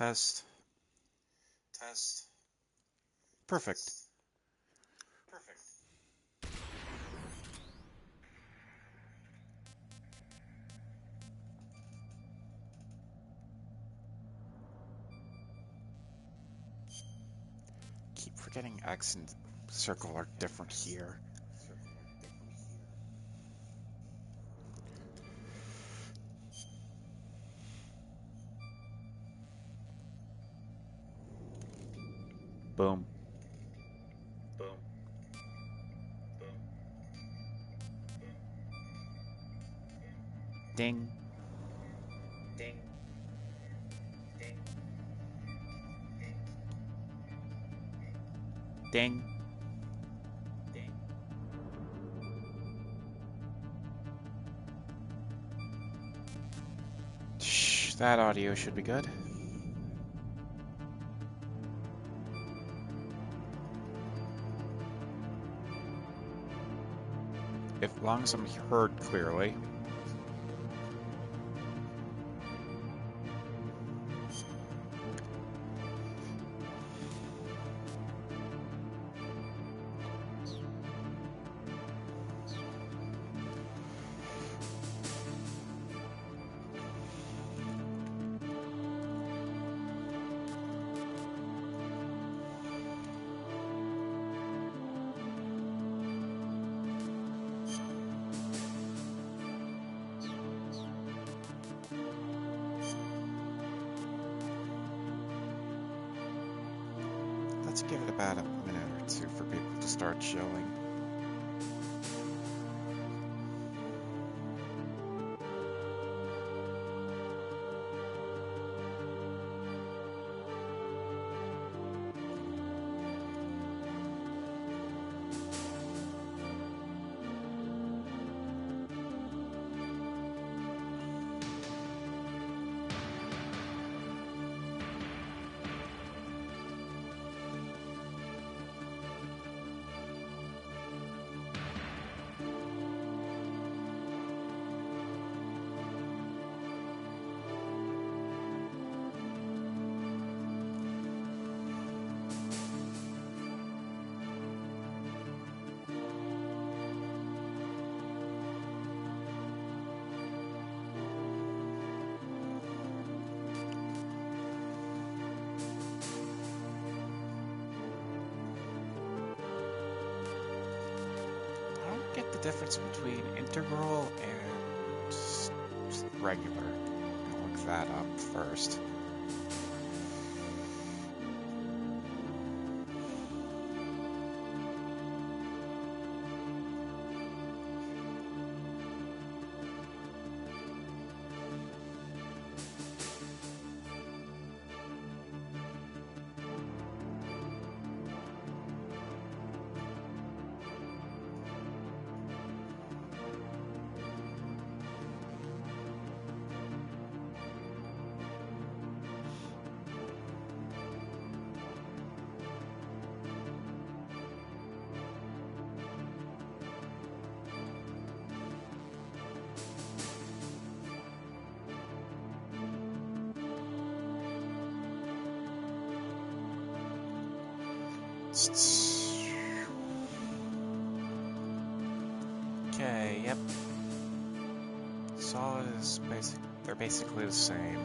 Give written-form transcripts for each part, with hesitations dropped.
Test. Test. Perfect. Perfect. Keep forgetting X and circle are different here. Boom. Boom. Boom. Ding. Ding. Ding. Ding. Ding. Shh, that audio should be good. As long as I'm heard clearly. Let's give it about a minute or two for people to start showing. I don't get the difference between integral and regular. I'll look that up first. Okay, yep. Solid is they're basically the same.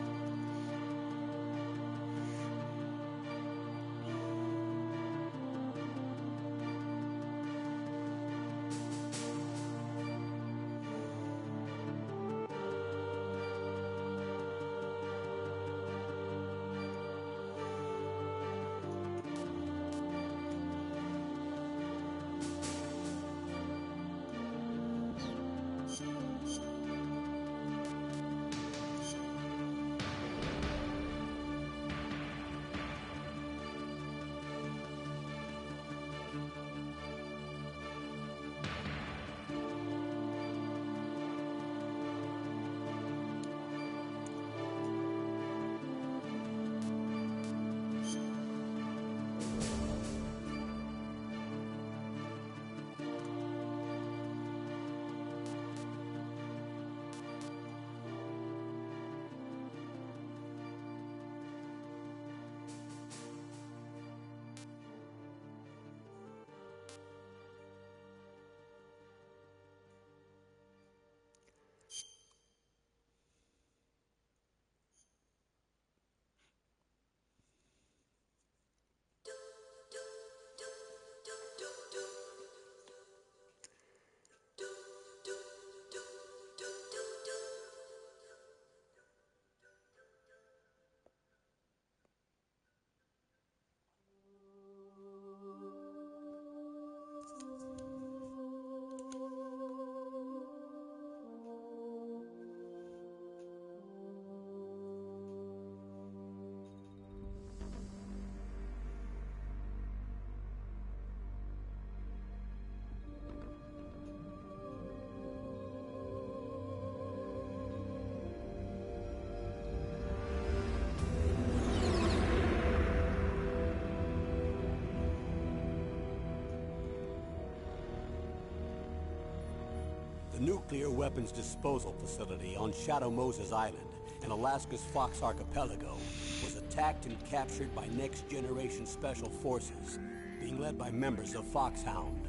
The nuclear weapons disposal facility on Shadow Moses Island in Alaska's Fox Archipelago was attacked and captured by next-generation special forces, being led by members of Foxhound.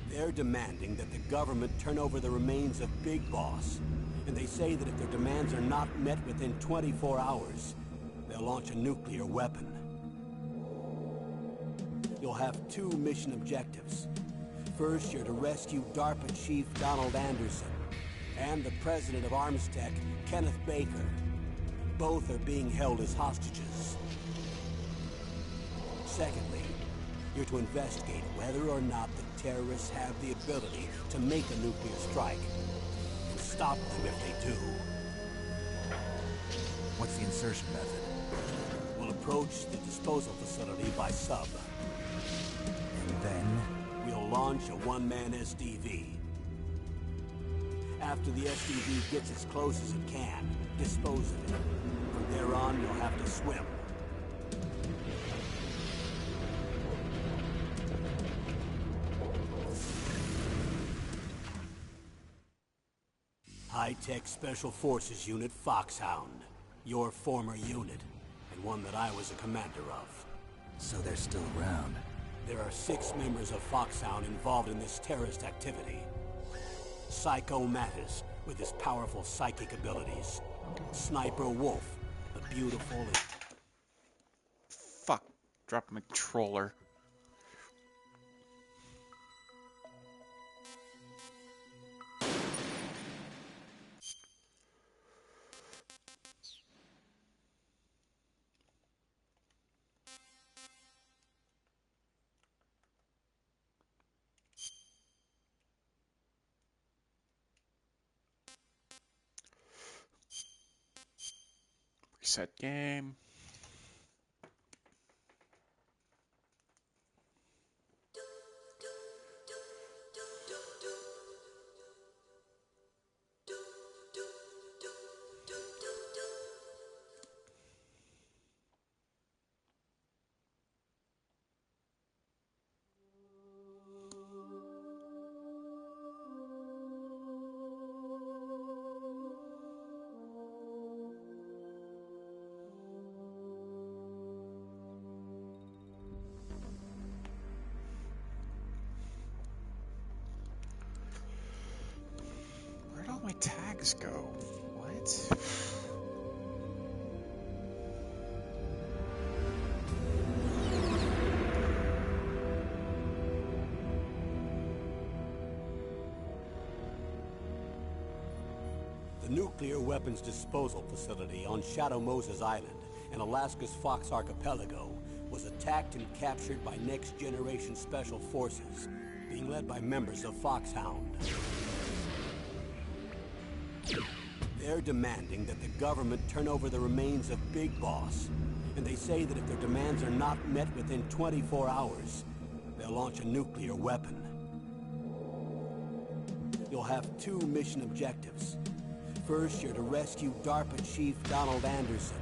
They're demanding that the government turn over the remains of Big Boss, and they say that if their demands are not met within 24 hours, they'll launch a nuclear weapon. You'll have two mission objectives. First, you're to rescue DARPA Chief Donald Anderson and the president of Armstech, Kenneth Baker. Both are being held as hostages. Secondly, you're to investigate whether or not the terrorists have the ability to make a nuclear strike and stop them if they do. What's the insertion method? We'll approach the disposal facility by sub. And then? We'll launch a one-man SDV. After the SDV gets as close as it can, dispose of it. From there on, you'll have to swim. High-Tech Special Forces Unit Foxhound. Your former unit, and one that I was a commander of. So they're still around. There are 6 members of Foxhound involved in this terrorist activity. Psycho Mattis, with his powerful psychic abilities. Sniper Wolf, the beautiful and... Fuck. Drop my controller. Reset game. Where'd all my tags go? What? The nuclear weapons disposal facility on Shadow Moses Island in Alaska's Fox Archipelago was attacked and captured by next-generation special forces, being led by members of Foxhound. They're demanding that the government turn over the remains of Big Boss, and they say that if their demands are not met within 24 hours, they'll launch a nuclear weapon. You'll have 2 mission objectives. First, you're to rescue DARPA Chief Donald Anderson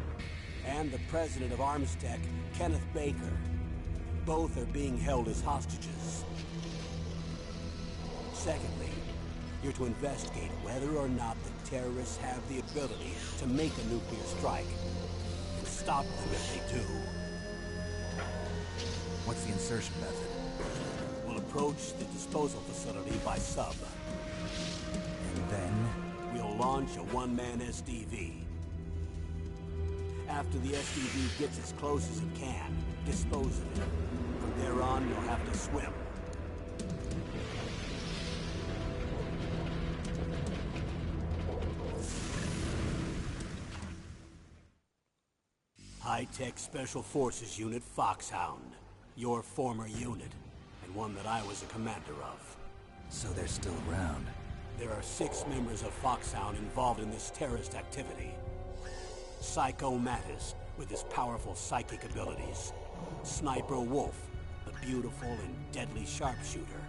and the president of Armstech, Kenneth Baker. Both are being held as hostages. Secondly, you're to investigate whether or not the terrorists have the ability to make a nuclear strike and stop them if they do. What's the insertion method? We'll approach the disposal facility by sub. And then? We'll launch a one-man SDV. After the SDV gets as close as it can, dispose of it. From there on, you'll have to swim. High-Tech Special Forces Unit Foxhound. Your former unit, and one that I was a commander of. So they're still around. There are 6 members of Foxhound involved in this terrorist activity. Psycho Mattis, with his powerful psychic abilities. Sniper Wolf, the beautiful and deadly sharpshooter.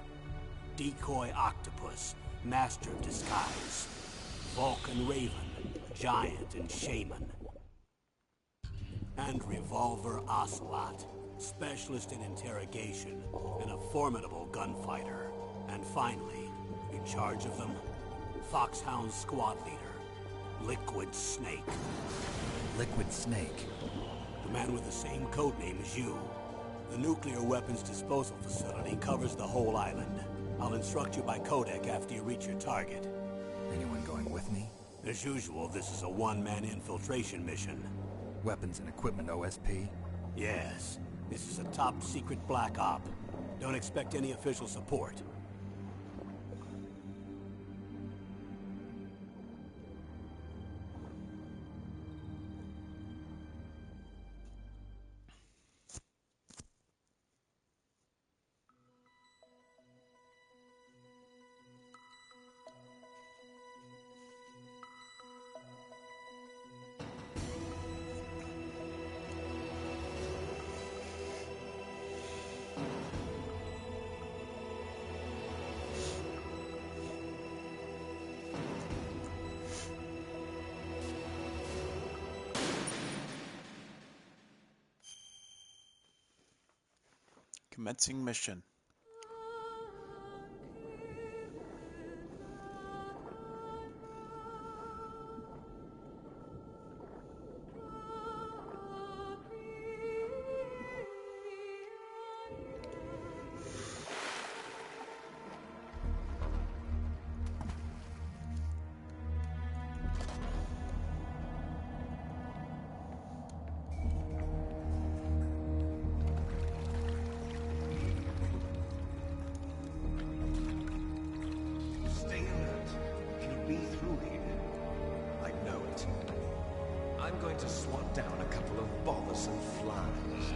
Decoy Octopus, master of disguise. Vulcan Raven, giant and shaman. And Revolver Ocelot, specialist in interrogation and a formidable gunfighter. And finally, in charge of them, Foxhound squad leader, Liquid Snake. Liquid Snake. The man with the same code name as you. The nuclear weapons disposal facility covers the whole island. I'll instruct you by codec after you reach your target. Anyone going with me? As usual, this is a one-man infiltration mission. Weapons and equipment OSP? Yes, this is a top-secret black op. Don't expect any official support. Commencing mission. Stay alert. Can you be through here? I know it. I'm going to swat down a couple of bothersome flies.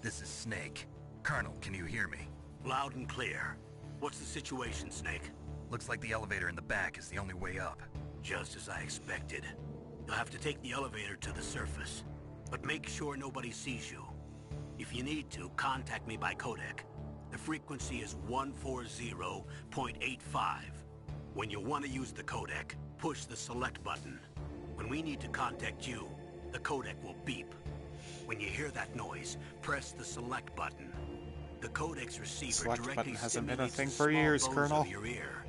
This is Snake. Colonel, can you hear me? Loud and clear. What's the situation, Snake? Looks like the elevator in the back is the only way up. Just as I expected. You'll have to take the elevator to the surface. But make sure nobody sees you. If you need to, contact me by codec. The frequency is 140.85. When you want to use the codec, push the select button. When we need to contact you, the codec will beep. When you hear that noise, press the select button. The codec's receiver Select directly button hasn't been a stimulates thing the for small years, bones Colonel. of your ear.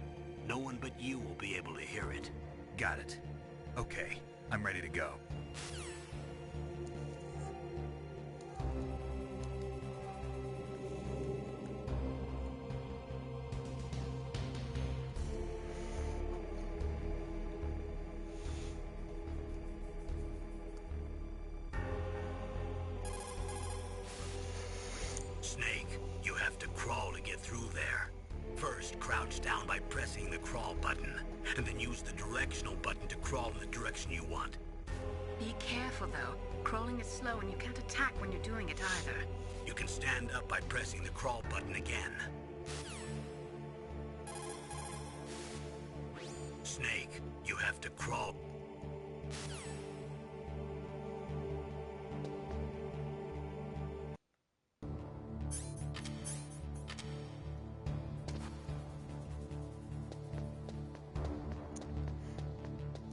No one but you will be able to hear it. Got it. Okay, I'm ready to go. Snake, you have to crawl to get through there. First, crouch down by pressing the crawl button, and then use the directional button to crawl in the direction you want. Be careful, though. Crawling is slow and you can't attack when you're doing it either. You can stand up by pressing the crawl button again. Snake, you have to crawl.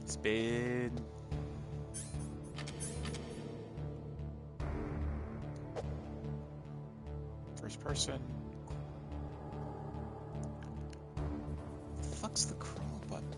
Spin. First person. The fuck's the crawl button?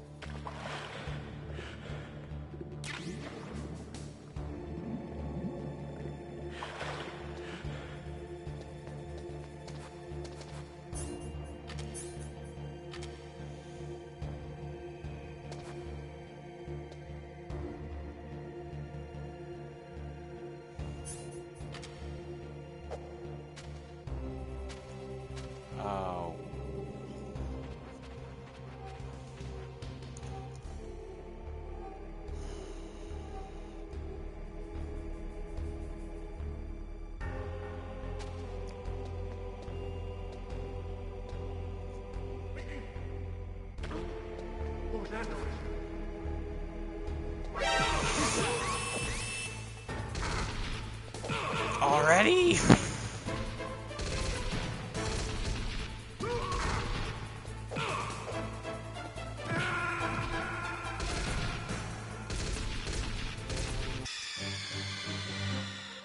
Already?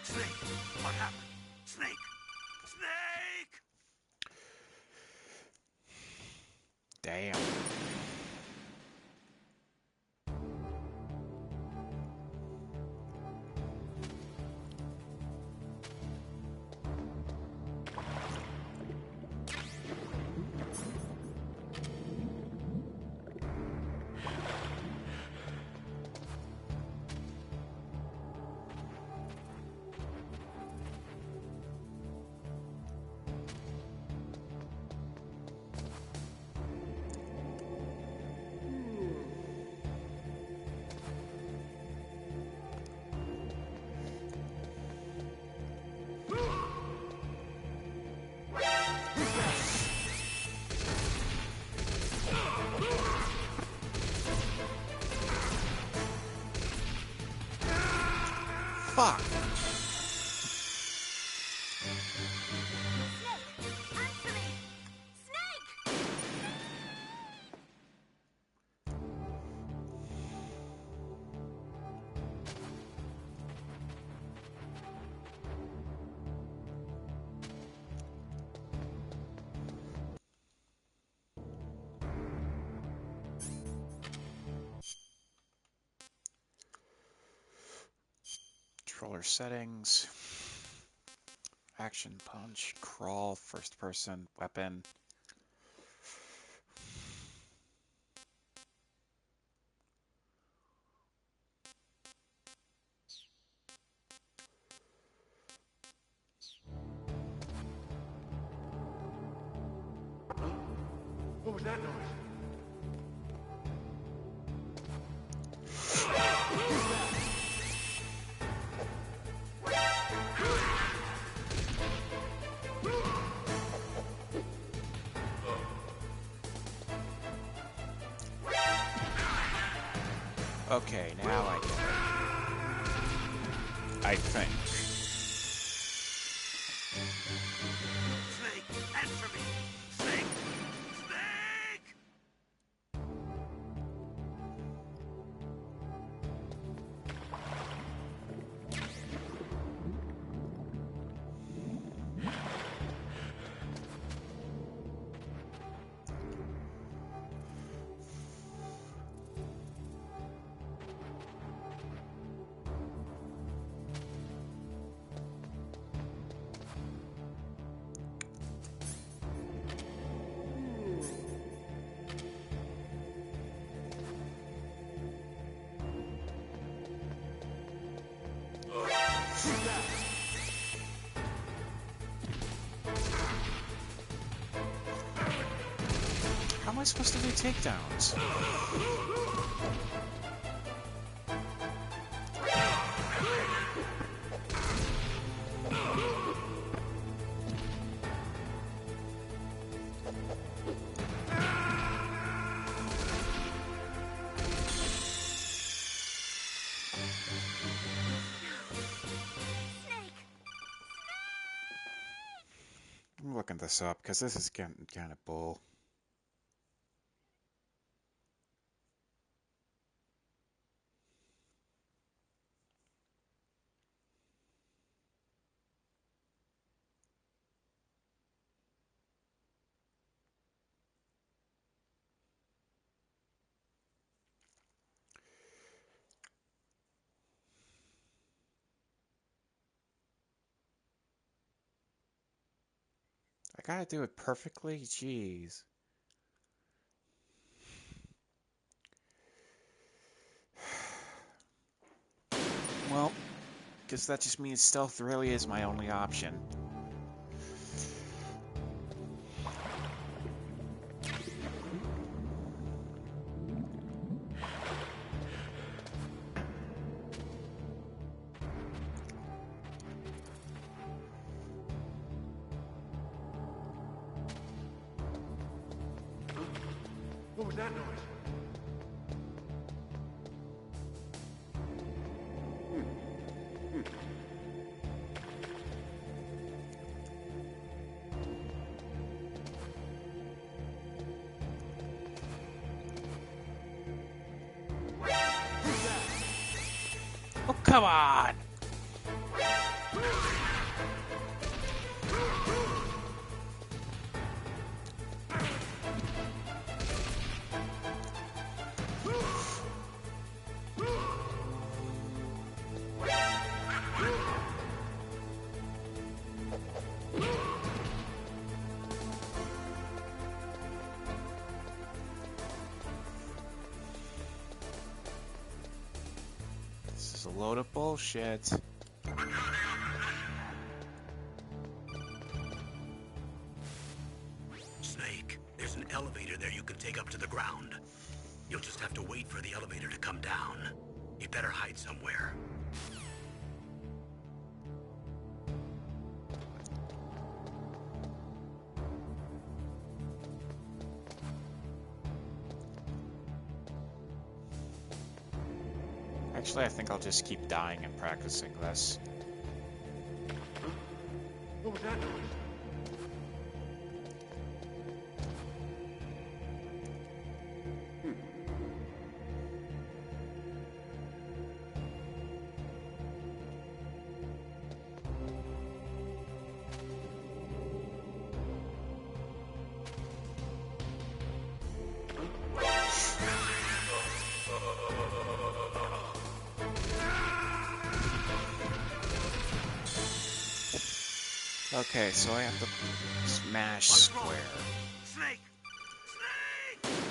Snake! What happened? Snake! Snake! Damn. Fuck. Answer me! Snake! Controller settings. Action, punch, crawl, first person, weapon. What was that noise? Okay, now I get it. I think. Snake! Answer me! Snake! Snake! How am I supposed to do takedowns? Snake! I'm looking this up because this is getting kind of bull. I gotta do it perfectly? Jeez. Well, guess that just means stealth really is my only option. What was that noise? Come on! This is a load of bullshit. Snake, there's an elevator there you can take up to the ground. You'll just have to wait for the elevator to come down. You better hide somewhere. Actually, I think I'll just keep dying and practicing this. What was that noise? Okay, so I have to smash square. Snake! Snake!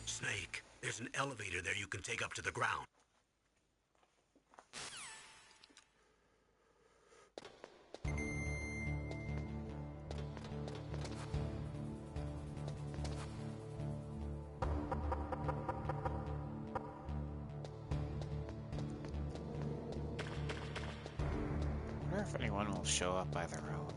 Snake, there's an elevator there you can take up to the ground. I wonder if anyone will show up by their own.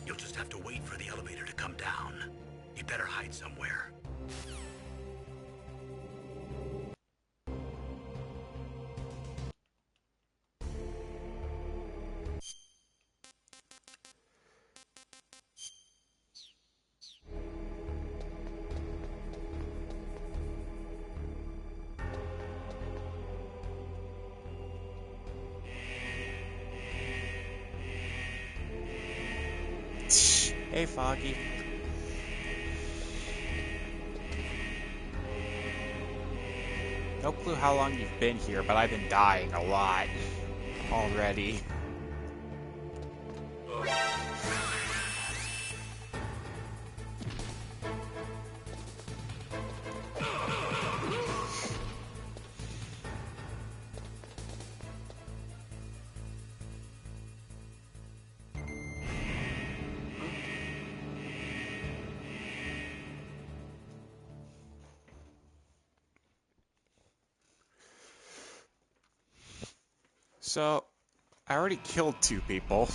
You'll just have to wait for the elevator to come down. You better hide somewhere. Hey, Foggy. No clue how long you've been here, but I've been dying a lot already. So, I already killed 2 people.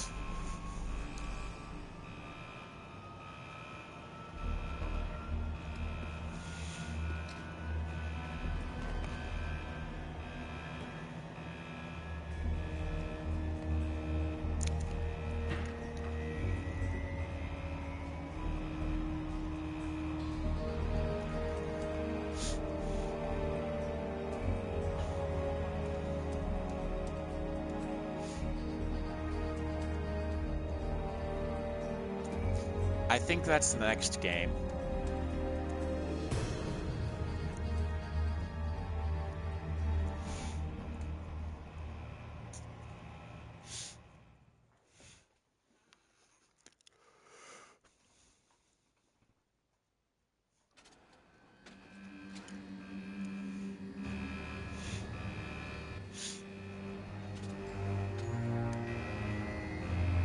I think that's the next game.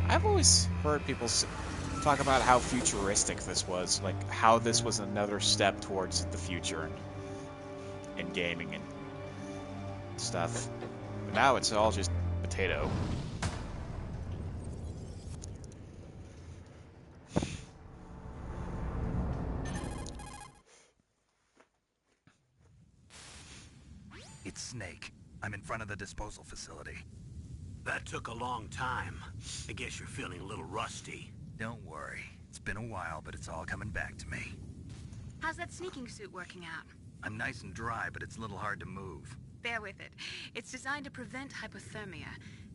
I've always heard people talk about how futuristic this was, like how this was another step towards the future in gaming and stuff. But now it's all just potato. It's Snake. I'm in front of the disposal facility. That took a long time. I guess you're feeling a little rusty. Don't worry. It's been a while, but it's all coming back to me. How's that sneaking suit working out? I'm nice and dry, but it's a little hard to move. Bear with it. It's designed to prevent hypothermia.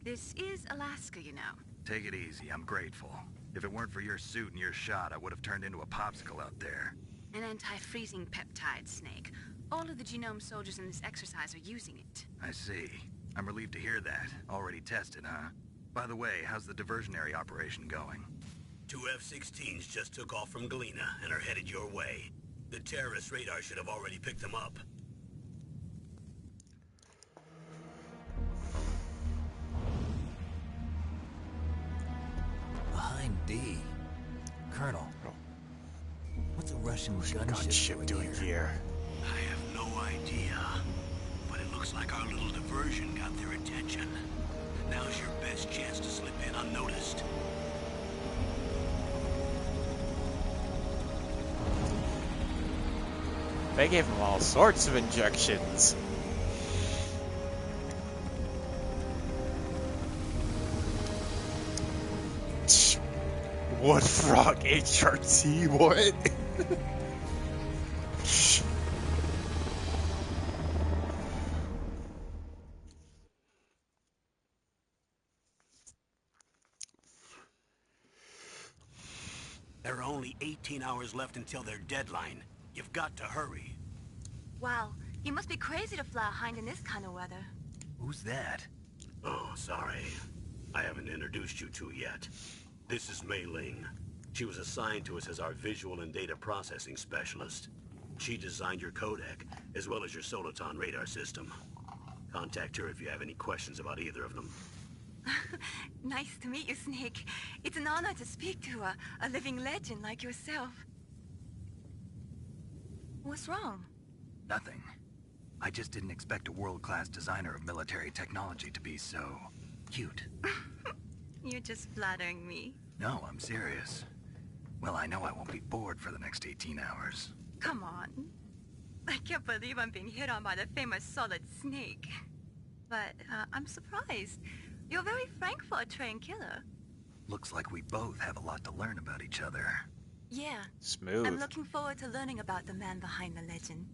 This is Alaska, you know. Take it easy. I'm grateful. If it weren't for your suit and your shot, I would have turned into a popsicle out there. An anti-freezing peptide, Snake. All of the genome soldiers in this exercise are using it. I see. I'm relieved to hear that. Already tested, huh? By the way, how's the diversionary operation going? 2 F-16s just took off from Galena and are headed your way. The terrorist radar should have already picked them up. Behind D. Colonel. What's a Russian gunship doing here? I have no idea, but it looks like our little diversion got their attention. Now's your best chance to slip in unnoticed. They gave him all sorts of injections. What frog HRT? What? There are only 18 hours left until their deadline. You've got to hurry. Wow, you must be crazy to fly a hind in this kind of weather. Who's that? Oh, sorry. I haven't introduced you to yet. This is Mei Ling. She was assigned to us as our visual and data processing specialist. She designed your codec, as well as your Soliton radar system. Contact her if you have any questions about either of them. Nice to meet you, Snake. It's an honor to speak to a living legend like yourself. What's wrong? Nothing. I just didn't expect a world-class designer of military technology to be so cute. You're just flattering me. No, I'm serious. Well, I know I won't be bored for the next 18 hours. Come on. I can't believe I'm being hit on by the famous Solid Snake. But I'm surprised. You're very frank for a trained killer. Looks like we both have a lot to learn about each other. Yeah. Smooth. I'm looking forward to learning about the man behind the legend.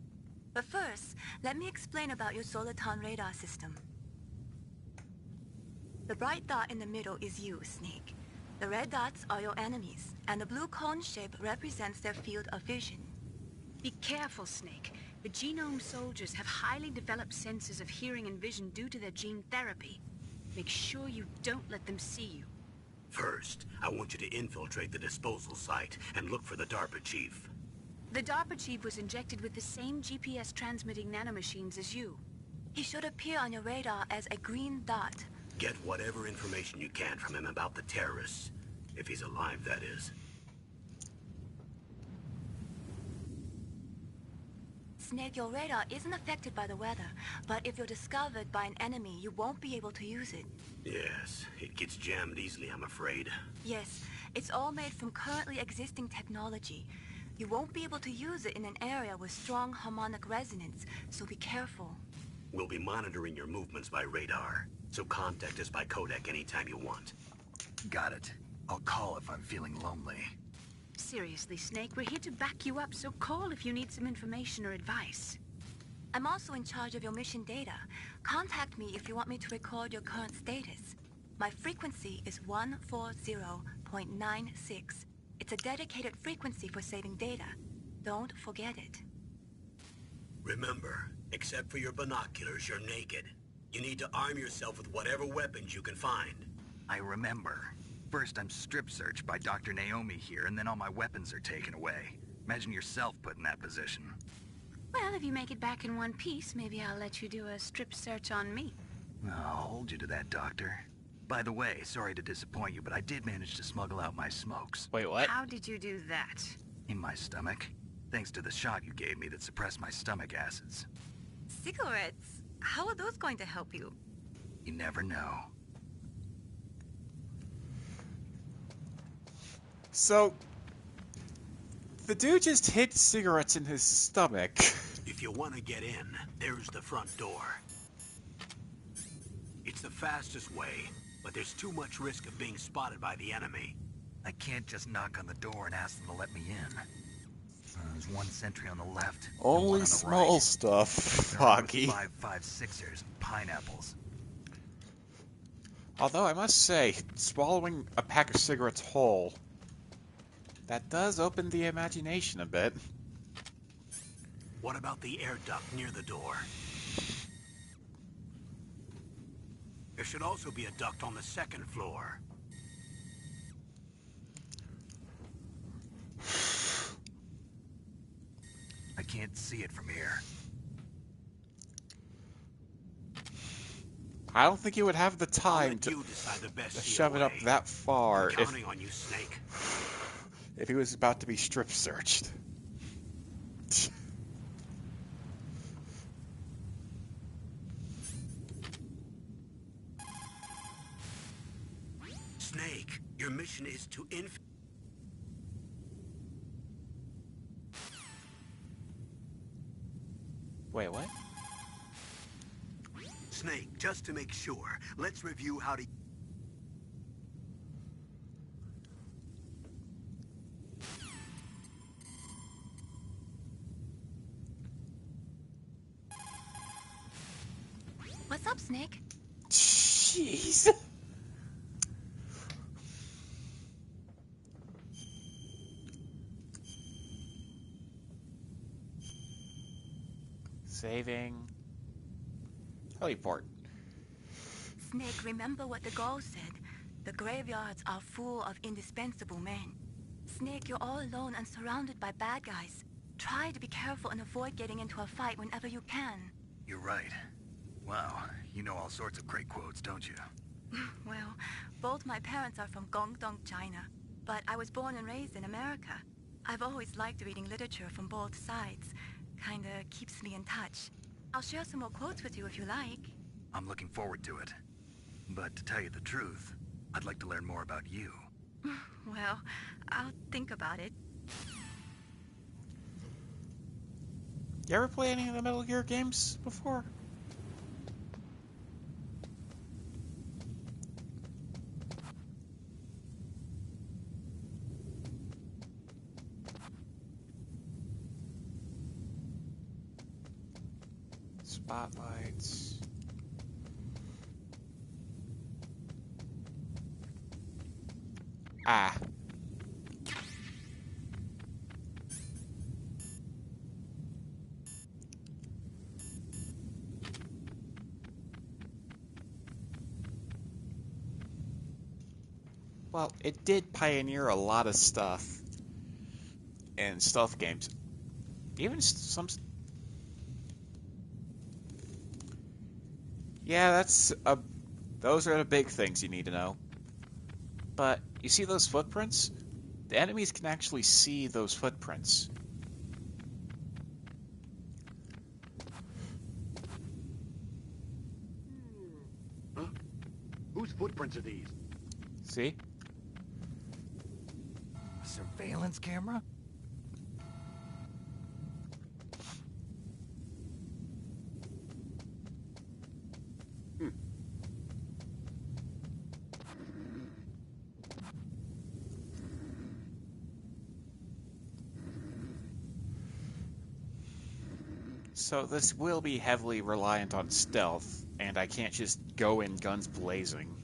But first, let me explain about your Soliton radar system. The bright dot in the middle is you, Snake. The red dots are your enemies, and the blue cone shape represents their field of vision. Be careful, Snake. The genome soldiers have highly developed senses of hearing and vision due to their gene therapy. Make sure you don't let them see you. First, I want you to infiltrate the disposal site and look for the DARPA chief. The DARPA chief was injected with the same GPS transmitting nanomachines as you. He should appear on your radar as a green dot. Get whatever information you can from him about the terrorists. If he's alive, that is. Snake, your radar isn't affected by the weather, but if you're discovered by an enemy, you won't be able to use it. Yes, it gets jammed easily, I'm afraid. Yes, it's all made from currently existing technology. You won't be able to use it in an area with strong harmonic resonance, so be careful. We'll be monitoring your movements by radar, so contact us by codec anytime you want. Got it. I'll call if I'm feeling lonely. Seriously, Snake, we're here to back you up, so call if you need some information or advice. I'm also in charge of your mission data. Contact me if you want me to record your current status. My frequency is 140.96. It's a dedicated frequency for saving data. Don't forget it. Remember, except for your binoculars, you're naked. You need to arm yourself with whatever weapons you can find. I remember. First I'm strip searched by Dr. Naomi here, and then all my weapons are taken away. Imagine yourself put in that position. Well, if you make it back in one piece, maybe I'll let you do a strip search on me. I'll hold you to that, Doctor. By the way, sorry to disappoint you, but I did manage to smuggle out my smokes. Wait, what? How did you do that? In my stomach. Thanks to the shot you gave me that suppressed my stomach acids. Cigarettes? How are those going to help you? You never know. So, the dude just hid cigarettes in his stomach. If you want to get in, there's the front door. It's the fastest way, but there's too much risk of being spotted by the enemy. I can't just knock on the door and ask them to let me in. There's one sentry on the left. And one on Only the small right. stuff, They're armed with Foggy. 5.56ers and pineapples. Although I must say, swallowing a pack of cigarettes whole, that does open the imagination a bit. What about the air duct near the door? There should also be a duct on the second floor. I can't see it from here. I don't think you would have the I'll time let to you decide the best shove it up way. that far I'm counting on you, Snake. if he was about to be strip searched. Snake, your mission is to Wait, what? Snake, just to make sure, let's review how to... What's up, Snake? Jeez. Saving. Heliport. Snake, remember what the Gaul said. The graveyards are full of indispensable men. Snake, you're all alone and surrounded by bad guys. Try to be careful and avoid getting into a fight whenever you can. You're right. Wow, you know all sorts of great quotes, don't you? Well, both my parents are from Guangdong, China, but I was born and raised in America. I've always liked reading literature from both sides. Kinda keeps me in touch. I'll share some more quotes with you if you like. I'm looking forward to it. But to tell you the truth, I'd like to learn more about you. Well, I'll think about it. You ever play any of the Metal Gear games before? Spotlights. Ah. Well, it did pioneer a lot of stuff in stealth games. Even some... Yeah, those are the big things you need to know. But you see those footprints? The enemies can actually see those footprints. Huh? Whose footprints are these? See? A surveillance camera? So this will be heavily reliant on stealth, and I can't just go in guns blazing.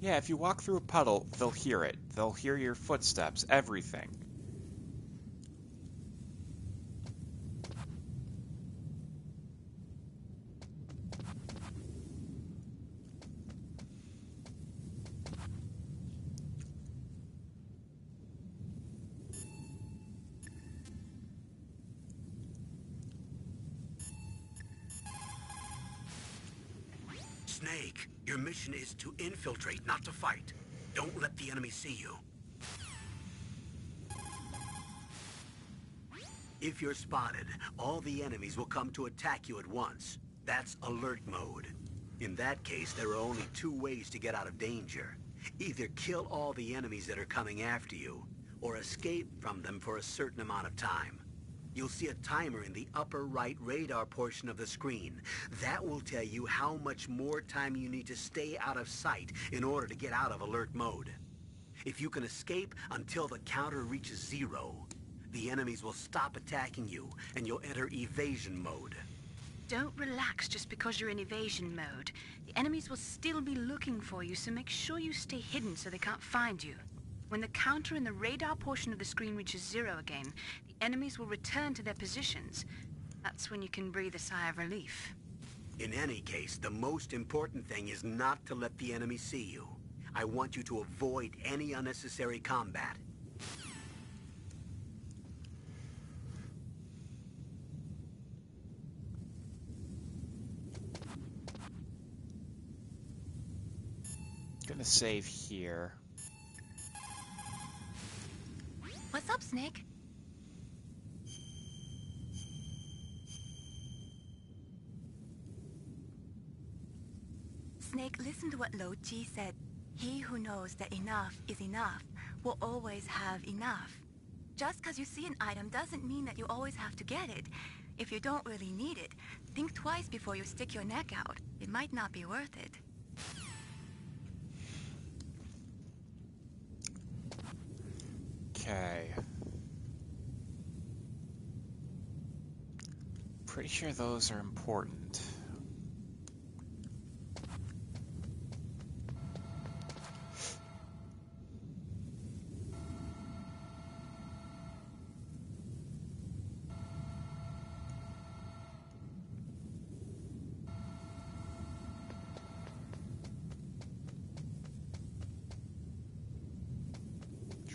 Yeah, if you walk through a puddle, they'll hear it. They'll hear your footsteps, everything. Snake, your mission is to infiltrate, not to fight. Don't let the enemy see you. If you're spotted, all the enemies will come to attack you at once. That's alert mode. In that case, there are only two ways to get out of danger. Either kill all the enemies that are coming after you, or escape from them for a certain amount of time. You'll see a timer in the upper right radar portion of the screen. That will tell you how much more time you need to stay out of sight in order to get out of alert mode. If you can escape until the counter reaches 0, the enemies will stop attacking you and you'll enter evasion mode. Don't relax just because you're in evasion mode. The enemies will still be looking for you, so make sure you stay hidden so they can't find you. When the counter in the radar portion of the screen reaches 0 again, the enemies will return to their positions. That's when you can breathe a sigh of relief. In any case, the most important thing is not to let the enemy see you. I want you to avoid any unnecessary combat. Gonna save here. What's up, Snake? Snake, listen to what Lo Ji said. He who knows that enough is enough will always have enough. Just because you see an item doesn't mean that you always have to get it. If you don't really need it, think twice before you stick your neck out. It might not be worth it. Okay. Pretty sure those are important.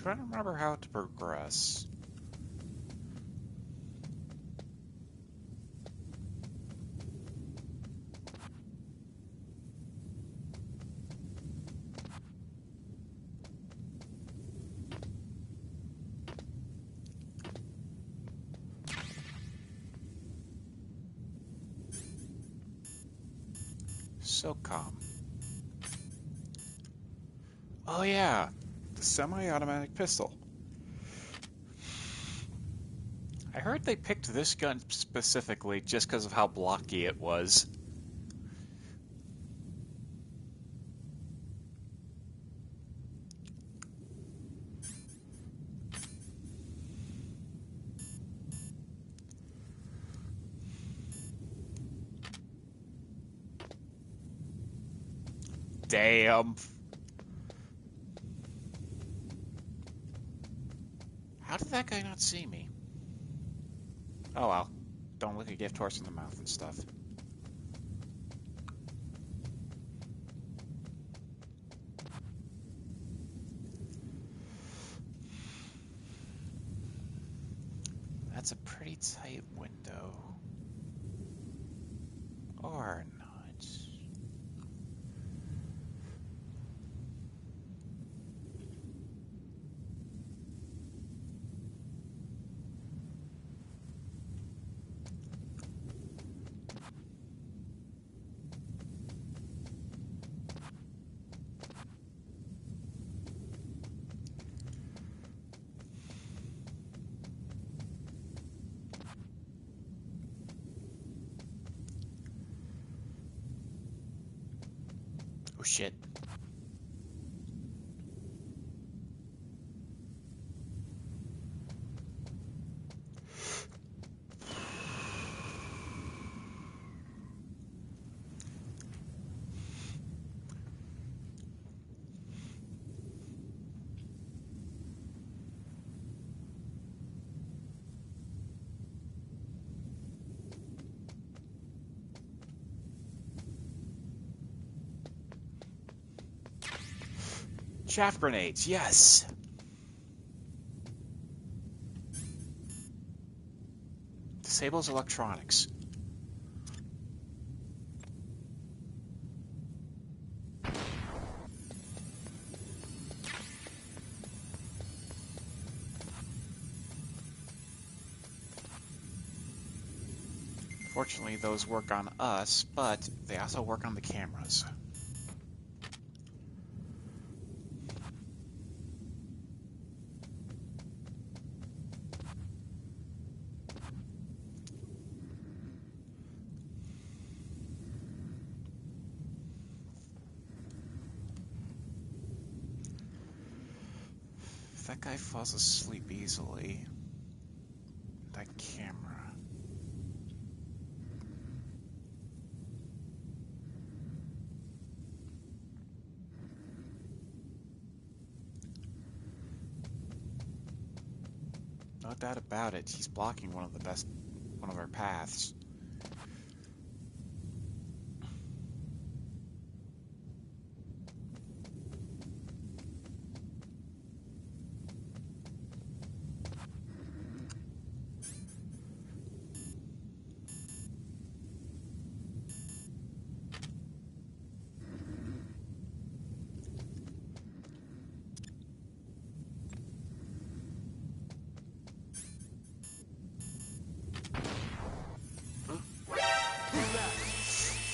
Trying to remember how to progress. So calm. Oh yeah, the semi-automatic pistol. I heard they picked this gun specifically just because of how blocky it was. Damn. How did that guy not see me? Oh well. Don't look a gift horse in the mouth and stuff. That's a pretty tight window. Or not. Oh shit. Chaff grenades, yes! Disables electronics. Fortunately, those work on us, but they also work on the cameras. If that guy falls asleep easily, that camera... No doubt about it, he's blocking one of our paths.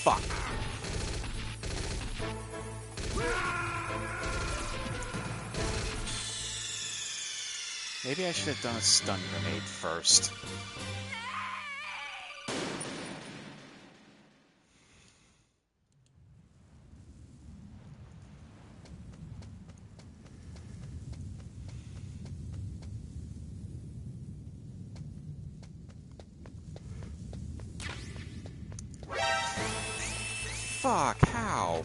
Fuck. Maybe I should have done a stun grenade first. Fuck, how?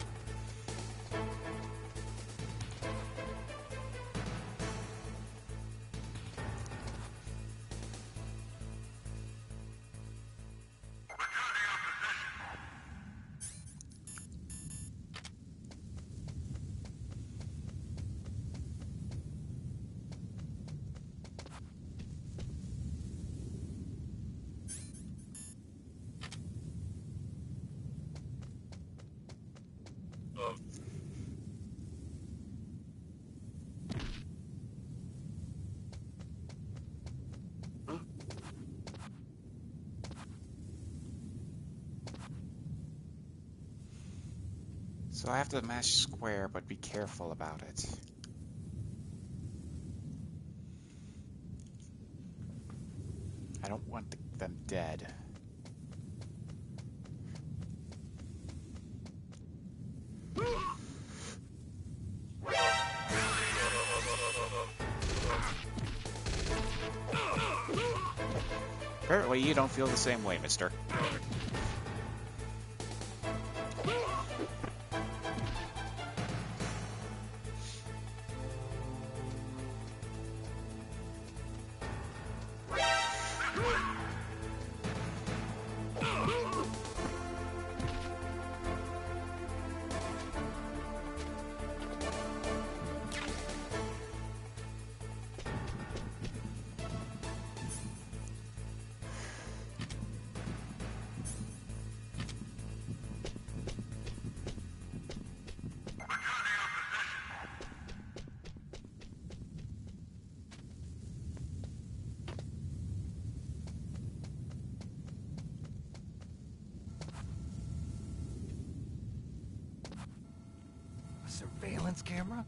So I have to mash square, but be careful about it. I don't want them dead. Apparently you don't feel the same way, mister. A surveillance camera?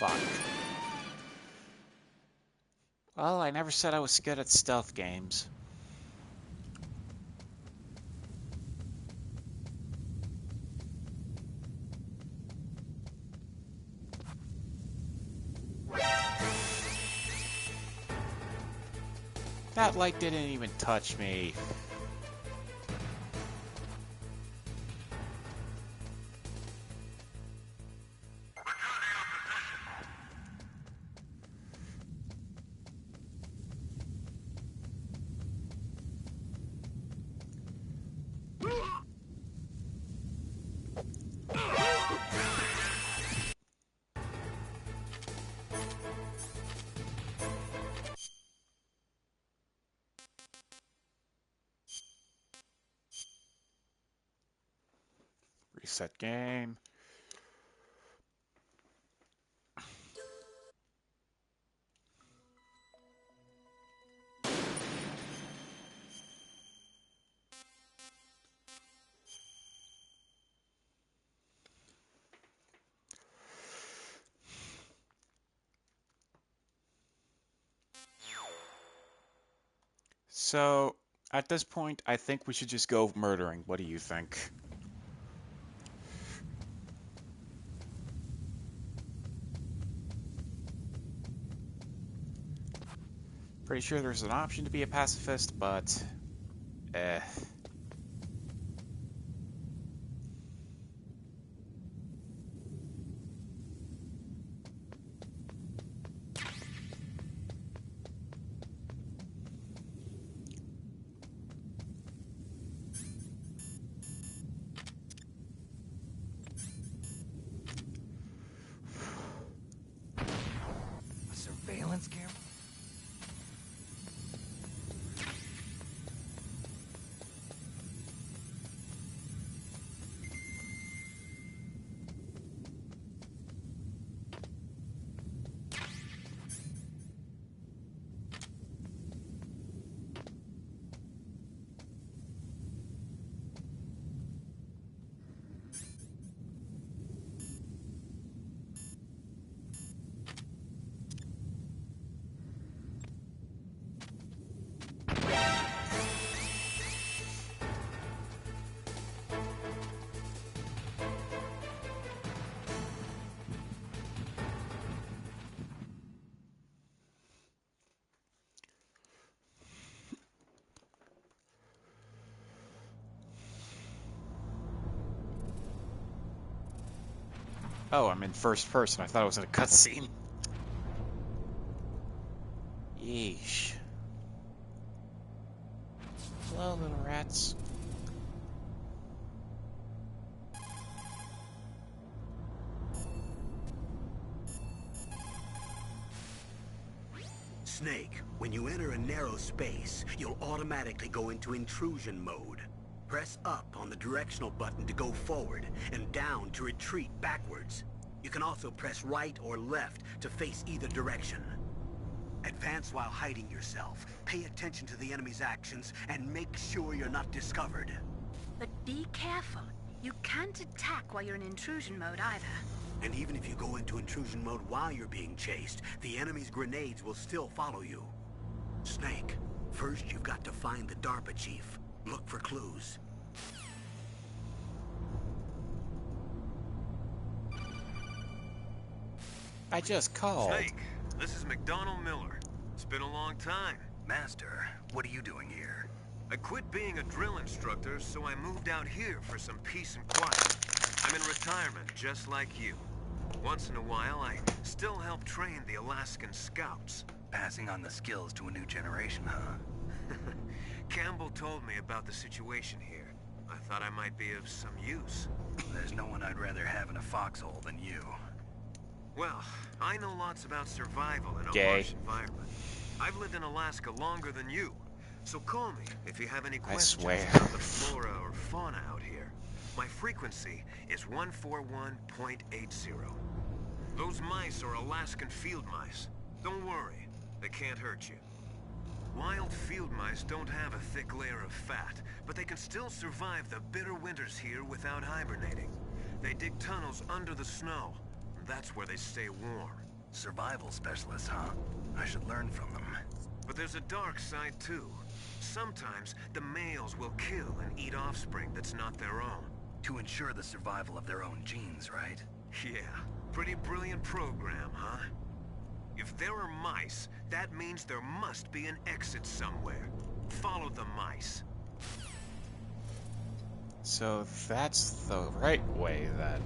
Fuck. Well, I never said I was good at stealth games. That light didn't even touch me. Reset game. So, at this point, I think we should just go murdering. What do you think? Pretty sure there's an option to be a pacifist, but... eh. A surveillance camera? Oh, I'm in first person. I thought it was in a cutscene. Yeesh. Hello, little rats. Snake, when you enter a narrow space, you'll automatically go into intrusion mode. Press up on the directional button to go forward, and down to retreat backwards. You can also press right or left to face either direction. Advance while hiding yourself. Pay attention to the enemy's actions, and make sure you're not discovered. But be careful. You can't attack while you're in intrusion mode either. And even if you go into intrusion mode while you're being chased, the enemy's grenades will still follow you. Snake, first you've got to find the DARPA chief. Look for clues. I just called. Snake, this is McDonald Miller. It's been a long time. Master, what are you doing here? I quit being a drill instructor, so I moved out here for some peace and quiet. I'm in retirement, just like you. Once in a while, I still help train the Alaskan Scouts. Passing on the skills to a new generation, huh? Campbell told me about the situation here. I thought I might be of some use. There's no one I'd rather have in a foxhole than you. Well, I know lots about survival in a Gay. harsh environment. I've lived in Alaska longer than you, so call me if you have any questions swear. about the flora or fauna out here. My frequency is 141.80. Those mice are Alaskan field mice. Don't worry, they can't hurt you. Wild field mice don't have a thick layer of fat, but they can still survive the bitter winters here without hibernating. They dig tunnels under the snow. That's where they stay warm. Survival specialists, huh? I should learn from them. But there's a dark side too. Sometimes the males will kill and eat offspring that's not their own. To ensure the survival of their own genes, right? Yeah, pretty brilliant program, huh? If there are mice, that means there must be an exit somewhere. Follow the mice. So that's the right way, then.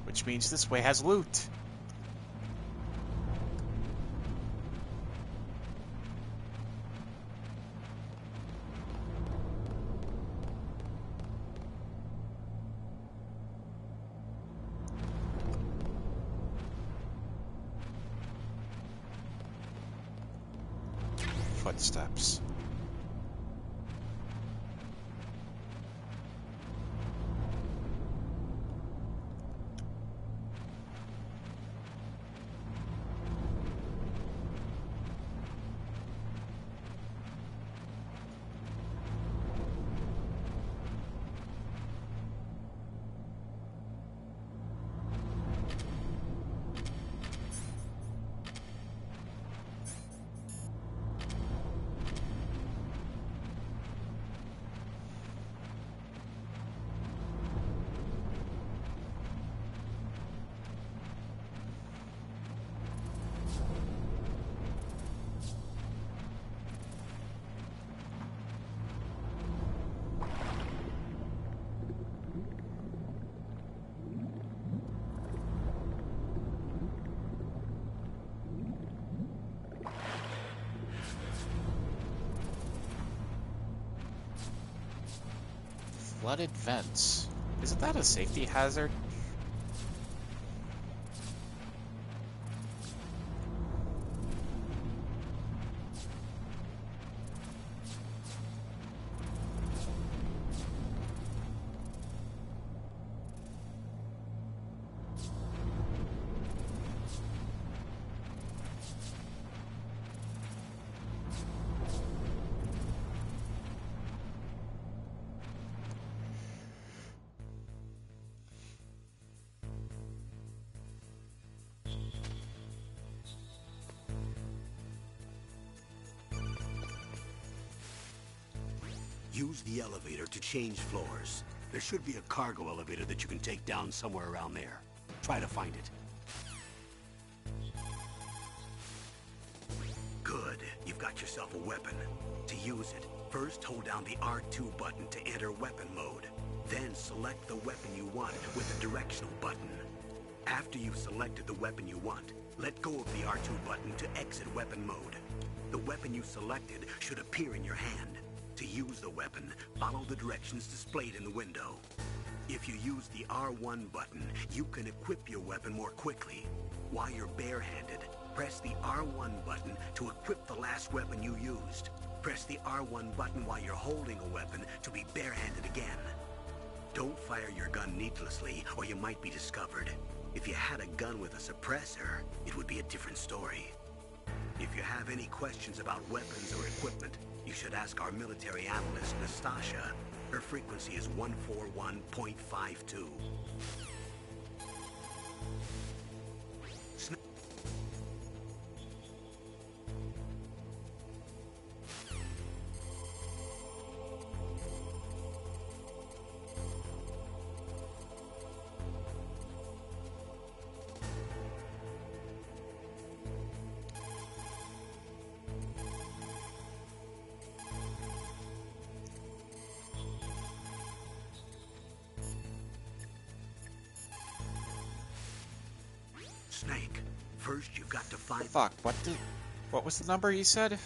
Which means this way has loot. footsteps. Flooded vents. Isn't that a safety hazard? Use the elevator to change floors. There should be a cargo elevator that you can take down somewhere around there. Try to find it. Good. You've got yourself a weapon. To use it, first hold down the R2 button to enter weapon mode. Then select the weapon you want with the directional button. After you've selected the weapon you want, let go of the R2 button to exit weapon mode. The weapon you selected should appear in your hand. To use the weapon, follow the directions displayed in the window. If you use the R1 button, you can equip your weapon more quickly. While you're barehanded, press the R1 button to equip the last weapon you used. Press the R1 button while you're holding a weapon to be barehanded again. Don't fire your gun needlessly, or you might be discovered. If you had a gun with a suppressor, it would be a different story. If you have any questions about weapons or equipment, you should ask our military analyst, Nastasha. Her frequency is 141.52. Snake, first you've got to find... Fuck, what was the number you said?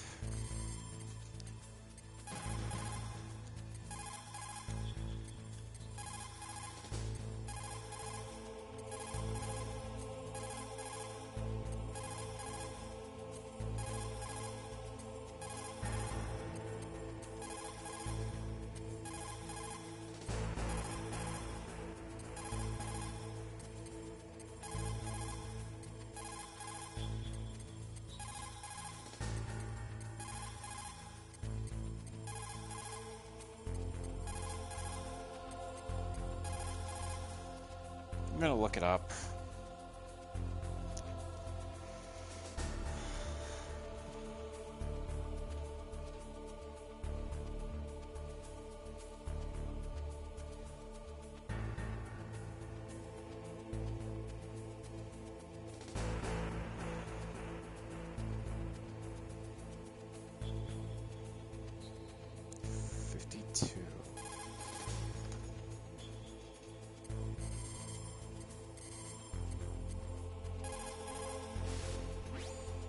I'm gonna look it up.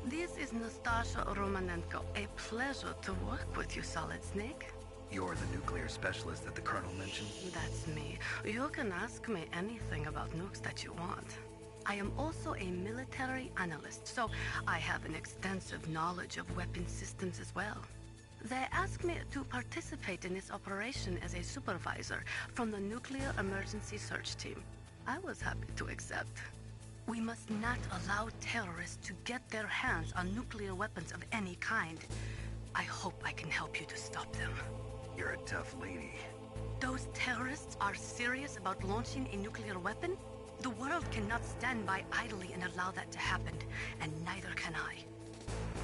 This is Nastasha Romanenko. A pleasure to work with you, Solid Snake. You're the nuclear specialist that the Colonel mentioned? That's me. You can ask me anything about nukes that you want. I am also a military analyst, so I have an extensive knowledge of weapon systems as well. They asked me to participate in this operation as a supervisor from the Nuclear Emergency Search Team. I was happy to accept. We must not allow terrorists to get their hands on nuclear weapons of any kind. I hope I can help you to stop them. You're a tough lady. Those terrorists are serious about launching a nuclear weapon? The world cannot stand by idly and allow that to happen, and neither can I.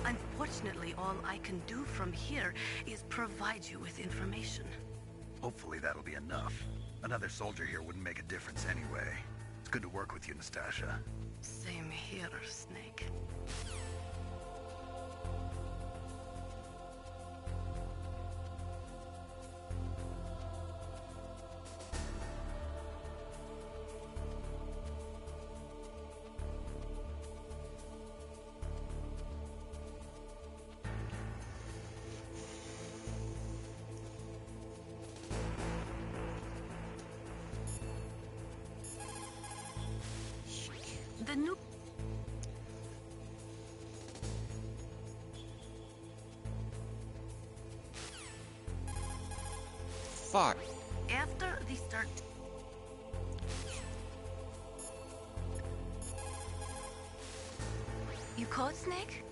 Unfortunately, all I can do from here is provide you with information. Hopefully that'll be enough. Another soldier here wouldn't make a difference anyway. It's good to work with you, Nastasha. Same here, Snake. The new... Fuck. After the start... You called, Snake?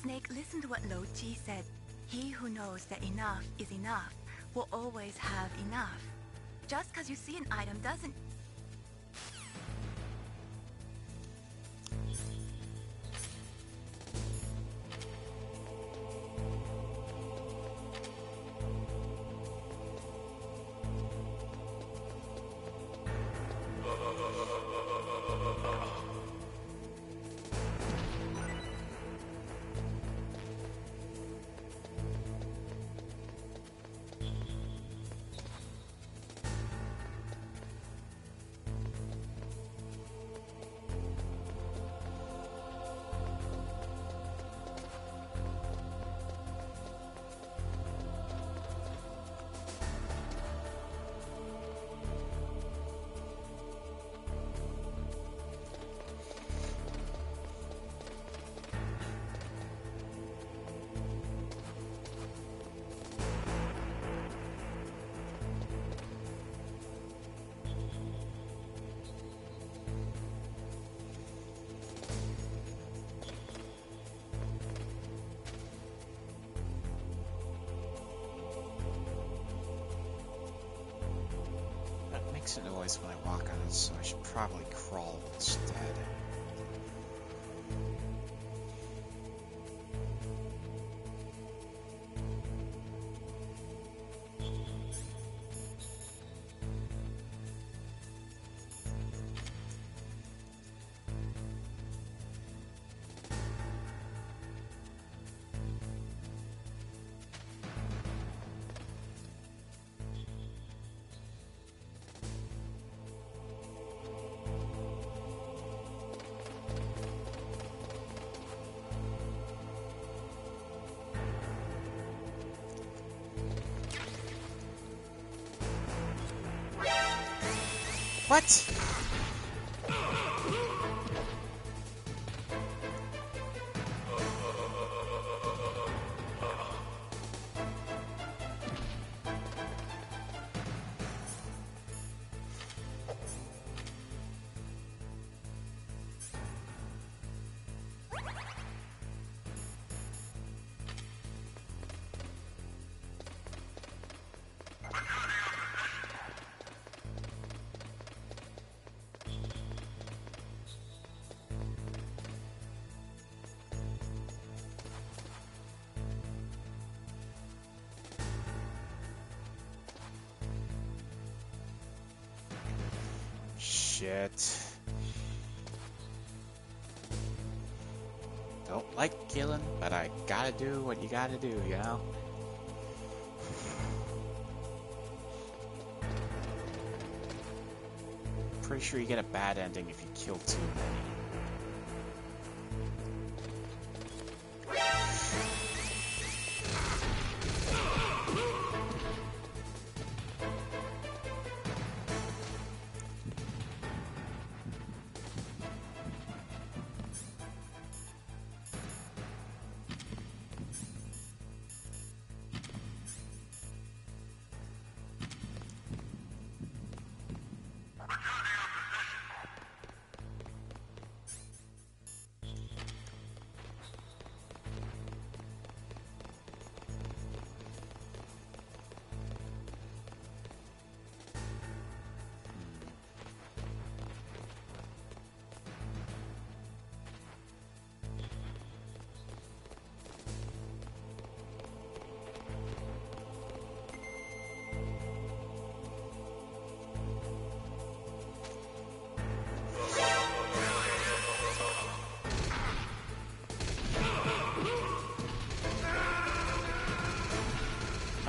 Snake, listen to what Lo Ji said. He who knows that enough is enough will always have enough. Just because you see an item doesn't... That makes a noise when I walk on it, so I should probably crawl instead. What? Shit. Don't like killing, but I gotta do what you gotta do, you know? Pretty sure you get a bad ending if you kill too many.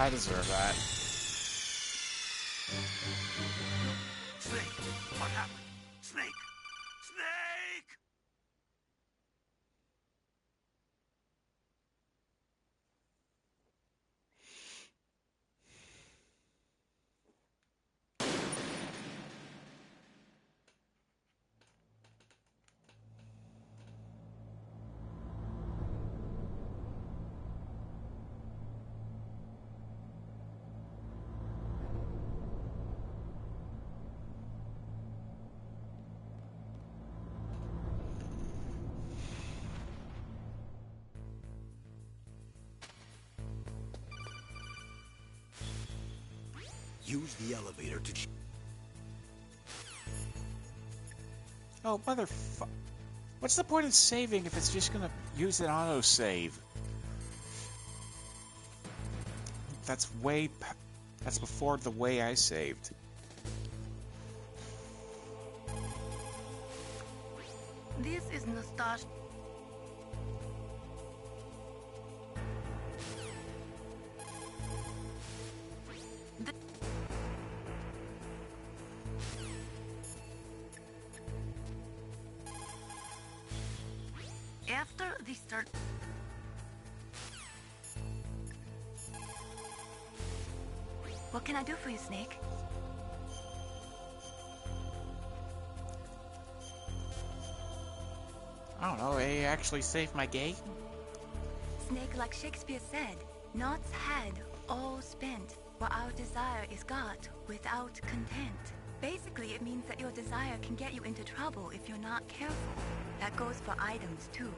I deserve that. Snake, what happened? Snake! Snake! Use the elevator to... Oh, motherfuck. What's the point of saving if it's just gonna use an autosave? That's that's before the way I saved. This is nostalgia. After the start... What can I do for you, Snake? I don't know, I actually saved my game? Snake, like Shakespeare said, naught's had, all spent, where our desire is got without content. Basically, it means that your desire can get you into trouble if you're not careful. That goes for items, too.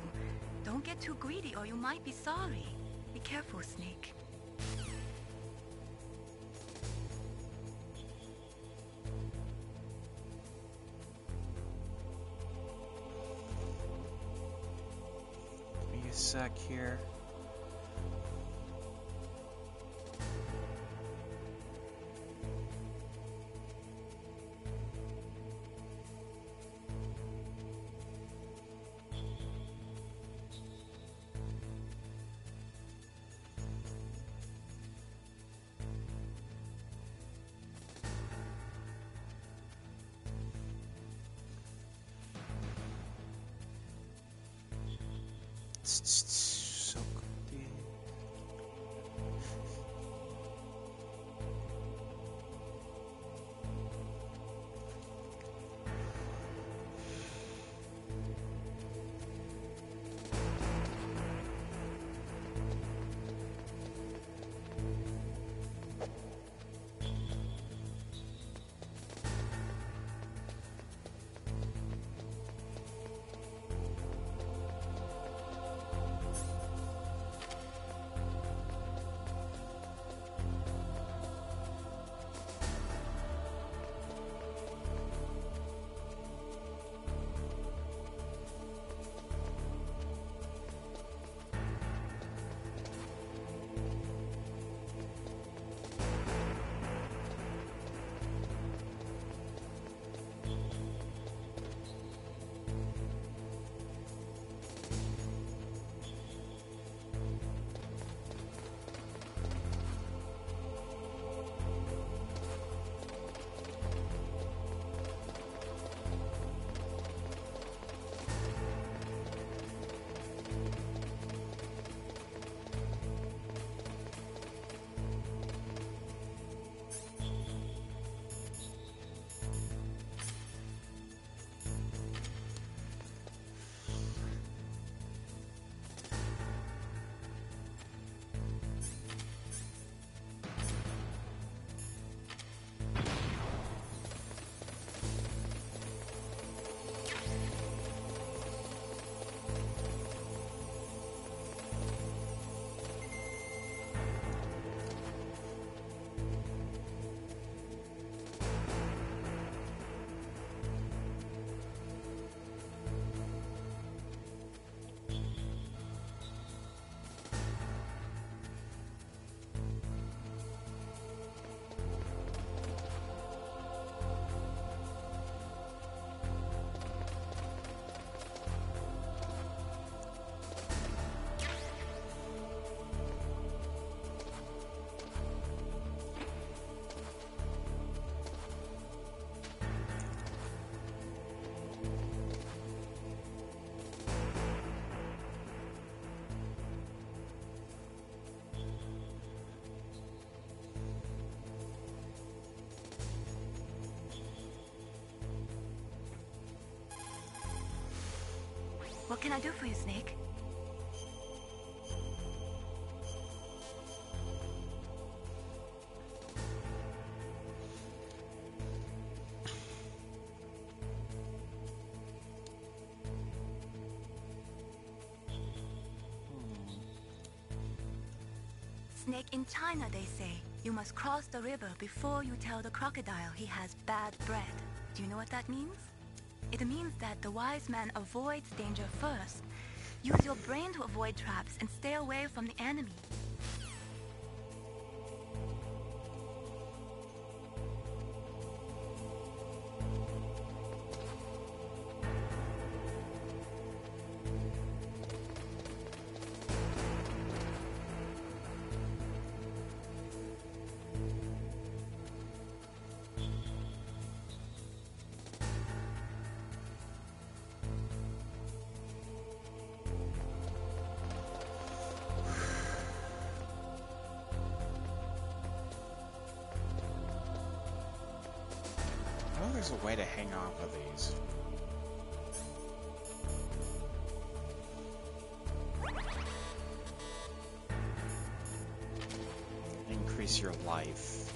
Don't get too greedy or you might be sorry. Be careful, Snake. Give me a sec here. So good. What can I do for you, Snake? Snake, in China they say, you must cross the river before you tell the crocodile he has bad bread. Do you know what that means? It means that the wise man avoids danger first. Use your brain to avoid traps and stay away from the enemy. I know there's a way to hang off of these. Increase your life.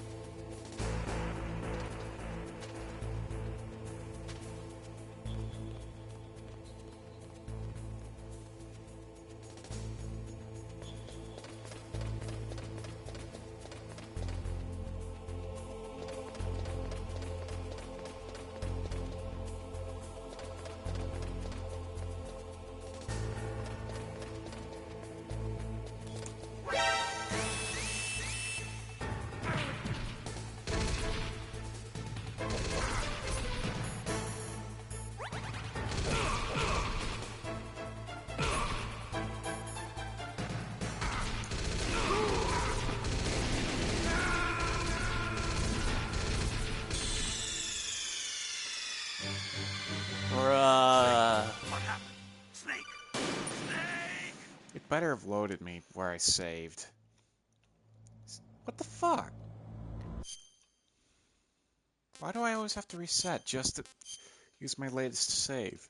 What happened? Snake! Snake! It better have loaded me where I saved. What the fuck? Why do I always have to reset just to use my latest save?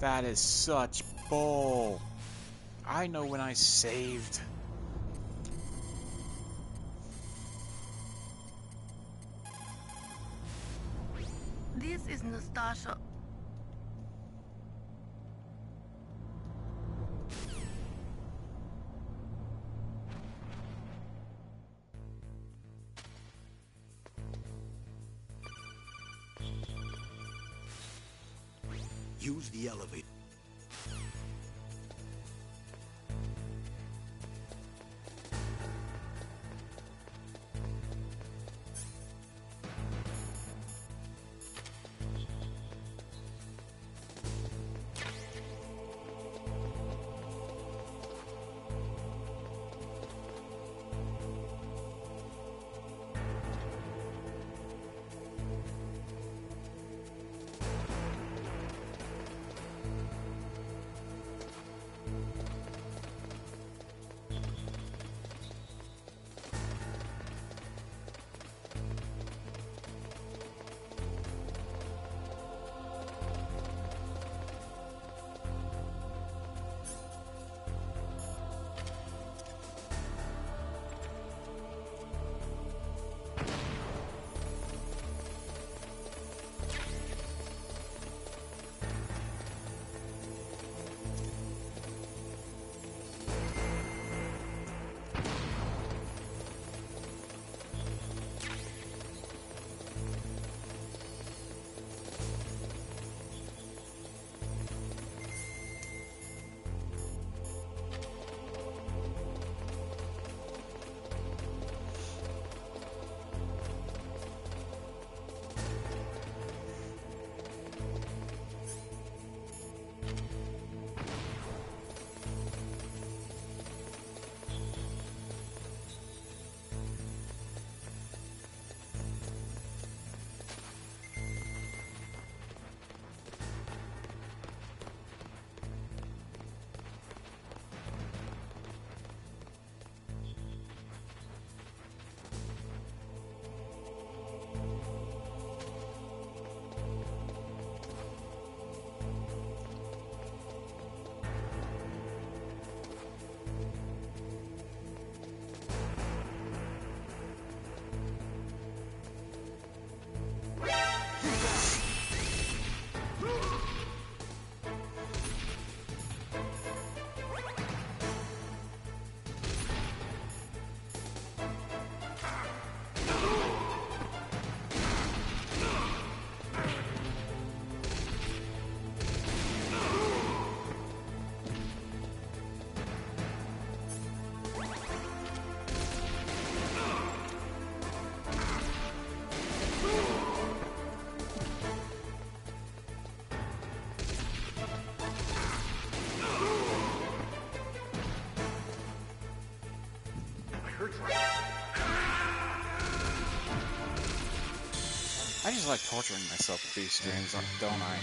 That is such bull. I know when I saved. This is Nastasha. Use the elevator. I just like torturing myself with these streams, don't I?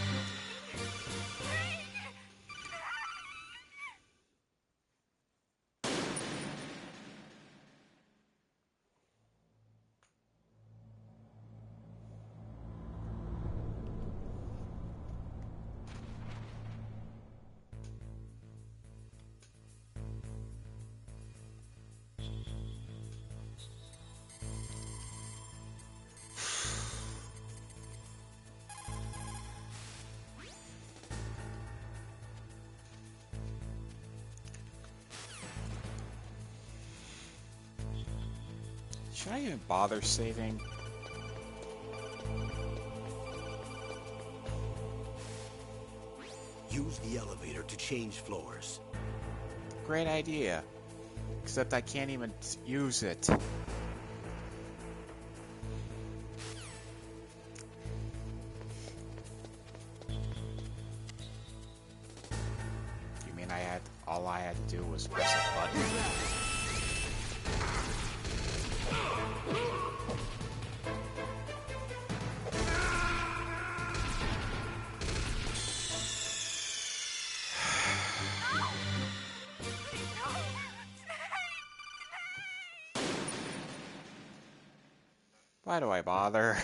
Should I even bother saving? Use the elevator to change floors. Great idea. Except I can't even use it. You mean all I had to do was press a button? Why do I bother?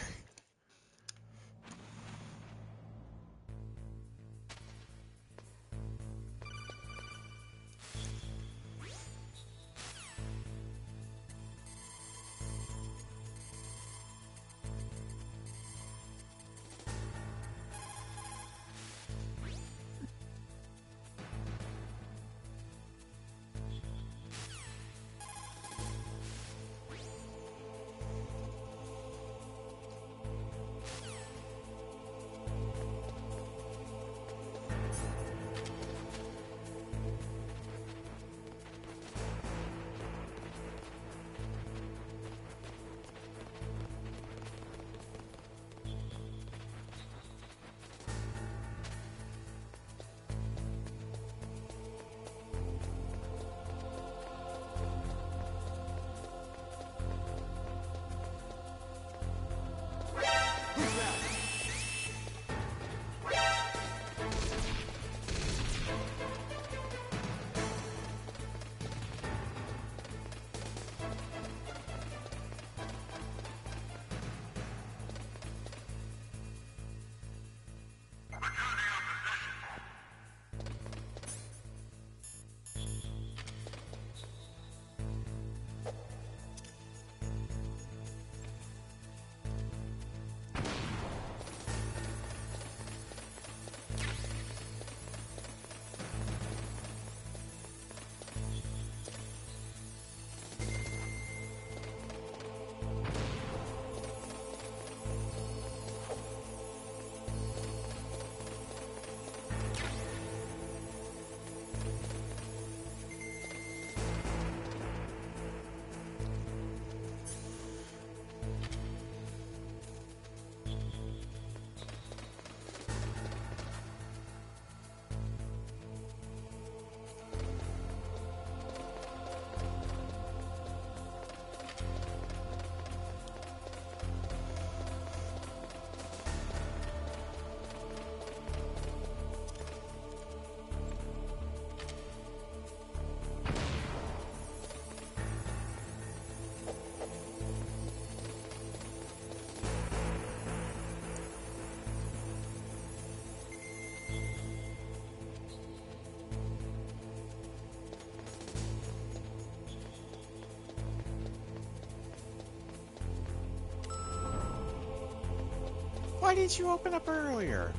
Why didn't you open up earlier?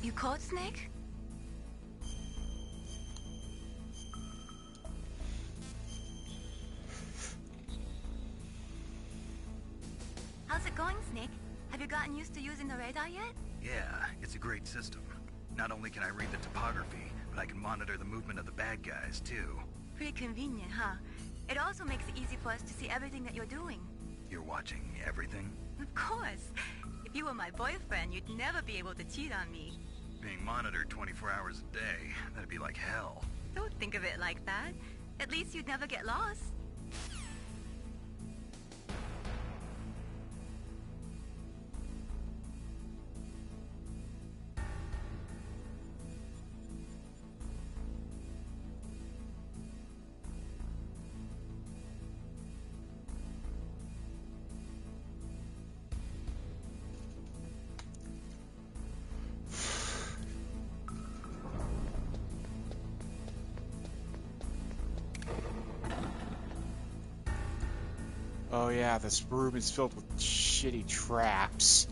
You caught Snake? How's it going, Snake? Have you gotten used to using the radar yet? Yeah, it's a great system. Not only can I read the topography, but I can monitor the movement of the bad guys, too. Pretty convenient, huh? It also makes it easy for us to see everything that you're doing. You're watching everything? Of course. If you were my boyfriend, you'd never be able to cheat on me. Being monitored 24 hours a day, that'd be like hell. Don't think of it like that. At least you'd never get lost. Oh yeah, this room is filled with shitty traps.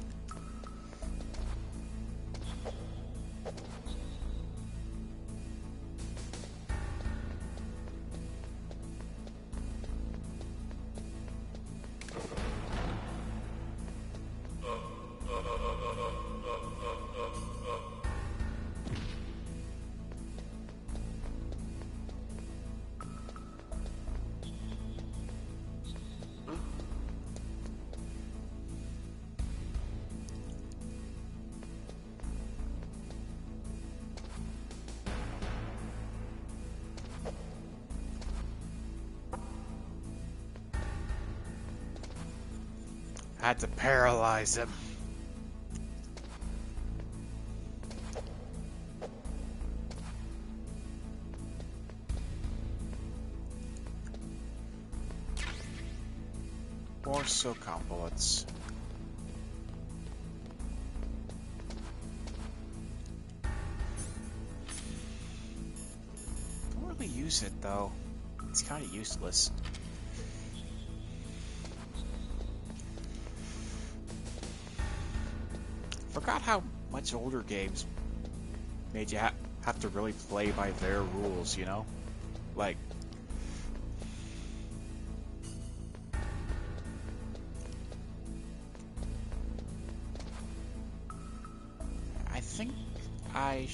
I had to paralyze him. More SOCOM bullets. Don't really use it though. It's kind of useless. Forgot how much older games made you have to really play by their rules, you know? Like, I think I'm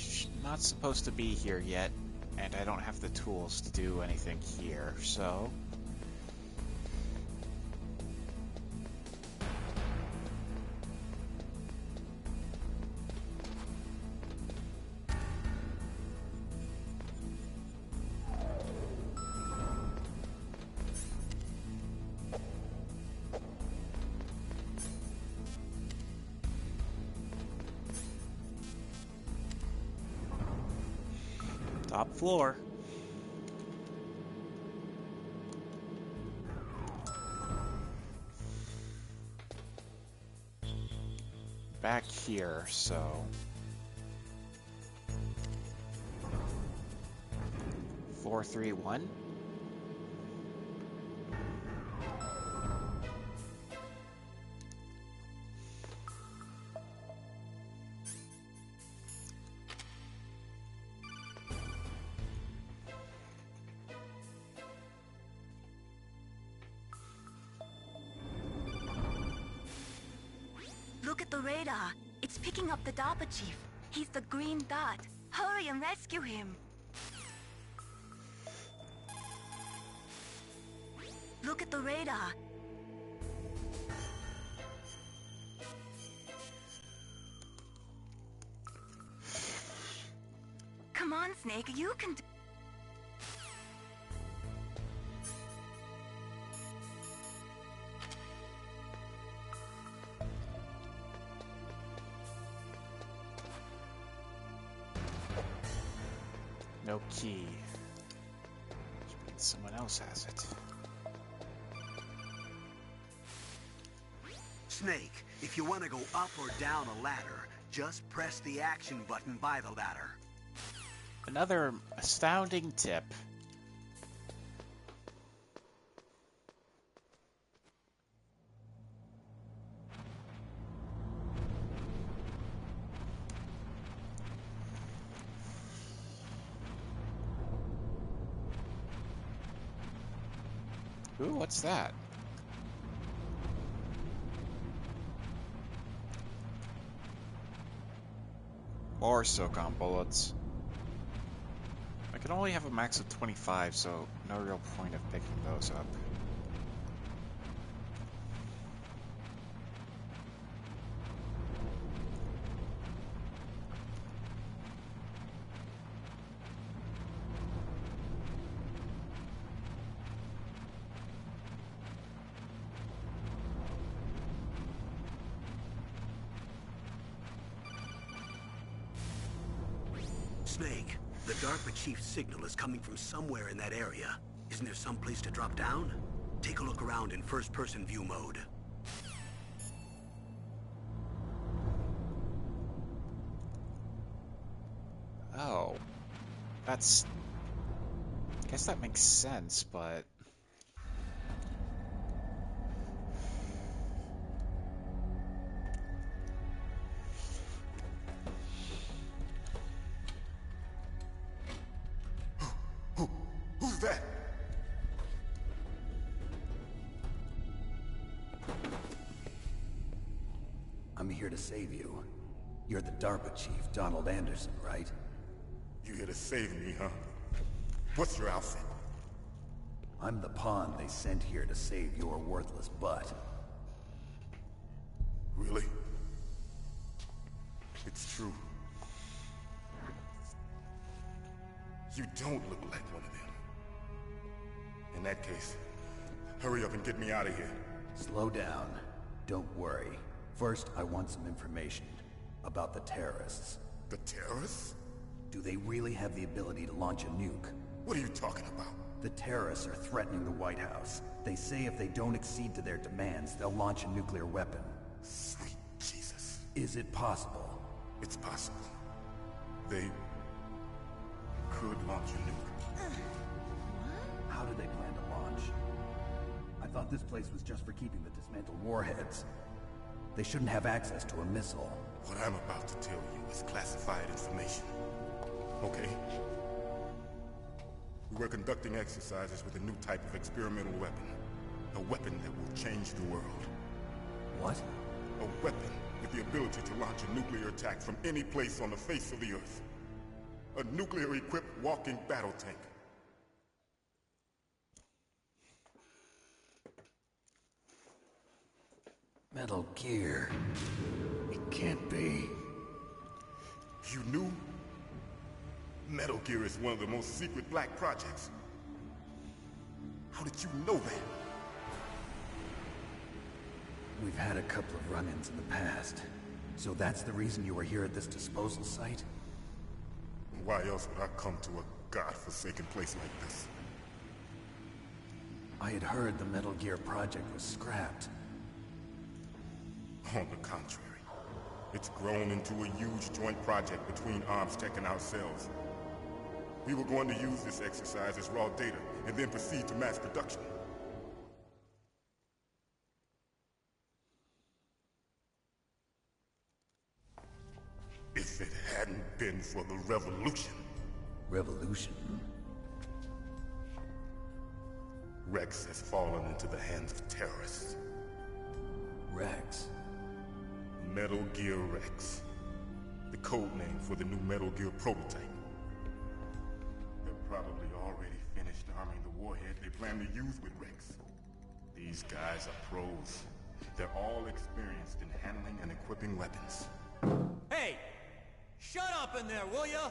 not supposed to be here yet, and I don't have the tools to do anything here, so... Top floor. Back here, so... 431. Look at the radar. It's picking up the DARPA chief. He's the green dot. Hurry and rescue him. Look at the radar. Come on, Snake, you can do... No key. Which means someone else has it. Snake, if you want to go up or down a ladder, just press the action button by the ladder. Another astounding tip. Ooh, what's that? Or SOCOM bullets. I can only have a max of 25, so no real point of picking those up. Snake, the DARPA chief's signal is coming from somewhere in that area. Isn't there some place to drop down? Take a look around in first-person view mode. Oh. That's... I guess that makes sense, but... Who's that? I'm here to save you. You're the DARPA chief, Donald Anderson, right? You here to save me, huh? What's your outfit? I'm the pawn they sent here to save your worthless butt. Really? It's true. You don't look like one of them. In that case, hurry up and get me out of here. Slow down. Don't worry. First, I want some information about the terrorists. The terrorists? Do they really have the ability to launch a nuke? What are you talking about? The terrorists are threatening the White House. They say if they don't accede to their demands, they'll launch a nuclear weapon. Sweet Jesus. Is it possible? It's possible. They could launch a nuke. How do they plan to launch? I thought this place was just for keeping the dismantled warheads. They shouldn't have access to a missile. What I'm about to tell you is classified information. Okay? We were conducting exercises with a new type of experimental weapon. A weapon that will change the world. What? A weapon with the ability to launch a nuclear attack from any place on the face of the Earth. A nuclear-equipped walking battle tank. Metal Gear. It can't be. You knew? Metal Gear is one of the most secret black projects. How did you know that? We've had a couple of run-ins in the past. So that's the reason you were here at this disposal site? Why else would I come to a godforsaken place like this? I had heard the Metal Gear project was scrapped. On the contrary, it's grown into a huge joint project between Arms Tech and ourselves. We were going to use this exercise as raw data, and then proceed to mass production. If it hadn't been for the revolution... Revolution? Rex has fallen into the hands of terrorists. Rex? Metal Gear Rex. The code name for the new Metal Gear prototype. They're probably already finished arming the warhead they plan to use with Rex. These guys are pros. They're all experienced in handling and equipping weapons. Hey! Shut up in there, will ya?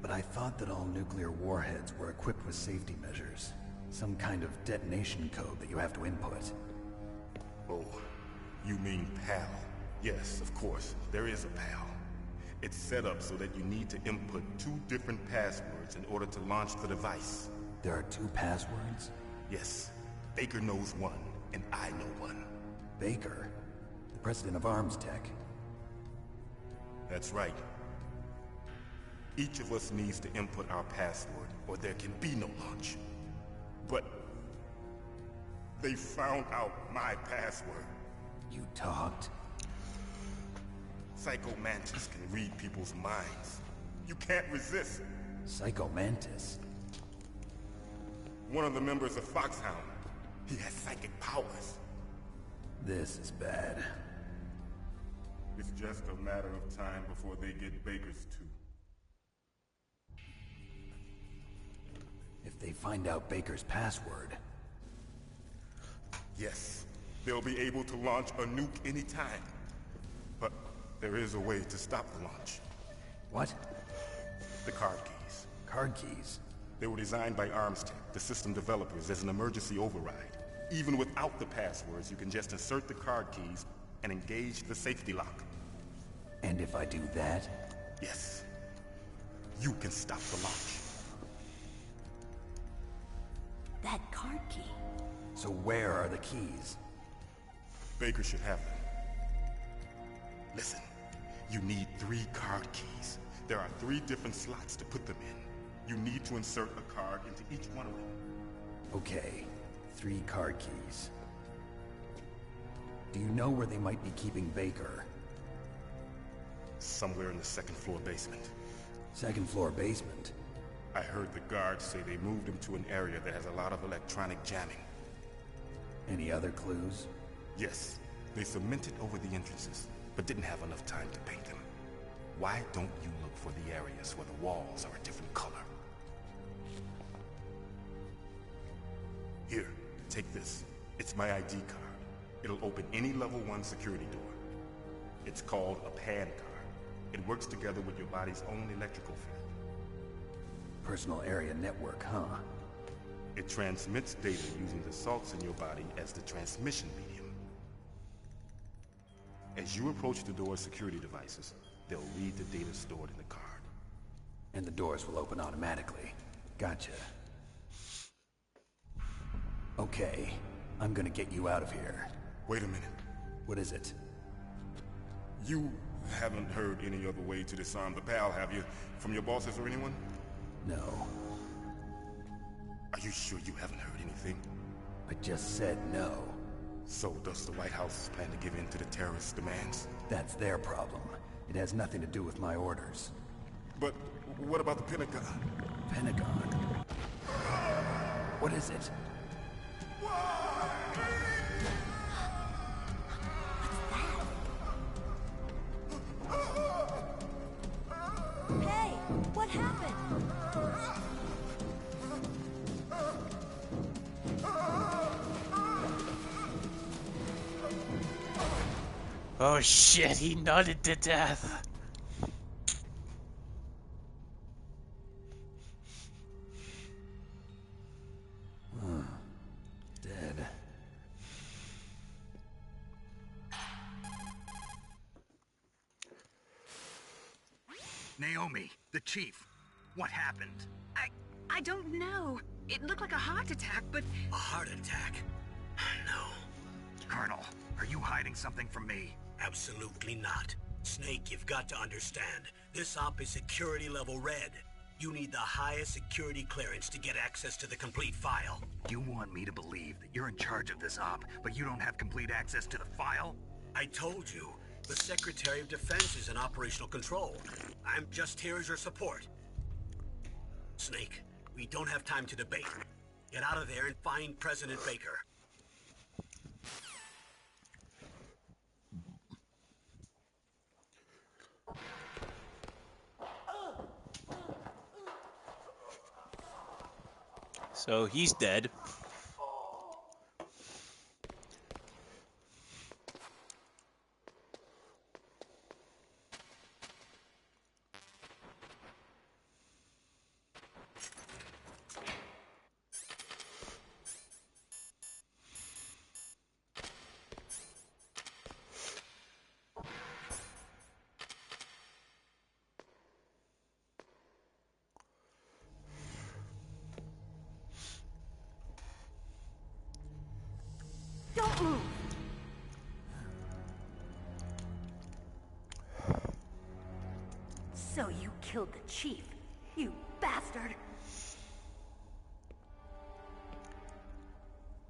But I thought that all nuclear warheads were equipped with safety measures. Some kind of detonation code that you have to input. Oh, you mean PAL? Yes, of course, there is a PAL. It's set up so that you need to input 2 different passwords in order to launch the device. There are 2 passwords? Yes. Baker knows one, and I know one. Baker? The president of Arms Tech? That's right. Each of us needs to input our password, or there can be no launch. But... they found out my password. You talked? Psycho Mantis can read people's minds. You can't resist. Psycho Mantis? One of the members of Foxhound. He has psychic powers. This is bad. It's just a matter of time before they get Baker's too. If they find out Baker's password... Yes, they'll be able to launch a nuke anytime. But there is a way to stop the launch. What? The card keys. Card keys? They were designed by Armstech, the system developers, as an emergency override. Even without the passwords, you can just insert the card keys and engage the safety lock. And if I do that? Yes. You can stop the launch. That card key. So where are the keys? Baker should have them. Listen, you need 3 card keys. There are 3 different slots to put them in. You need to insert a card into each one of them. Okay, 3 card keys. Do you know where they might be keeping Baker? Somewhere in the 2nd floor basement. 2nd floor basement? I heard the guards say they moved him to an area that has a lot of electronic jamming. Any other clues? Yes, they cemented over the entrances, but didn't have enough time to paint them. Why don't you look for the areas where the walls are a different color? Here, take this. It's my ID card. It'll open any level 1 security door. It's called a PAN card. It works together with your body's own electrical field. Personal area network, huh? It transmits data using the salts in your body as the transmission medium. As you approach the door's security devices, they'll read the data stored in the card. And the doors will open automatically. Gotcha. Okay, I'm gonna get you out of here. Wait a minute. What is it? You haven't heard any other way to disarm the PAL, have you? From your bosses or anyone? No. Are you sure you haven't heard anything? I just said no. So does the White House plan to give in to the terrorists' demands? That's their problem. It has nothing to do with my orders. But what about the Pentagon? Pentagon? What is it? Hey, what happened? Oh shit, he nutted to death. Dead. Naomi, the chief. What happened? I don't know. It looked like a heart attack, but... A heart attack? No. Colonel, are you hiding something from me? Absolutely not. Snake, you've got to understand. This op is security level red. You need the highest security clearance to get access to the complete file. You want me to believe that you're in charge of this op, but you don't have complete access to the file? I told you. The Secretary of Defense is in operational control. I'm just here as your support. Snake, we don't have time to debate. Get out of there and find President Baker. So he's dead. Don't move! So you killed the chief, you bastard!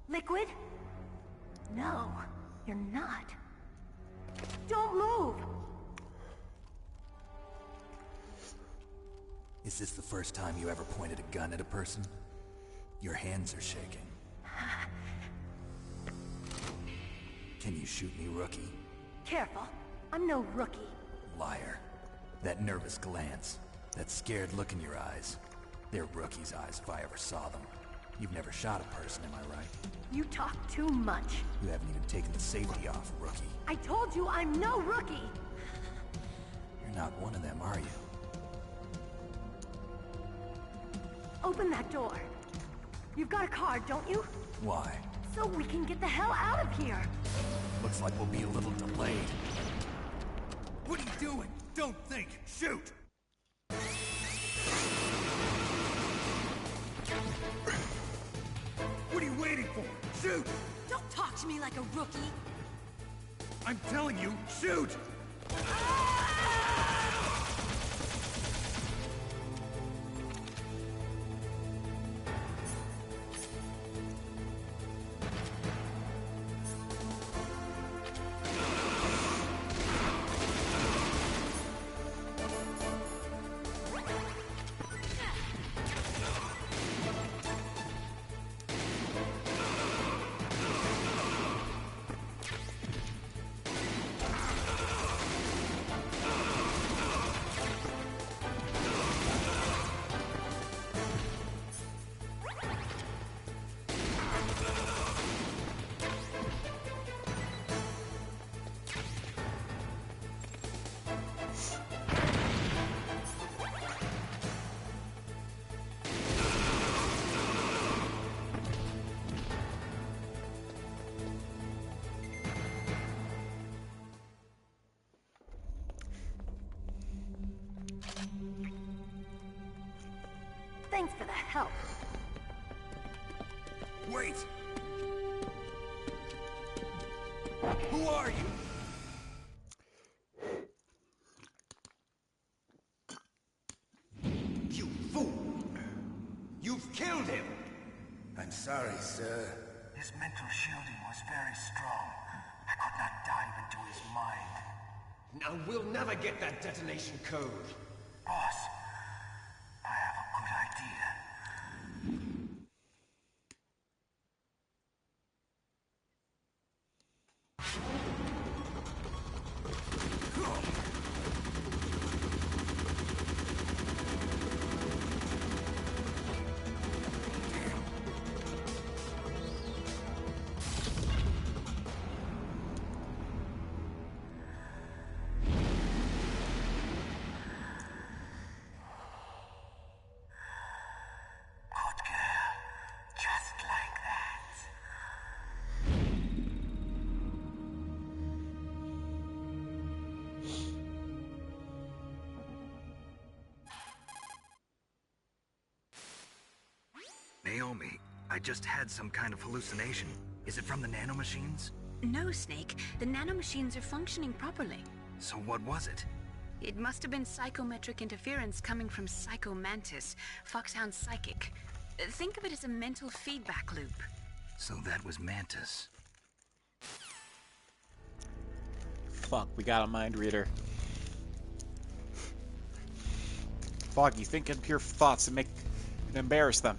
Liquid? No, you're not. Don't move! Is this the first time you ever pointed a gun at a person? Your hands are shaking. Can you shoot me, rookie? Careful. I'm no rookie. Liar. That nervous glance, that scared look in your eyes. They're rookie's eyes if I ever saw them. You've never shot a person, am I right? You talk too much. You haven't even taken the safety off, rookie. I told you I'm no rookie! You're not one of them, are you? Open that door. You've got a card, don't you? Why? So we can get the hell out of here. Looks like we'll be a little delayed. What are you doing? Don't think. Shoot! What are you waiting for? Shoot! Don't talk to me like a rookie. I'm telling you, shoot! Thanks for the help. Wait! Who are you? You fool! You've killed him! I'm sorry, sir. His mental shielding was very strong. I could not dive into his mind. Now we'll never get that detonation code. Boss, I have a good idea. Good girl. Just like that. Naomi, I just had some kind of hallucination. Is it from the nanomachines? No, Snake. The nanomachines are functioning properly. So what was it? It must have been psychometric interference coming from Psycho Mantis, Foxhound's psychic. Think of it as a mental feedback loop. So that was Mantis. Fuck, we got a mind reader. Fuck, you think in pure thoughts and embarrass them.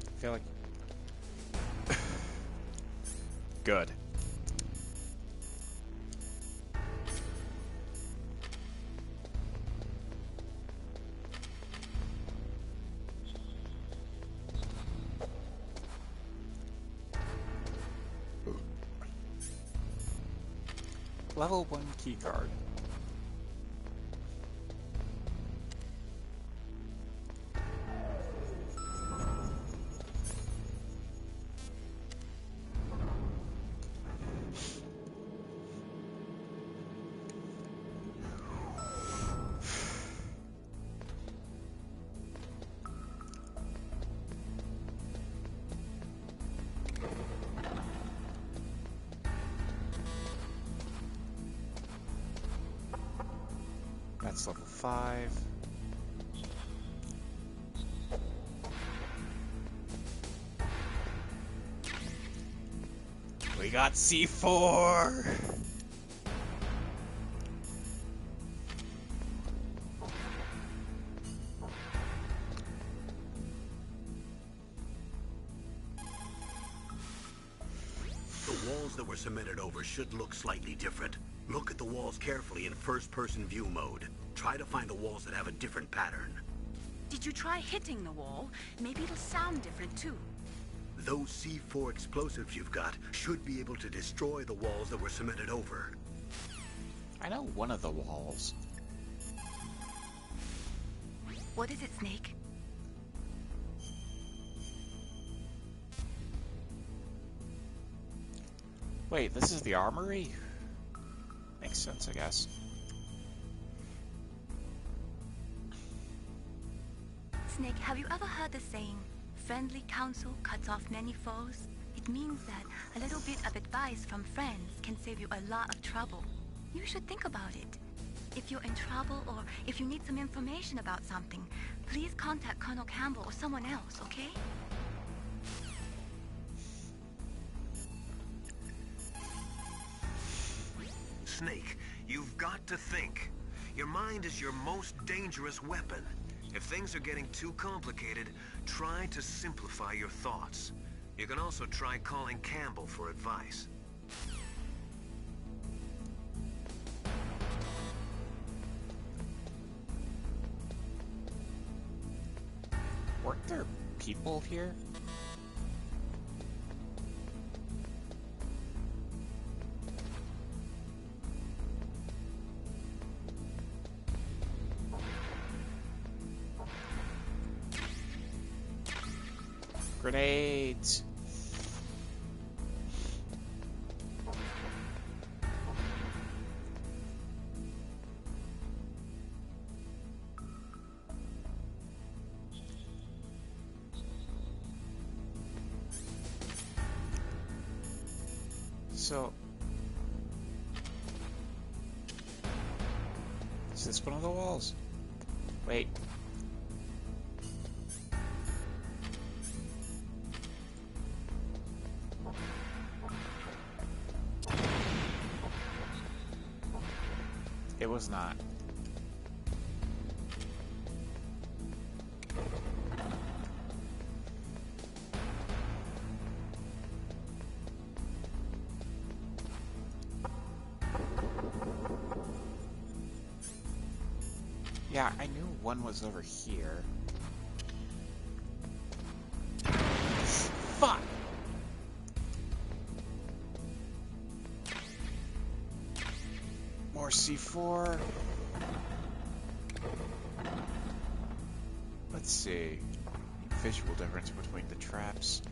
I feel like... Good. Level 1 keycard. That's level 5. We got C4! The walls that were cemented over should look slightly different. Look at the walls carefully in first-person view mode. Try to find the walls that have a different pattern. Did you try hitting the wall? Maybe it'll sound different too. Those C4 explosives you've got should be able to destroy the walls that were cemented over. I know one of the walls. What is it, Snake? Wait, this is the armory? Makes sense, I guess. Snake, have you ever heard the saying, friendly counsel cuts off many foes? It means that a little bit of advice from friends can save you a lot of trouble. You should think about it. If you're in trouble or if you need some information about something, please contact Colonel Campbell or someone else, okay? Snake, you've got to think. Your mind is your most dangerous weapon. If things are getting too complicated, try to simplify your thoughts. You can also try calling Campbell for advice. Weren't there people here? Grenades! So... is this one of the walls? Wait. It was not. Yeah, I knew one was over here. Fuck! More C4. Let's see. Visual difference between the traps.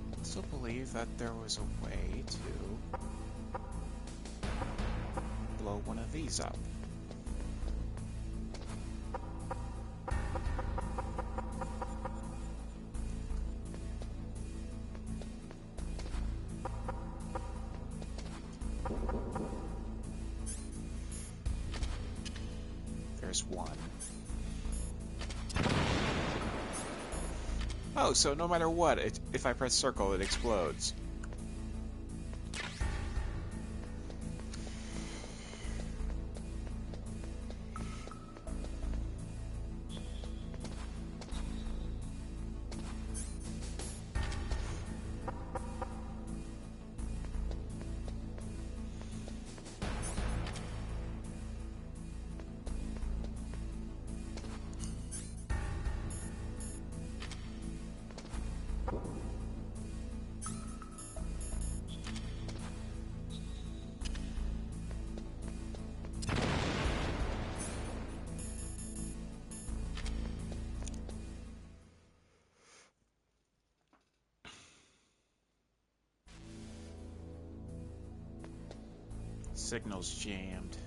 I also believe that there was a way to blow one of these up. There's one. Oh, so no matter what, if I press circle, it explodes. Signal's jammed.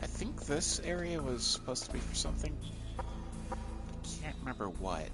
I think this area was supposed to be for something. Can't remember what.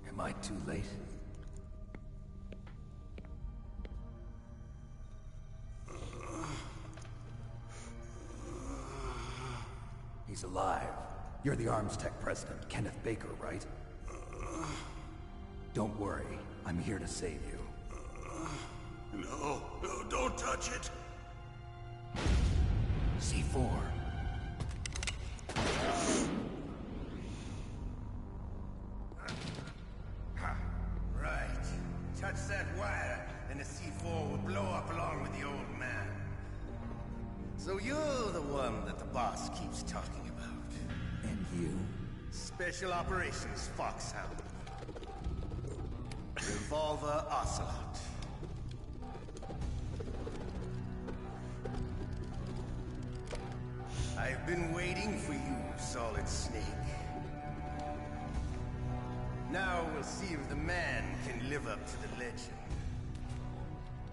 Am I too late? He's alive. You're the Arms Tech president, Kenneth Baker, right? Don't worry. I'm here to save you. No, don't touch it. C4. Right. Touch that wire, and the C4 will blow up along with the old man. So you're the one that the boss keeps talking about. And you? Special Operations Foxhound. Revolver Ocelot. I've been waiting for you, Solid Snake. Now we'll see if the man can live up to the legend.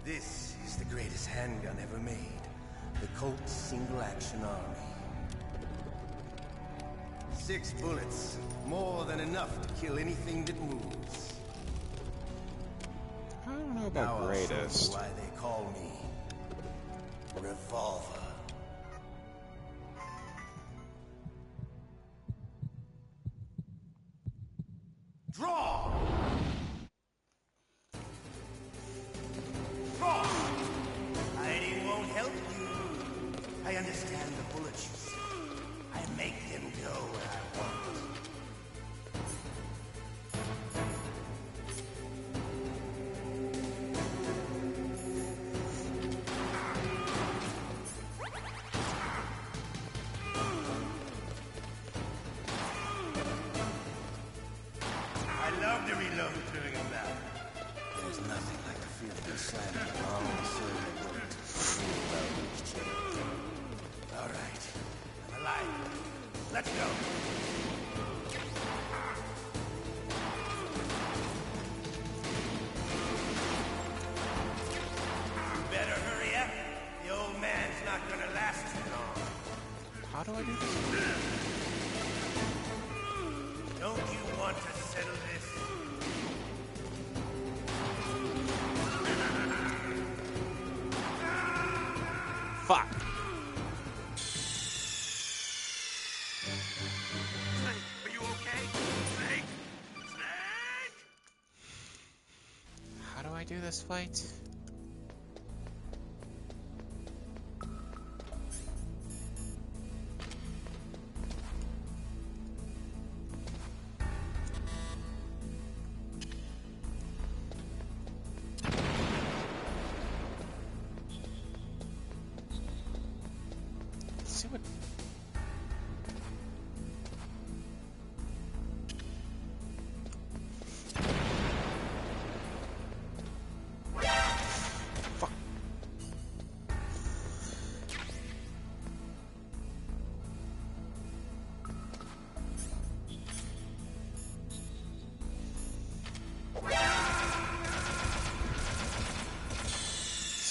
This is the greatest handgun ever made. The Colt Single Action Army. 6 bullets, more than enough to kill anything that moves. I don't know Now about I'll show you greatest. why they call me Revolver. Draw! Draw! Hiding won't help you. I understand the bullets you see. I make them go where I want. I love to reload clearing them out. There's nothing like the feeling of slamming a long silver bullet through a well-reached chamber. All right, I'm alive. Let's go. You better hurry up. The old man's not gonna last too long. How do I do this? Don't you want to settle this? Fuck. Snake, are you okay? Snake? Snake? How do I do this fight? Let's see what. Fuck.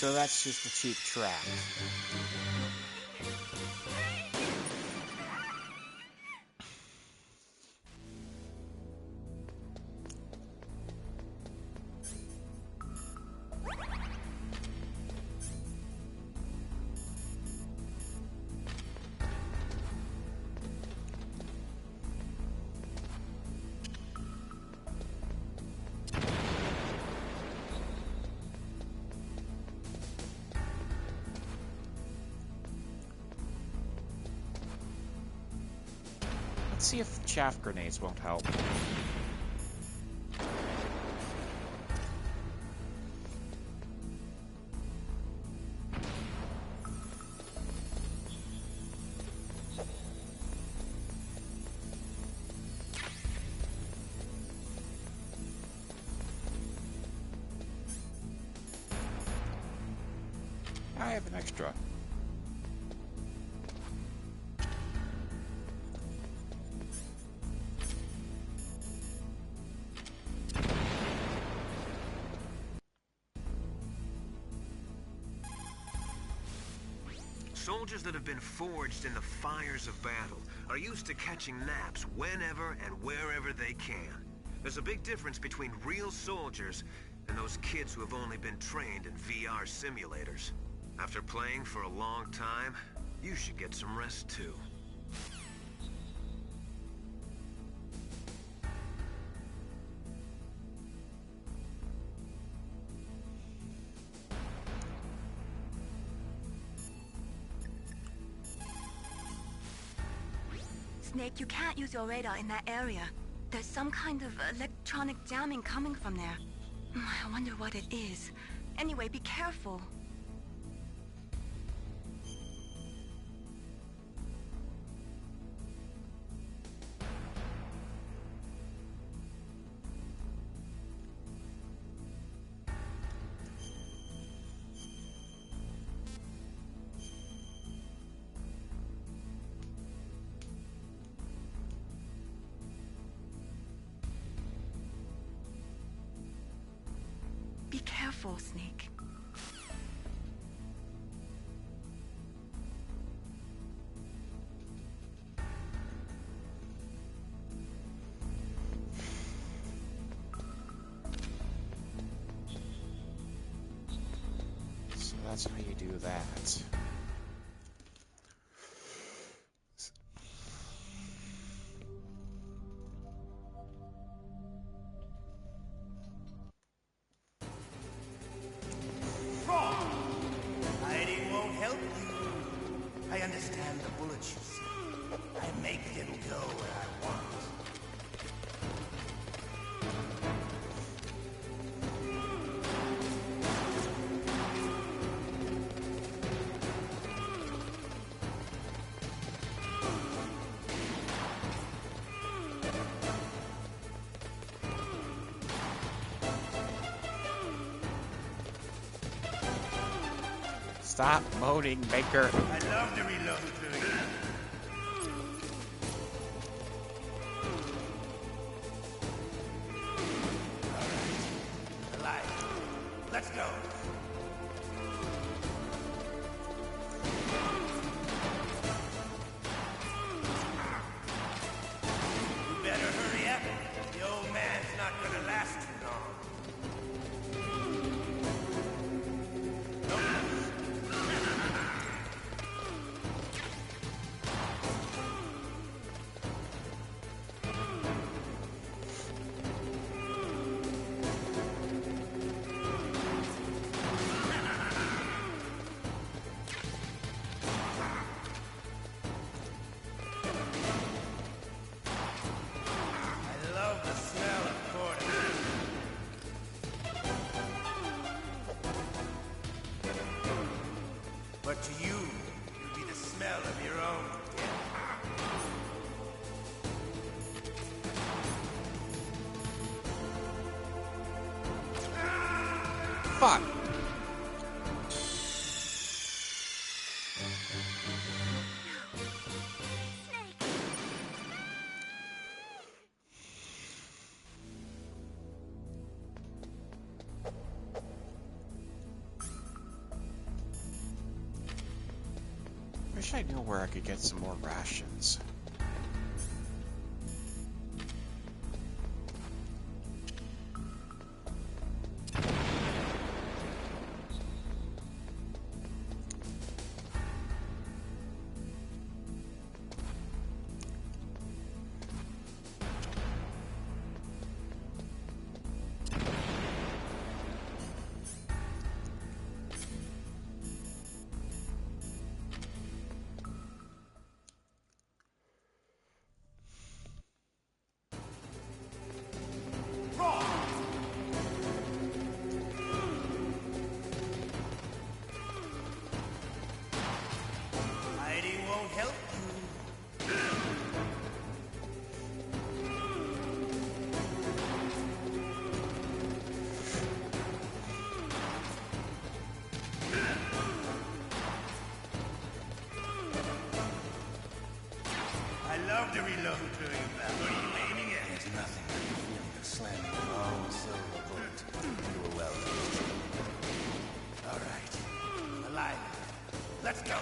So that's just a cheap trap. see if chaff grenades won't help. I have an extra. Soldiers that have been forged in the fires of battle are used to catching naps whenever and wherever they can. There's a big difference between real soldiers and those kids who have only been trained in VR simulators. After playing for a long time, you should get some rest too. Snake, you can't use your radar in that area. There's some kind of electronic jamming coming from there. I wonder what it is. Anyway, be careful. Be careful, Snake. So that's how you do that. Hiding won't help you. I understand the bullets you see. I make them go where I want. Stop moaning, Maker. I love to reload through you. Alright. Alive. Let's go. You better hurry up. The old man's not gonna last too long. I love the smell of quarters. But to you, it'll be the smell of your own death. Fuck. Wish I knew where I could get some more rations. reload doing about? What are you aiming at? There's nothing like the feeling of slamming a long silver bullet into a well-placed chamber. All right. Alive. Let's go.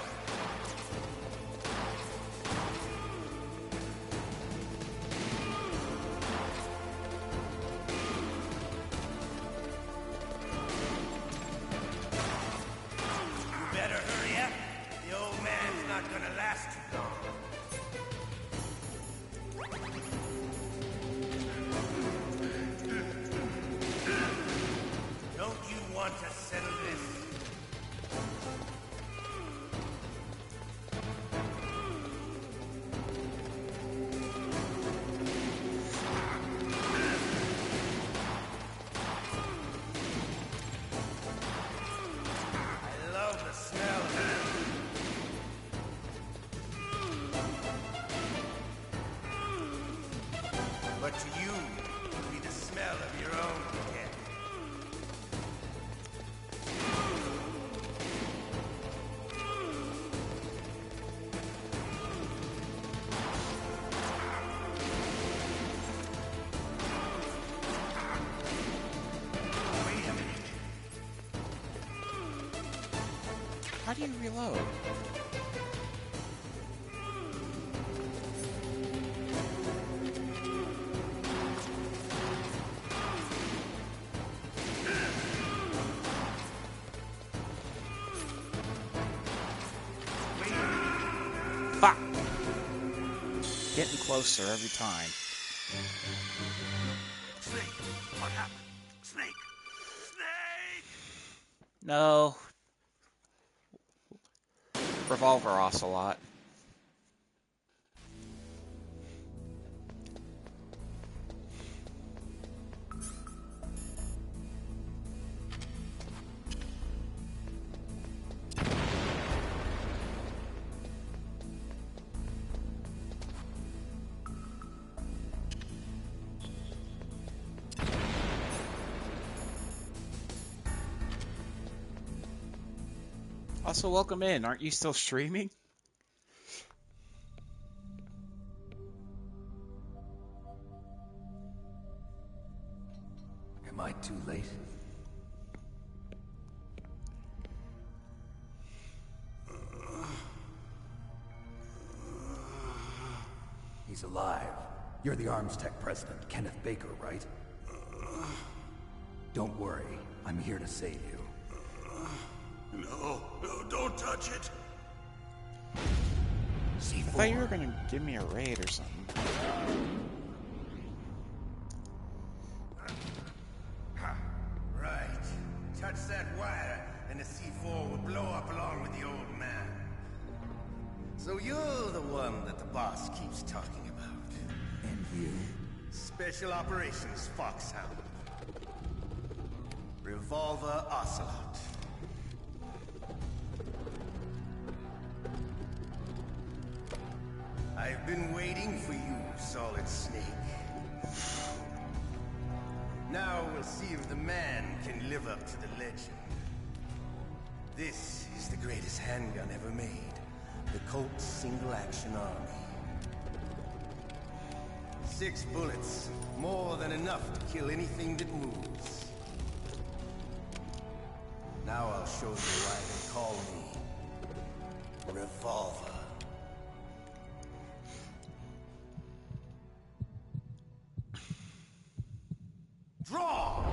But to you, it'll be the smell of your own death. Wait a minute. How do you reload? Fuck! Getting closer every time. Snake, what happened? Snake! Snake! No. Revolver Ocelot. Also, welcome in. Aren't you still streaming? Am I too late? He's alive. You're the Arms Tech president, Kenneth Baker, right? Don't worry. I'm here to save you. No, don't touch it. I thought you were gonna give me a raid or something. Right. Touch that wire, and the C4 will blow up along with the old man. So you're the one that the boss keeps talking about. And you? Special Operations Foxhound. Revolver Ocelot. I've been waiting for you, Solid Snake. Now we'll see if the man can live up to the legend. This is the greatest handgun ever made. The Colt Single Action Army. 6 bullets, more than enough to kill anything that moves. Now I'll show you why they call me Revolver. Draw!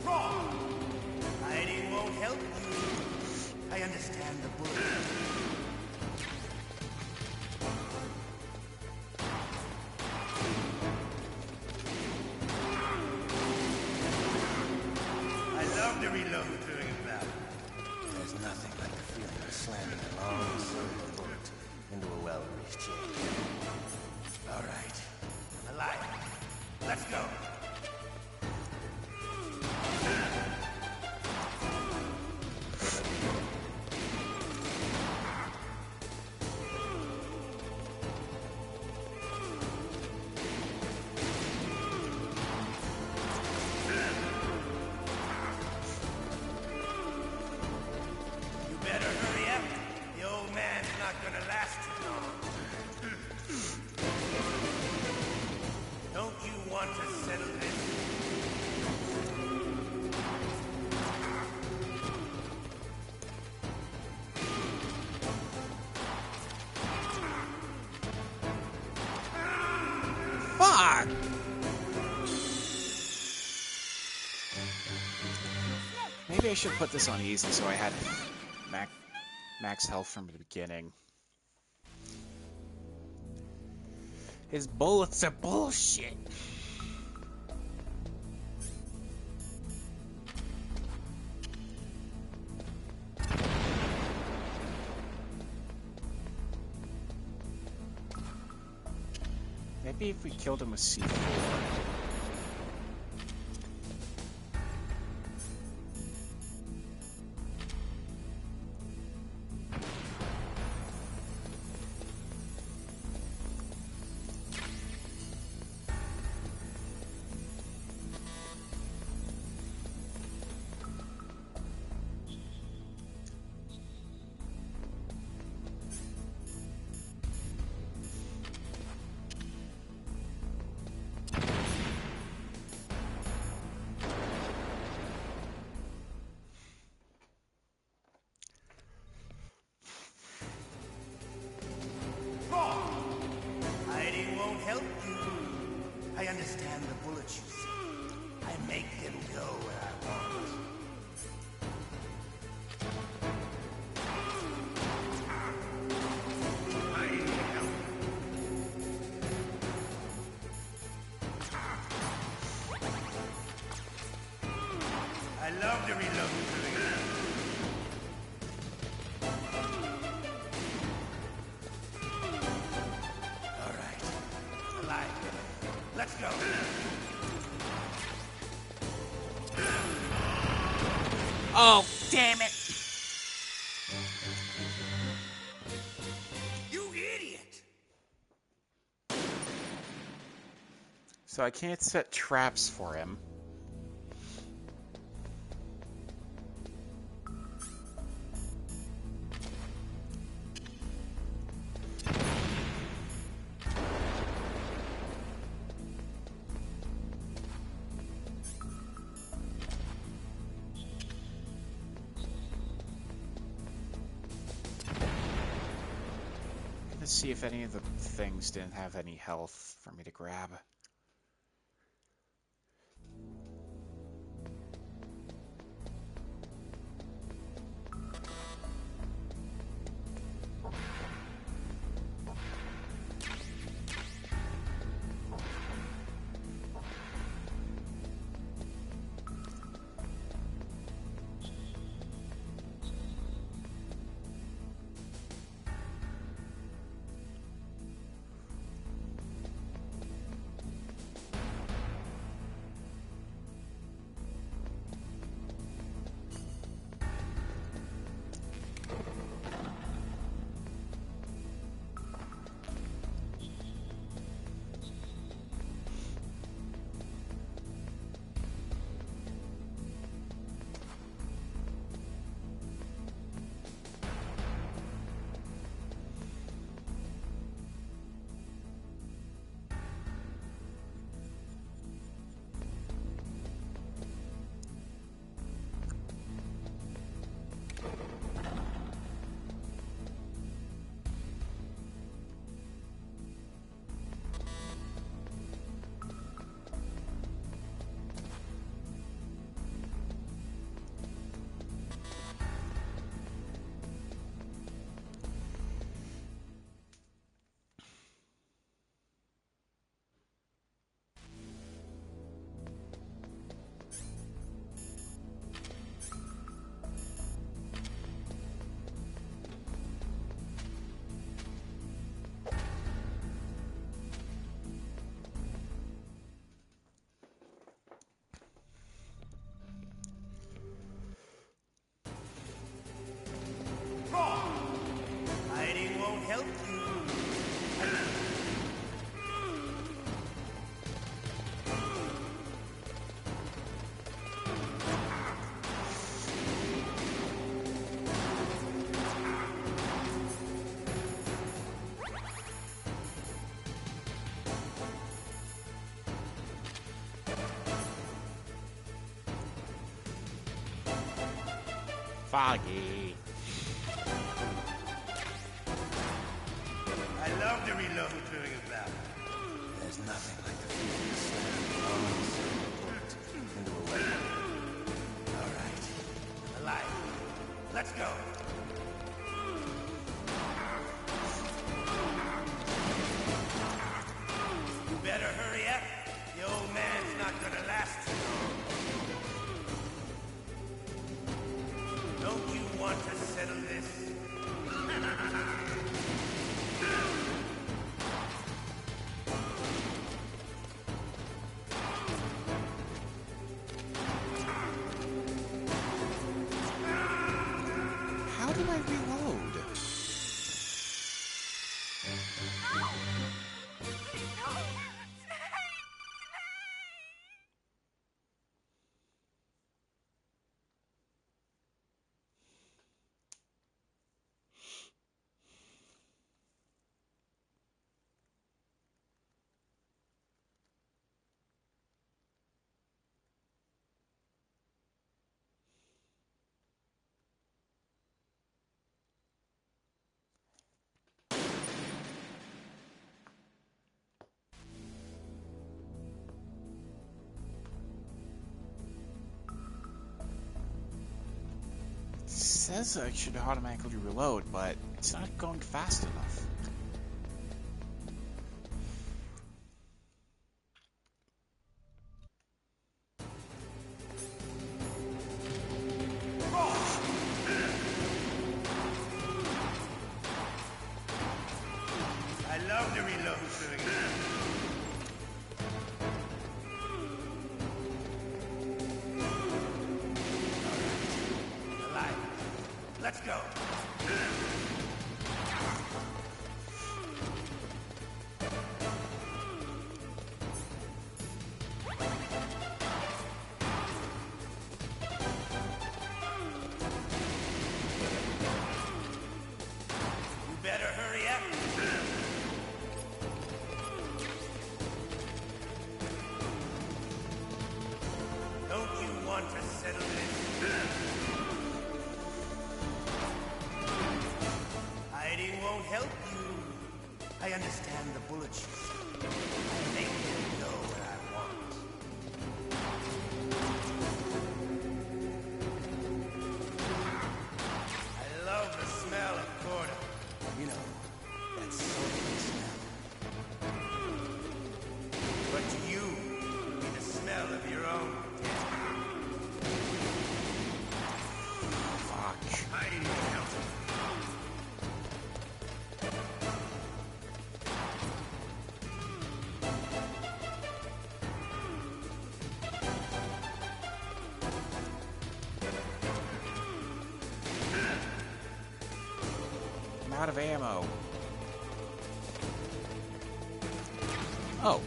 Draw! Hiding won't help you. I understand the bullet. I love to reload during a battle. There's nothing like the feeling of slamming a long silver bullet into a well-greased chamber. All right. I'm alive. Let's go. You better hurry up. The old man's not gonna last. Maybe I should put this on easy so I had max health from the beginning. His bullets are bullshit. Maybe if we killed him with C4. Hiding won't help you. I understand the bullets you see. I make them go where I want. Hiding won't help you. I love to reload. Let's go. Oh, damn it! You idiot! So I can't set traps for him. Let's see if any of the things didn't have any health for me to grab. Hiding won't help you. Foggy. I love to reload during a battle. There's nothing like the feeling of slamming a long silver bullet into a weapon. All right, Let's go. You better hurry up. The old man's not gonna last too long. Don't you want to settle this? How do I reload? It says I should automatically reload, but it's not going fast enough. I love to reload doing that. Alive. Let's go. You better hurry up. Don't you want to settle this? Hiding won't help you. I understand the bullets you see. I make them go where I want. I love the smell of Gorda. You know, that sultry smell. But to you, it would be the smell of your own death. Fuck. Hiding won't help you. I'm out of ammo. Oh.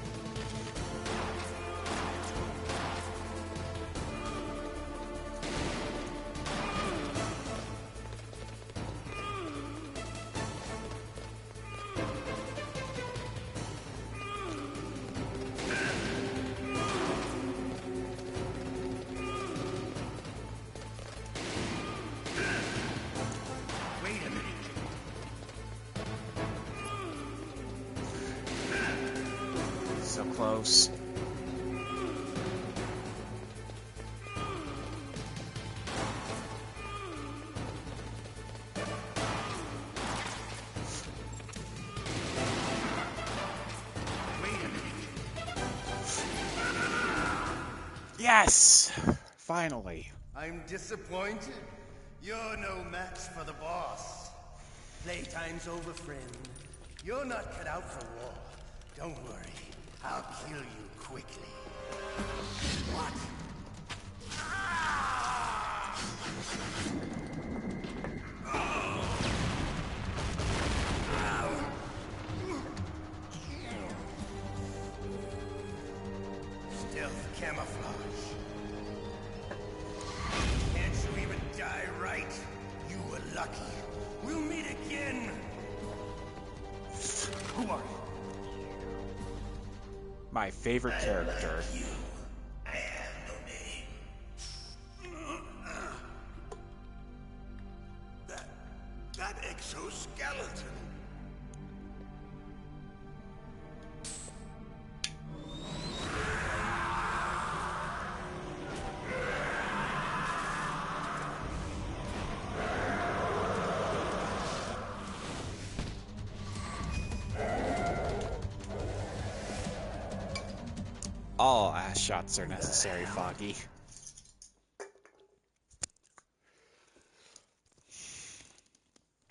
Wait a minute. So close. Wait a minute. Yes! Finally. I'm disappointed. You're no match for the boss. Playtime's over, friend. You're not cut out for war. Don't worry. I'll kill you quickly. What? Ah! Oh! Ow! Stealth camouflage. Can't you even die right? You were lucky. We'll meet again. Who are you? My favorite character. I have no name. That exoskeleton. All ass shots are necessary, Foggy.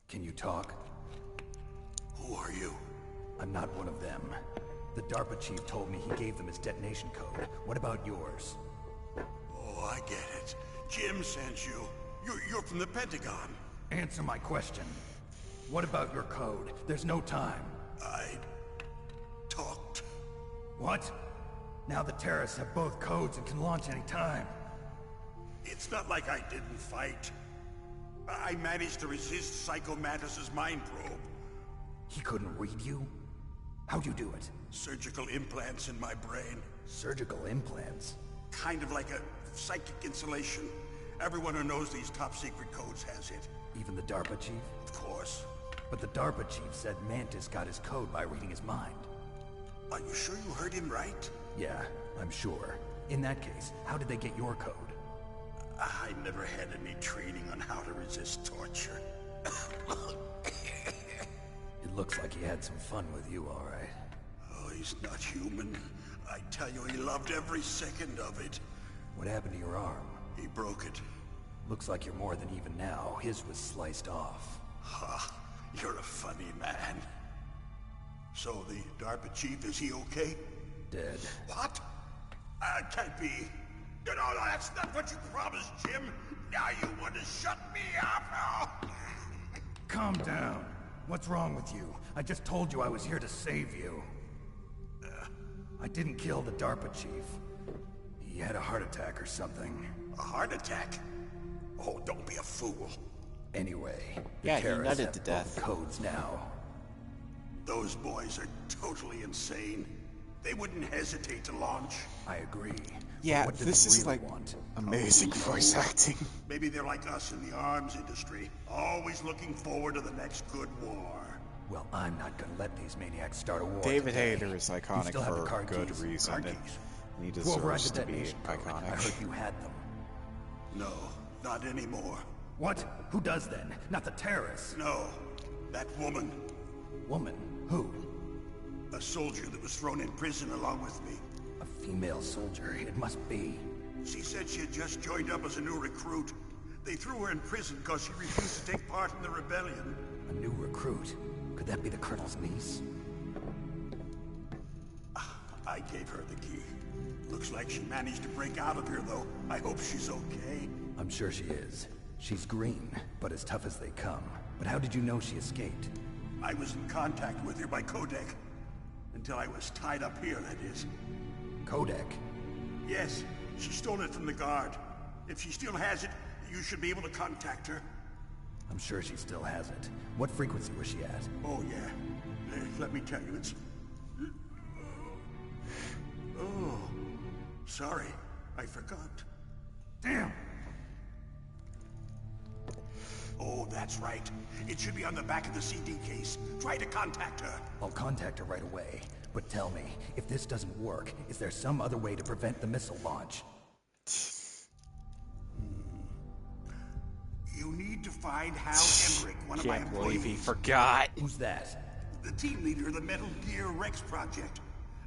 Can you talk? Who are you? I'm not one of them. The DARPA chief told me he gave them his detonation code. What about yours? Oh, I get it. Jim sent you. You're from the Pentagon. Answer my question. What about your code? There's no time. I talked. What? Now the terrorists have both codes and can launch any time. It's not like I didn't fight. I managed to resist Psycho Mantis's mind probe. He couldn't read you? How'd you do it? Surgical implants in my brain. Surgical implants? Kind of like a psychic insulation. Everyone who knows these top secret codes has it. Even the DARPA chief? Of course. But the DARPA chief said Mantis got his code by reading his mind. Are you sure you heard him right? Yeah, I'm sure. In that case, how did they get your code? I never had any training on how to resist torture. It looks like he had some fun with you, all right. Oh, he's not human. I tell you, he loved every second of it. What happened to your arm? He broke it. Looks like you're more than even now. His was sliced off. Ha, you're a funny man. So the DARPA chief, is he okay? Dead. What? Can't be. No, that's not what you promised, Jim. Now you want to shut me up? Oh. Calm down. What's wrong with you? I just told you I was here to save you. I didn't kill the DARPA chief. He had a heart attack or something. A heart attack? Oh, don't be a fool. Anyway, the Yeah, he terrorists nutted have to both death. codes now. Those boys are totally insane. They wouldn't hesitate to launch. I agree. Yeah, what do this they is really like want? amazing voice acting. Maybe they're like us in the arms industry, always looking forward to the next good war. Well, I'm not gonna let these maniacs start a war. David today. Hayter is You iconic still have the for car good keys? reason. Car And keys? he Go override deserves the to be detonation code. I iconic. heard you had them. No, not anymore. What? Who does then? Not the terrorists. No, that woman. Woman? Who? A soldier that was thrown in prison along with me. A female soldier. It must be. She said she had just joined up as a new recruit. They threw her in prison because she refused to take part in the rebellion. A new recruit? Could that be the colonel's niece? I gave her the key. Looks like she managed to break out of here, though. I hope she's okay. I'm sure she is. She's green, but as tough as they come. But how did you know she escaped? I was in contact with her by codec. Until I was tied up here, that is. Codec? Yes, she stole it from the guard. If she still has it, you should be able to contact her. I'm sure she still has it. What frequency was she at? Oh, yeah. Let me tell you, it's... Oh, sorry. I forgot. Damn! Oh, that's right. It should be on the back of the CD case. Try to contact her. I'll contact her right away. But tell me, if this doesn't work, is there some other way to prevent the missile launch? You need to find Hal Emmerich, one of my Can't believe he employees. forgot. Who's that? The team leader of the Metal Gear Rex project.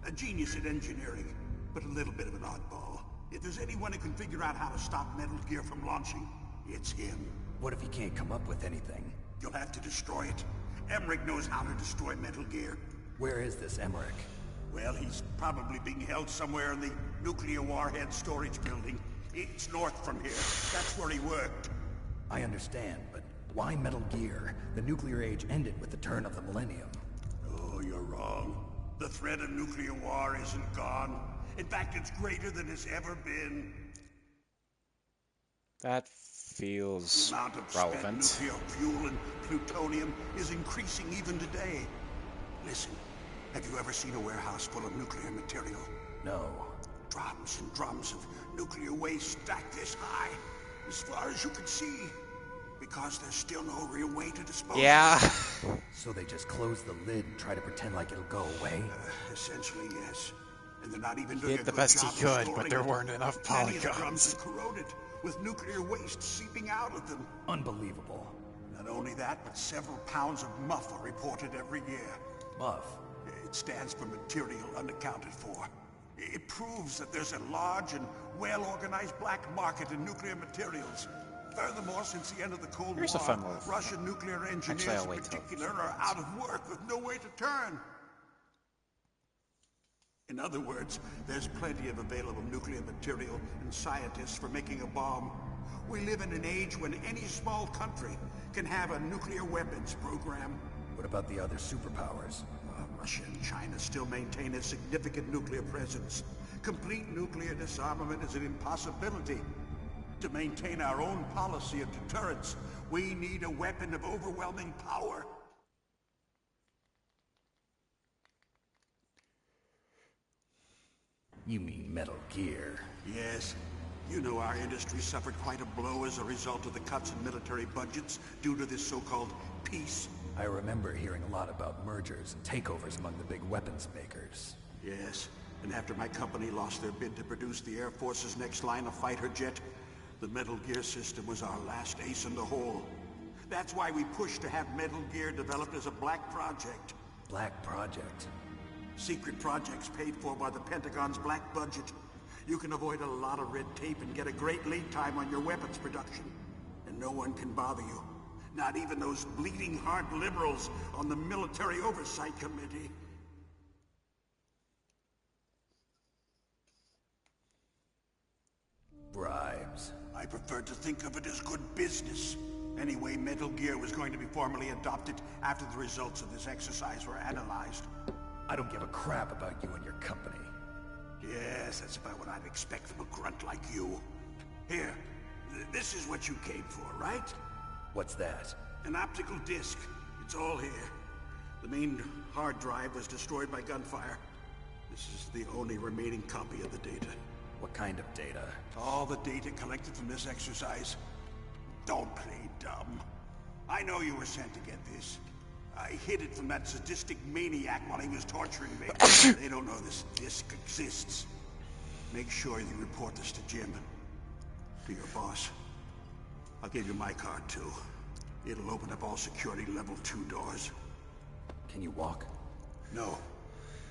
A genius at engineering, but a little bit of an oddball. If there's anyone who can figure out how to stop Metal Gear from launching, it's him. What if he can't come up with anything? You'll have to destroy it. Emmerich knows how to destroy Metal Gear. Where is this Emmerich? Well, he's probably being held somewhere in the nuclear warhead storage building. It's north from here. That's where he worked. I understand, but why Metal Gear? The nuclear age ended with the turn of the millennium. Oh, you're wrong. The threat of nuclear war isn't gone. In fact, it's greater than it's ever been. That feels The amount of relevant. spent nuclear fuel and plutonium is increasing even today. Listen, have you ever seen a warehouse full of nuclear material? No. Drums and drums of nuclear waste stacked this high, as far as you can see. Because there's still no real way to dispose Yeah. of it. So they just close the lid and try to pretend like it'll go away? Essentially, yes. And they're not even doing Did a the good best he job of could, storing but there it. weren't enough Many of the drums polygons. are corroded, with nuclear waste seeping out of them. Unbelievable. Not only that, but several pounds of MUF are reported every year. Muff. It stands for material unaccounted for. It proves that there's a large and well-organized black market in nuclear materials. Furthermore, since the end of the Cold Here's a War, fun move. Russian nuclear Actually, engineers I'll in wait till particular are out of work with no way to turn. In other words, there's plenty of available nuclear material and scientists for making a bomb. We live in an age when any small country can have a nuclear weapons program. What about the other superpowers? Russia and China still maintain a significant nuclear presence. Complete nuclear disarmament is an impossibility. To maintain our own policy of deterrence, we need a weapon of overwhelming power. You mean Metal Gear? Yes. You know our industry suffered quite a blow as a result of the cuts in military budgets due to this so-called peace. I remember hearing a lot about mergers and takeovers among the big weapons makers. Yes, and after my company lost their bid to produce the Air Force's next line of fighter jet, the Metal Gear system was our last ace in the hole. That's why we pushed to have Metal Gear developed as a black project. Black project? Secret projects paid for by the Pentagon's black budget. You can avoid a lot of red tape and get a great lead time on your weapons production. And no one can bother you. Not even those bleeding heart liberals on the Military Oversight Committee. Bribes. I prefer to think of it as good business. Anyway, Metal Gear was going to be formally adopted after the results of this exercise were analyzed. I don't give a crap about you and your company. Yes, that's about what I'd expect from a grunt like you. Here, this is what you came for, right? What's that? An optical disc. It's all here. The main hard drive was destroyed by gunfire. This is the only remaining copy of the data. What kind of data? All the data collected from this exercise. Don't play dumb. I know you were sent to get this. I hid it from that sadistic maniac while he was torturing me. They don't know this disc exists. Make sure you report this to Jim. To your boss. I'll give you my card, too. It'll open up all security level 2 doors. Can you walk? No.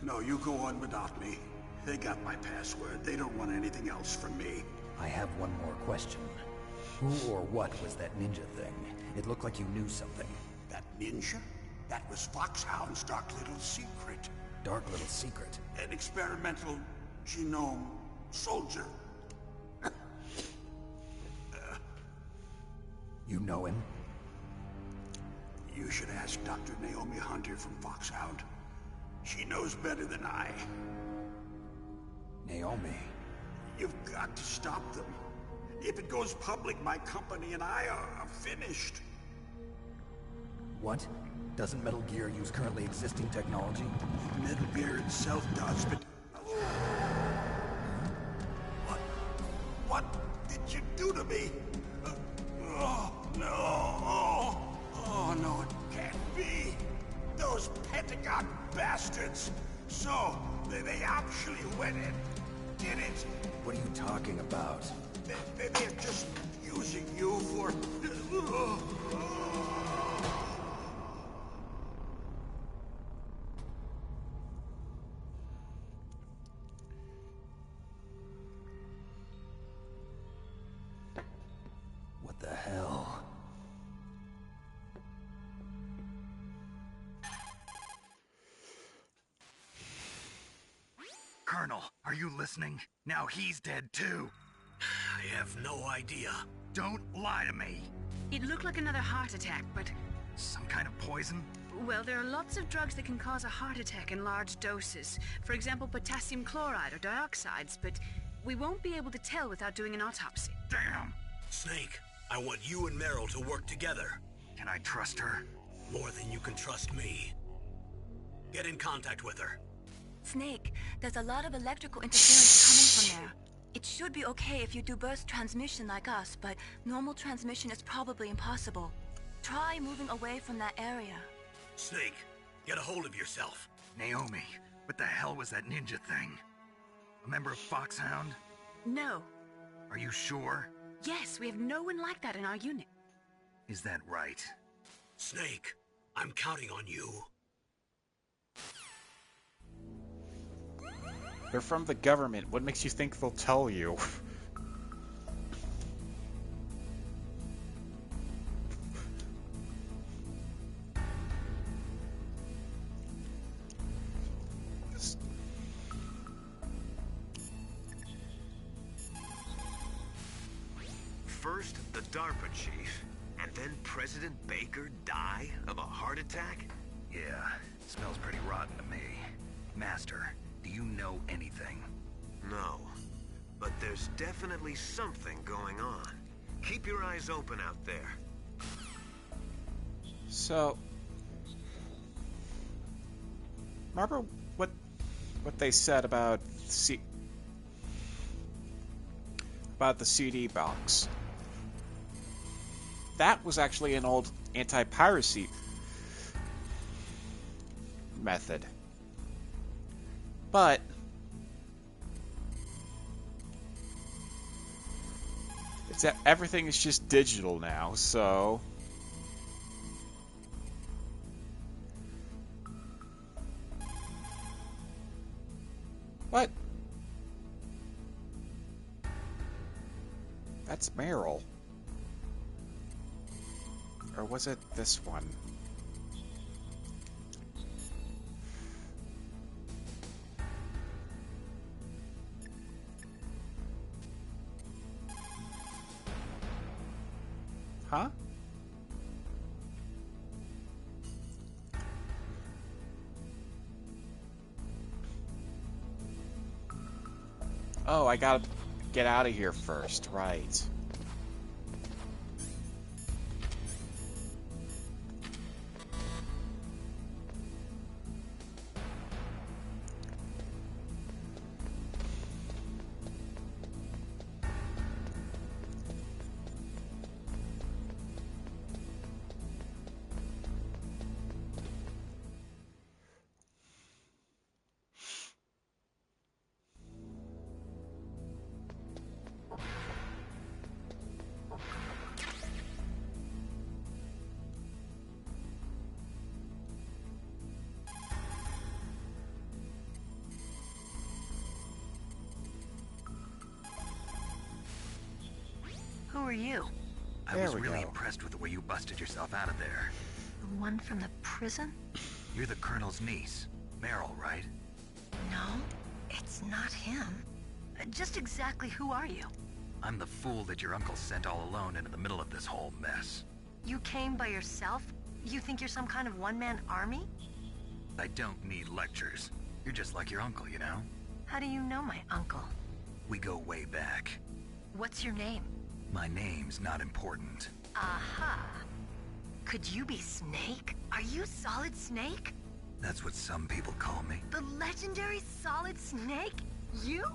No, you go on without me. They got my password. They don't want anything else from me. I have one more question. Who or what was that ninja thing? It looked like you knew something. That ninja? That was Foxhound's dark little secret. Dark little secret? An experimental genome soldier. You know him? You should ask Dr. Naomi Hunter from Foxhound. She knows better than I. Naomi? You've got to stop them. If it goes public, my company and I are finished. What? Doesn't Metal Gear use currently existing technology? Metal Gear itself does, but... What did you do to me? Oh, no. Oh, no, it can't be. Those Pentagon bastards. So, they actually went and did it. What are you talking about? They're just using you for... What the hell? Colonel, are you listening? Now he's dead too. I have no idea. Don't lie to me. It looked like another heart attack, but... Some kind of poison? Well, there are lots of drugs that can cause a heart attack in large doses. For example, potassium chloride or dioxides, but we won't be able to tell without doing an autopsy. Damn! Snake, I want you and Meryl to work together. Can I trust her? More than you can trust me. Get in contact with her. Snake, there's a lot of electrical interference coming from there. It should be okay if you do burst transmission like us, but normal transmission is probably impossible. Try moving away from that area. Snake, get a hold of yourself. Naomi, what the hell was that ninja thing? A member of Foxhound? No. Are you sure? Yes, we have no one like that in our unit. Is that right? Snake, I'm counting on you. They're from the government. What makes you think they'll tell you? First, the DARPA chief, and then President Baker die of a heart attack? Yeah, smells pretty rotten to me. Master, do you know anything? No, but there's definitely something going on. Keep your eyes open out there. So, remember what they said about the CD box? That was actually an old anti-piracy method. But everything is just digital now, so what? That's Meryl. Or was it this one? Huh? Oh, I gotta get out of here first, right. Who are you? I was really impressed with the way you busted yourself out of there. The one from the prison? You're the Colonel's niece, Meryl, right? No, it's not him. Just exactly who are you? I'm the fool that your uncle sent all alone into the middle of this whole mess. You came by yourself? You think you're some kind of one-man army? I don't need lectures. You're just like your uncle, you know? How do you know my uncle? We go way back. What's your name? My name's not important. Aha. Could you be Snake? Are you Solid Snake? That's what some people call me. The legendary Solid Snake? You?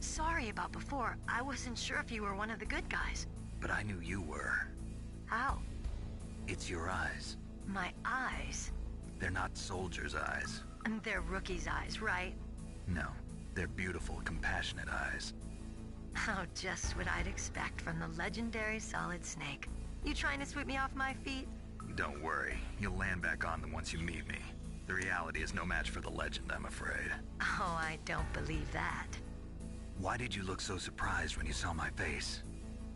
Sorry about before. I wasn't sure if you were one of the good guys. But I knew you were. How? It's your eyes. My eyes? They're not soldiers' eyes. And they're rookies' eyes, right? No, they're beautiful, compassionate eyes. Oh, just what I'd expect from the legendary Solid Snake. You trying to sweep me off my feet? Don't worry, you'll land back on them once you meet me. The reality is no match for the legend, I'm afraid. Oh, I don't believe that. Why did you look so surprised when you saw my face?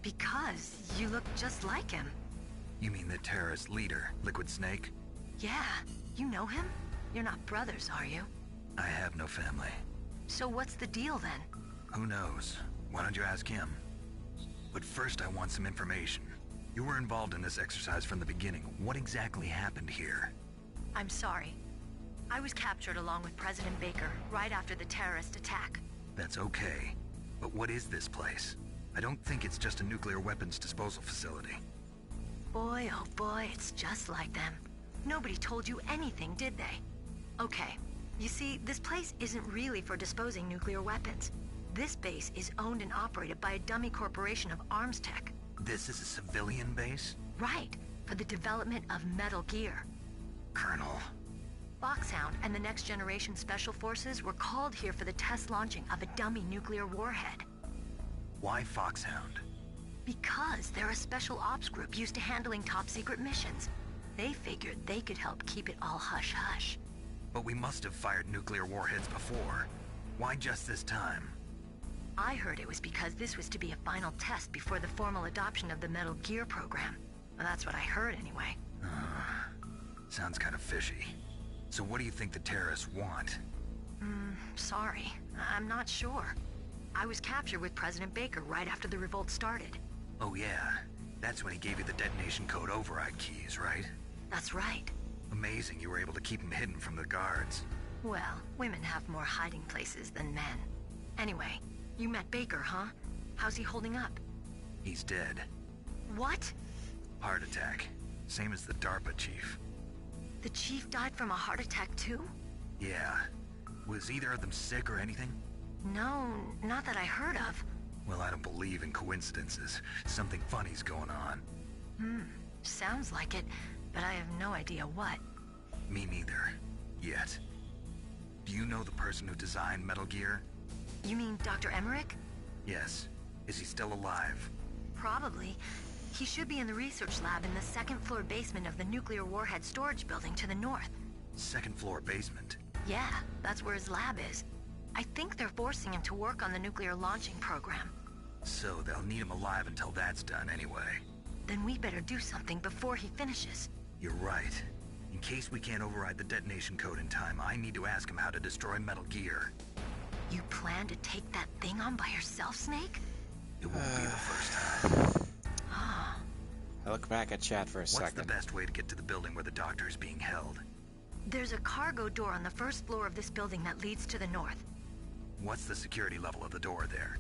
Because you look just like him. You mean the terrorist leader, Liquid Snake? Yeah, you know him? You're not brothers, are you? I have no family. So what's the deal then? Who knows? Why don't you ask him? But first I want some information. You were involved in this exercise from the beginning. What exactly happened here? I'm sorry. I was captured along with President Baker right after the terrorist attack. That's okay. But what is this place? I don't think it's just a nuclear weapons disposal facility. Boy, oh boy, it's just like them. Nobody told you anything, did they? Okay, you see, this place isn't really for disposing nuclear weapons. This base is owned and operated by a dummy corporation of arms tech. This is a civilian base? Right, for the development of Metal Gear. Colonel. Foxhound and the Next Generation Special Forces were called here for the test launching of a dummy nuclear warhead. Why Foxhound? Because they're a special ops group used to handling top-secret missions. They figured they could help keep it all hush-hush. But we must have fired nuclear warheads before. Why just this time? I heard it was because this was to be a final test before the formal adoption of the Metal Gear program. Well, that's what I heard anyway. Sounds kind of fishy. So what do you think the terrorists want? Sorry. I'm not sure. I was captured with President Baker right after the revolt started. Oh yeah, that's when he gave you the detonation code override keys, right? That's right. Amazing you were able to keep him hidden from the guards. Well, women have more hiding places than men. Anyway, you met Baker, huh? How's he holding up? He's dead. What? Heart attack. Same as the DARPA chief. The chief died from a heart attack too? Yeah. Was either of them sick or anything? No, not that I heard of. Well, I don't believe in coincidences. Something funny's going on. Sounds like it, but I have no idea what. Me neither. Yet. Do you know the person who designed Metal Gear? You mean Dr. Emmerich? Yes. Is he still alive? Probably. He should be in the research lab in the second-floor basement of the nuclear warhead storage building to the north. Second-floor basement? Yeah, that's where his lab is. I think they're forcing him to work on the nuclear launching program. So they'll need him alive until that's done anyway. Then we better do something before he finishes. You're right. In case we can't override the detonation code in time, I need to ask him how to destroy Metal Gear. You plan to take that thing on by yourself, Snake? It won't be the first time. I look back at chat for a second. What's the best way to get to the building where the doctor is being held? There's a cargo door on the first floor of this building that leads to the north. What's the security level of the door there?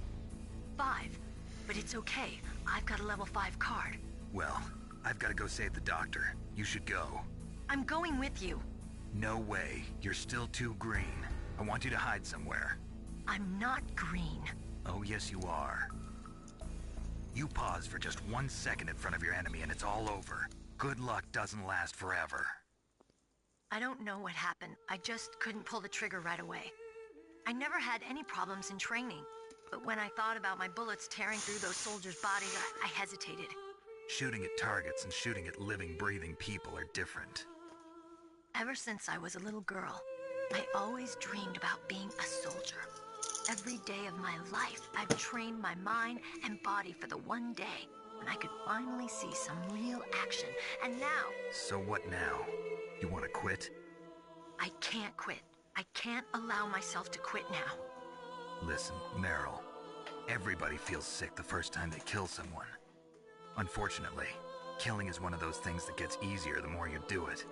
5. But it's okay. I've got a level 5 card. Well, I've got to go save the doctor. You should go. I'm going with you. No way. You're still too green. I want you to hide somewhere. I'm not green. Oh, yes you are. You pause for just 1 second in front of your enemy and it's all over. Good luck doesn't last forever. I don't know what happened. I just couldn't pull the trigger right away. I never had any problems in training, but when I thought about my bullets tearing through those soldiers' bodies, I hesitated. Shooting at targets and shooting at living, breathing people are different. Ever since I was a little girl, I always dreamed about being a soldier. Every day of my life, I've trained my mind and body for the one day when I could finally see some real action, and now... So what now? You want to quit? I can't quit. I can't allow myself to quit now. Listen, Meryl. Everybody feels sick the first time they kill someone. Unfortunately, killing is one of those things that gets easier the more you do it.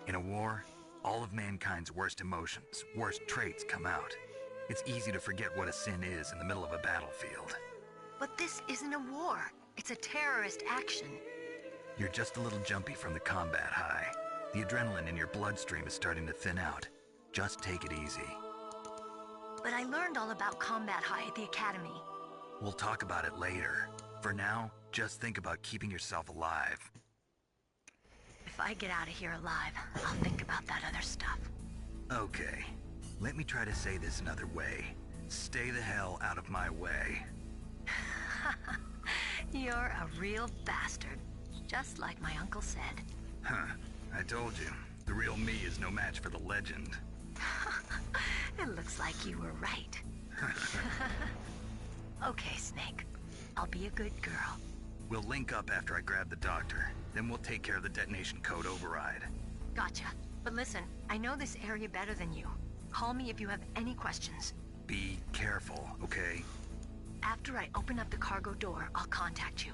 In a war, all of mankind's worst emotions, worst traits come out. It's easy to forget what a sin is in the middle of a battlefield. But this isn't a war. It's a terrorist action. You're just a little jumpy from the combat high. The adrenaline in your bloodstream is starting to thin out. Just take it easy. But I learned all about combat high at the academy. We'll talk about it later. For now, just think about keeping yourself alive. If I get out of here alive, I'll think about that other stuff. Okay. Let me try to say this another way. Stay the hell out of my way. You're a real bastard. Just like my uncle said. Huh. I told you. The real me is no match for the legend. It looks like you were right. Okay, Snake. I'll be a good girl. We'll link up after I grab the doctor. Then we'll take care of the detonation code override. Gotcha. But listen, I know this area better than you. Call me if you have any questions. Be careful, okay? After I open up the cargo door, I'll contact you.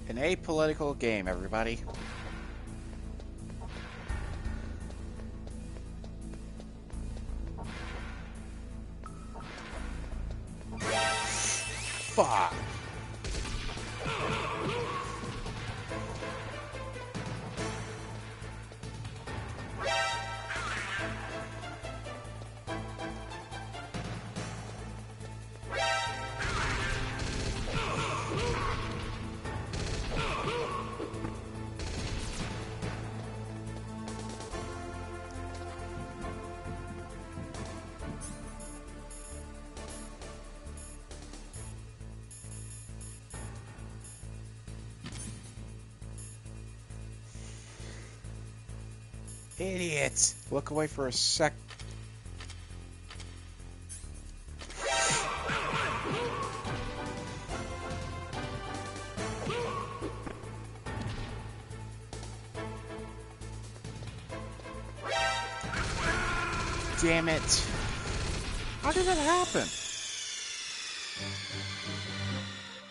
An apolitical game, everybody. Fuck. Idiot! Look away for a sec. Damn it. How did that happen?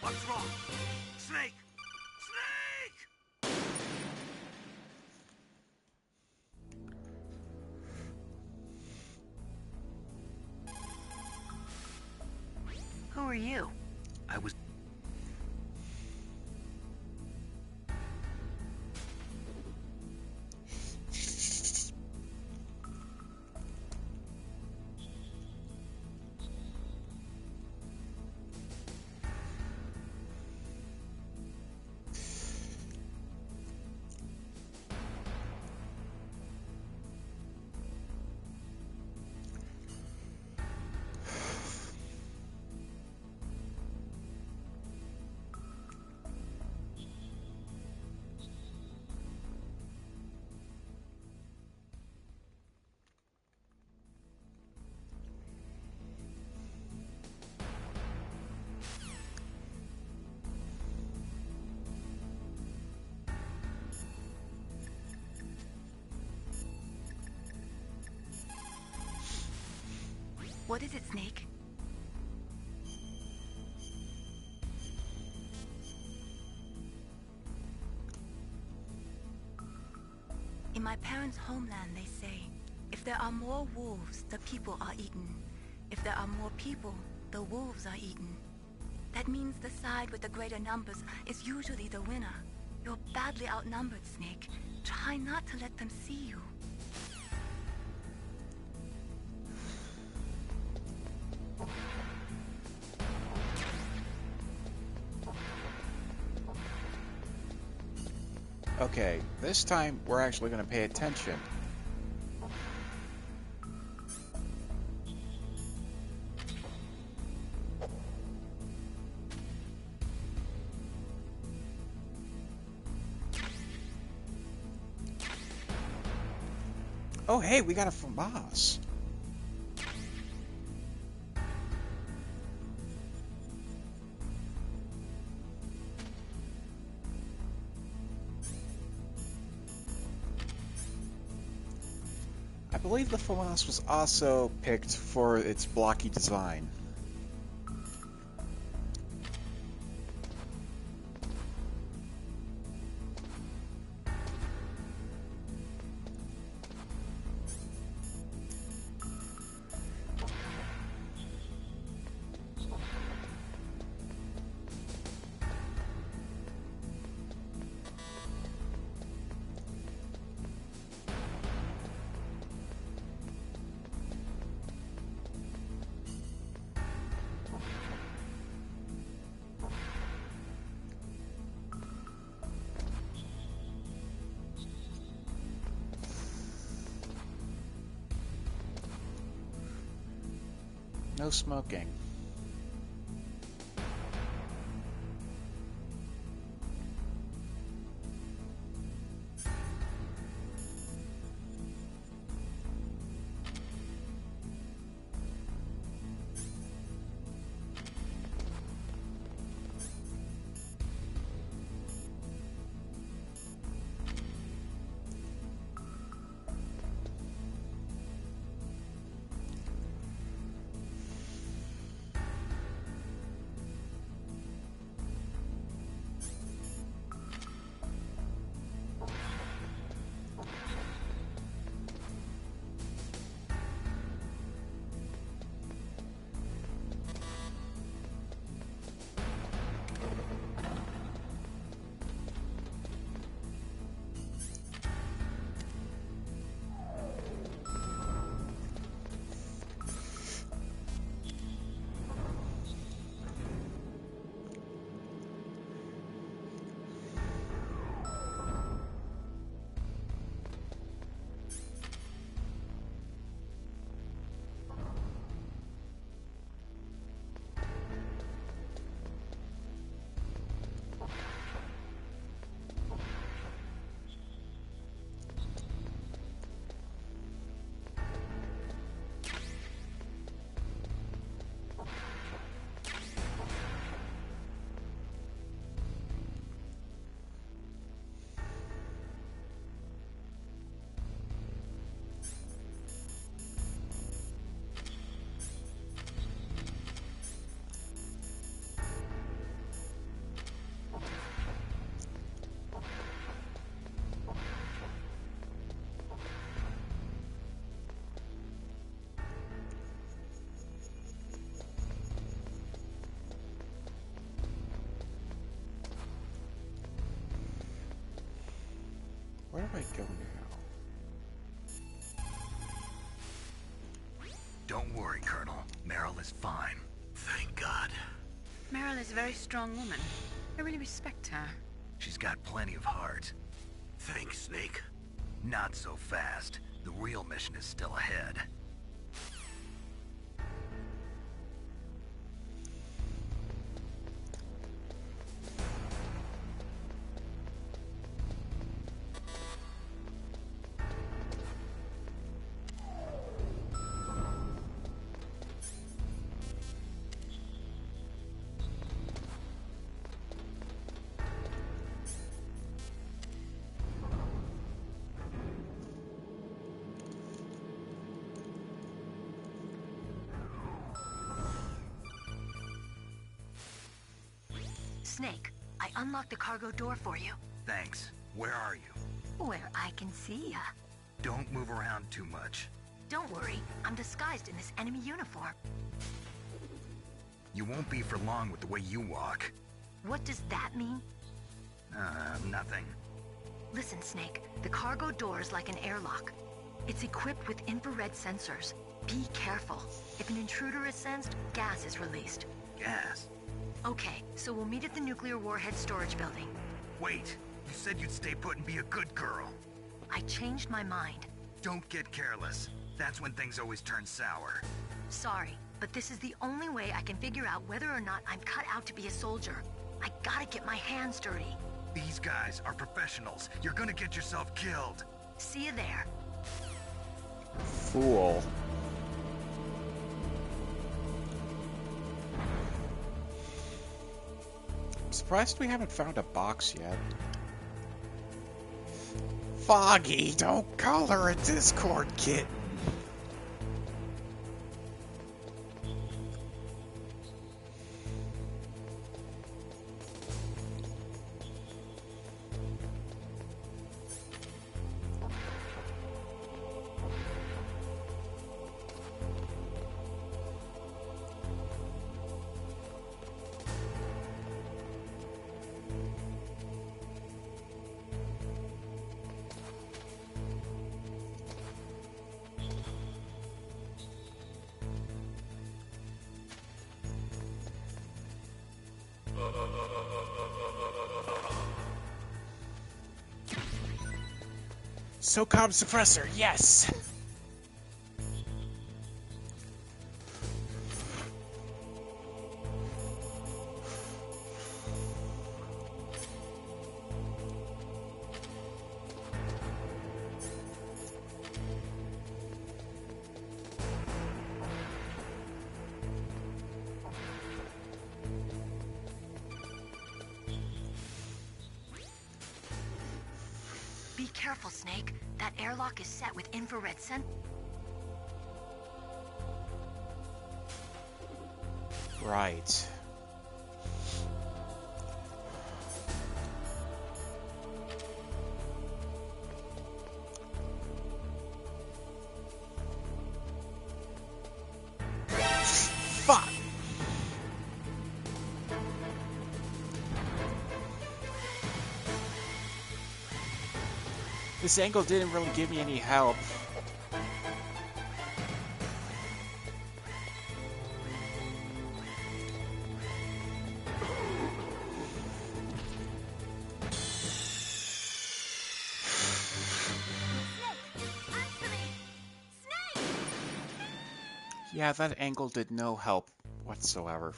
What's wrong? Snake! Snake! Who are you? I was... What is it, Snake? In my parents' homeland, they say, if there are more wolves, the people are eaten. If there are more people, the wolves are eaten. That means the side with the greater numbers is usually the winner. You're badly outnumbered, Snake. Try not to let them see you. Okay, this time we're actually going to pay attention. Oh, hey, we got a FAMAS. I believe the FAMAS was also picked for its blocky design. No smoking. I go now? Don't worry, Colonel. Meryl is fine. Thank God. Meryl is a very strong woman. I really respect her. She's got plenty of heart. Thanks, Snake. Not so fast. The real mission is still ahead. Snake, I unlocked the cargo door for you. Thanks. Where are you? Where I can see ya. Don't move around too much. Don't worry, I'm disguised in this enemy uniform. You won't be for long with the way you walk. What does that mean? Nothing. Listen, Snake, the cargo door is like an airlock. It's equipped with infrared sensors. Be careful. If an intruder is sensed, gas is released. Gas? Okay, so we'll meet at the nuclear warhead storage building. Wait, you said you'd stay put and be a good girl. I changed my mind. Don't get careless. That's when things always turn sour. Sorry, but this is the only way I can figure out whether or not I'm cut out to be a soldier. I gotta get my hands dirty. These guys are professionals. You're gonna get yourself killed. See you there. Fool. I'm surprised we haven't found a box yet. Foggy, don't call her a Discord kitten. SOCOM suppressor, yes! Be careful, Snake. That airlock is set with infrared sensors. Right. Fuck! This angle didn't really give me any help. Yeah, that angle did no help whatsoever.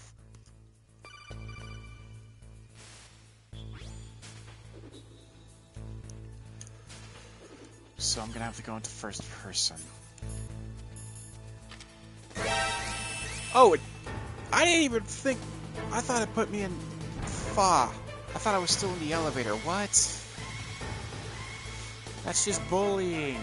So I'm gonna have to go into first person. Oh, I didn't even think... I thought it put me in Fa. I thought I was still in the elevator. What? That's just bullying.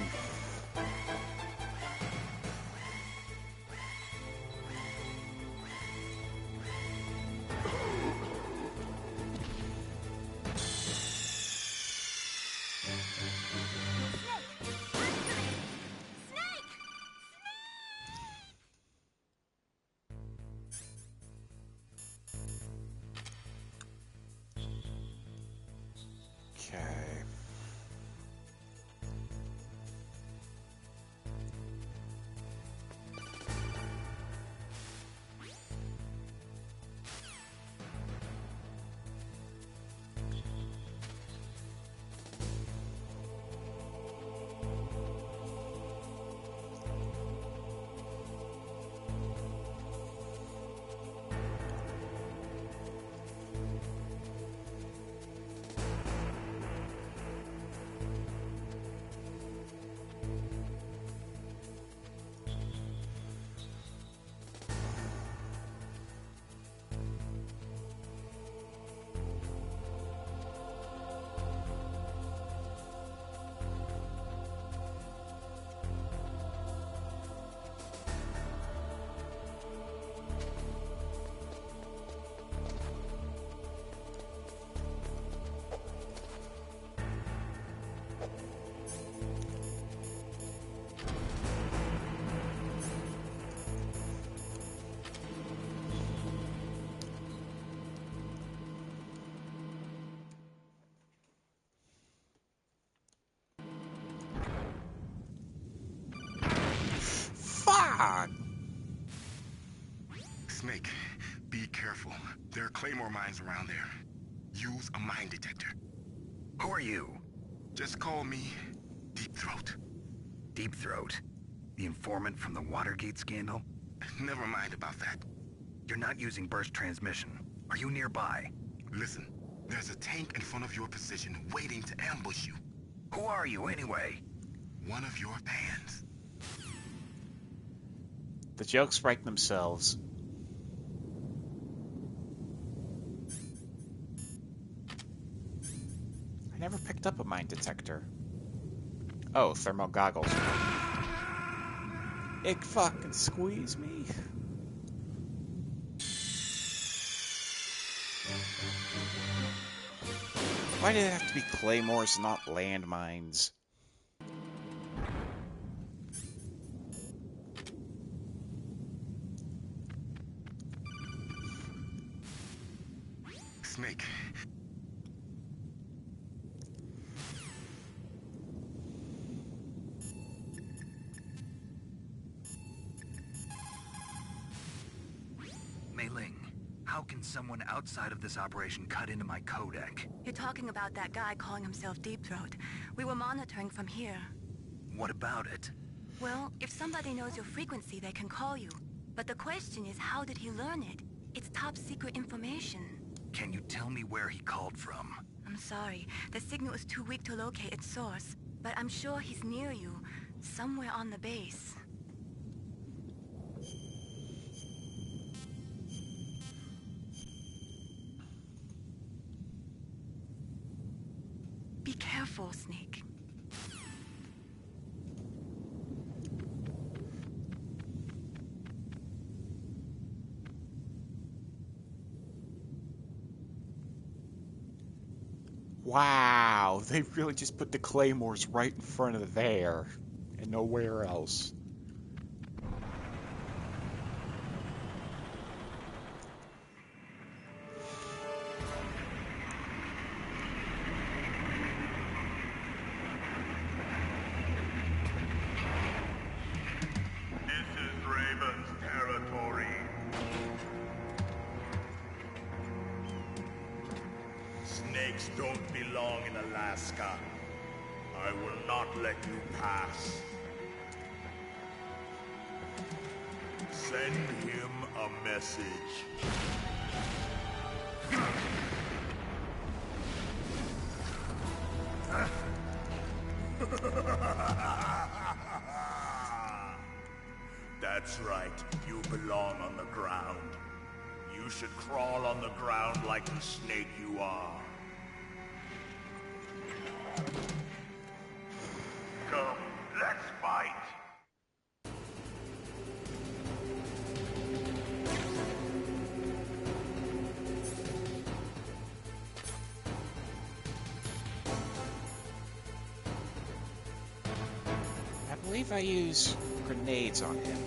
Okay. Snake, be careful. There are claymore mines around there. Use a mine detector. Who are you? Just call me Deep Throat. Deep Throat? The informant from the Watergate scandal? Never mind about that. You're not using burst transmission. Are you nearby? Listen, there's a tank in front of your position waiting to ambush you. Who are you, anyway? One of your fans. The jokes write themselves. I never picked up a mine detector. Oh, thermal goggles. It fucking squeezed me. Why did it have to be claymores, not landmines? Snake. Mei Ling, how can someone outside of this operation cut into my codec? You're talking about that guy calling himself Deep Throat. We were monitoring from here. What about it? Well, if somebody knows your frequency, they can call you. But the question is, how did he learn it? It's top secret information. Can you tell me where he called from? I'm sorry. The signal is too weak to locate its source. But I'm sure he's near you. Somewhere on the base. Be careful, Snake. Wow, they really just put the claymores right in front of there and nowhere else. This is Raven's territory. Snakes don't belong in Alaska. I will not let you pass. Send him a message. That's right. You belong on the ground. You should crawl on the ground like the snake you are. Come, let's fight. I believe I use grenades on him.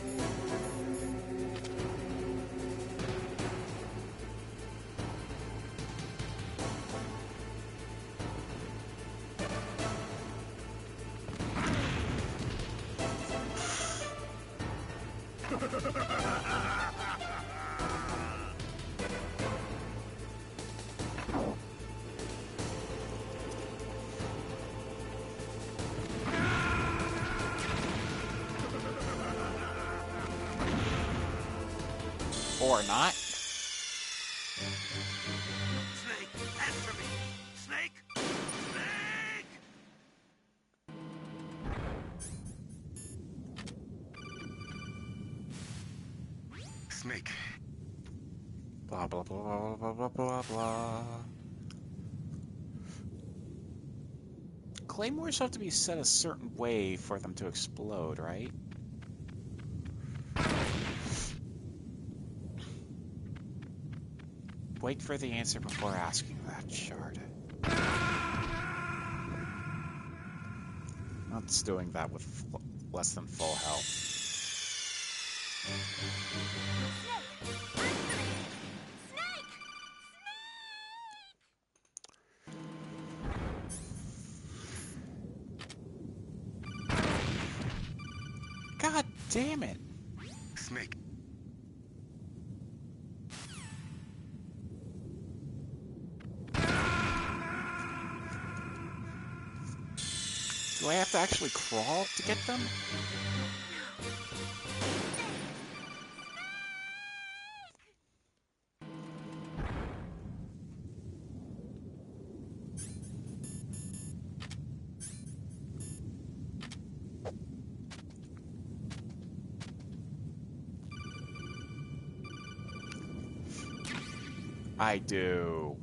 Or not. Snake, answer me! Snake! Snake! Snake. Blah, blah, blah, blah, blah, blah, blah. Claymores have to be set a certain way for them to explode, right? Wait for the answer before asking that, Shard. Not doing that with less than full health. God damn it! Snake. Do I have to actually crawl to get them? I do.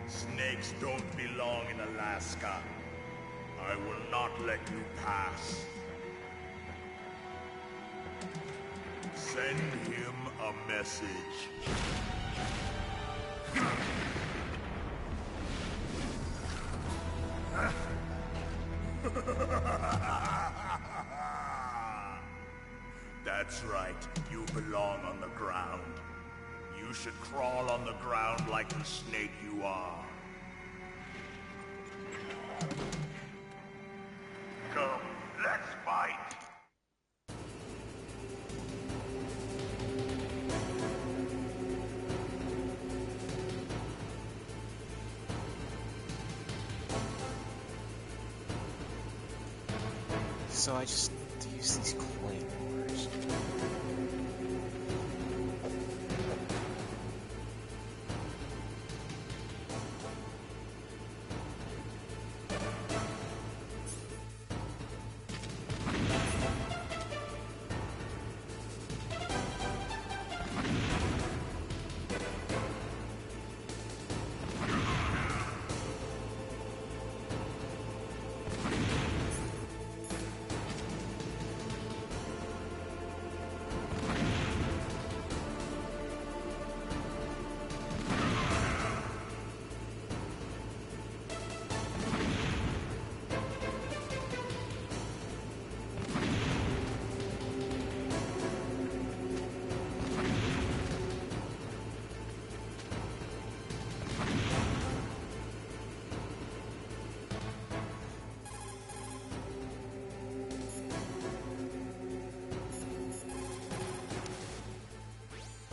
Snakes don't belong in Alaska. I will not let you pass. Send him a message. That's right. You belong on the ground. You should crawl on the ground like the snake you are. Come, let's fight! So I just use these claymores.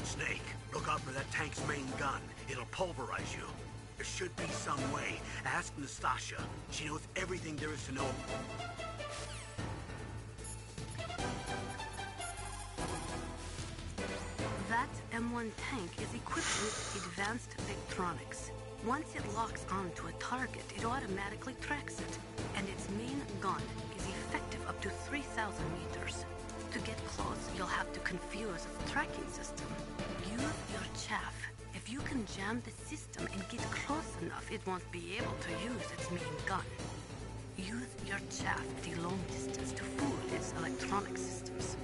Snake, look out for that tank's main gun. It'll pulverize you. There should be some way. Ask Nastasha. She knows everything there is to know. That M1 tank is equipped with advanced electronics. Once it locks onto a target, it automatically tracks it, and its main gun is effective up to 3,000 meters. To get close, you'll have to confuse its tracking system. Use your chaff. If you can jam the system and get close enough, it won't be able to use its main gun. Use your chaff at a long distance to fool its electronic systems.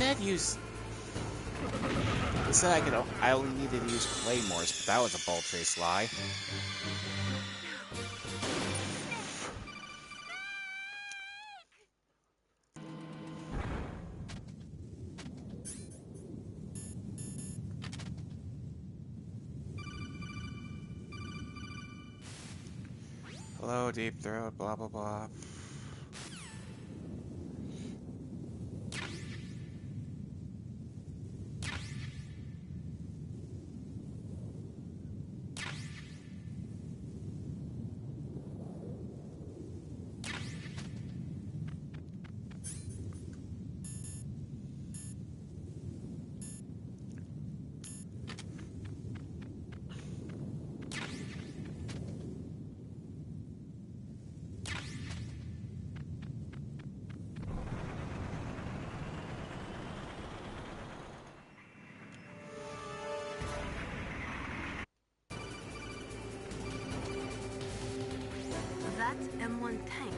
said use... They said I only needed to use claymores, but that was a bold-faced lie. Hello, deep throat, blah blah blah. That's M1 tank.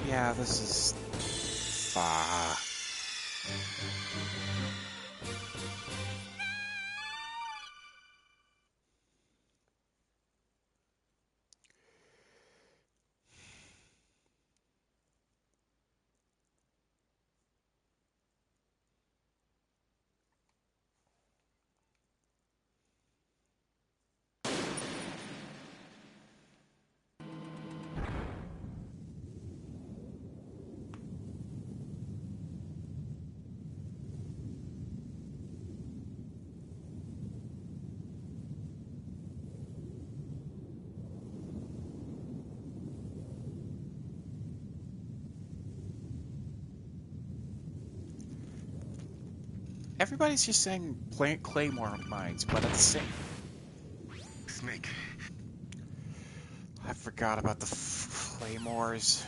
Yeah, this is... Everybody's just saying claymore mines, but at the same... Snake. I forgot about the claymores.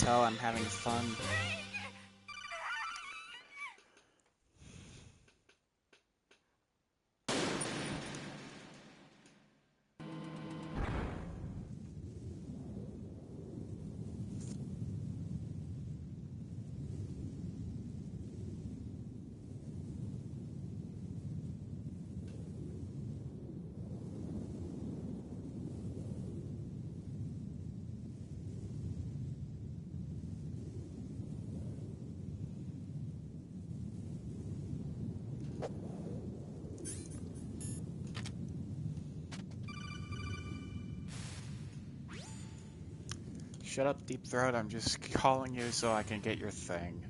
tell I'm having fun. Shut up, Deep Throat. I'm just calling you so I can get your thing.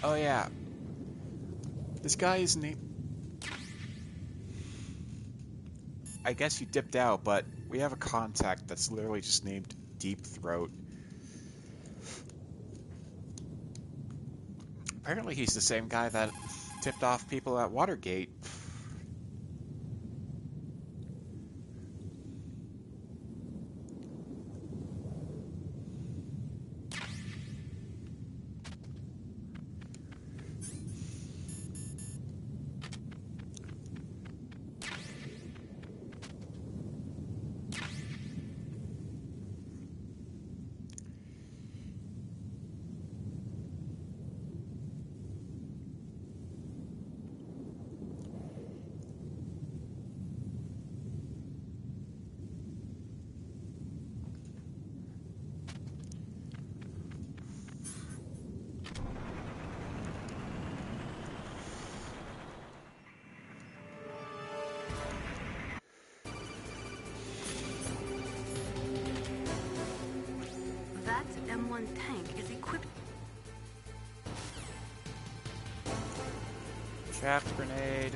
Oh yeah. This guy is named... I guess you dipped out, but we have a contact that's literally just named Deep Throat. Apparently he's the same guy that tipped off people at Watergate. That M1 tank is equipped... Shaft grenade.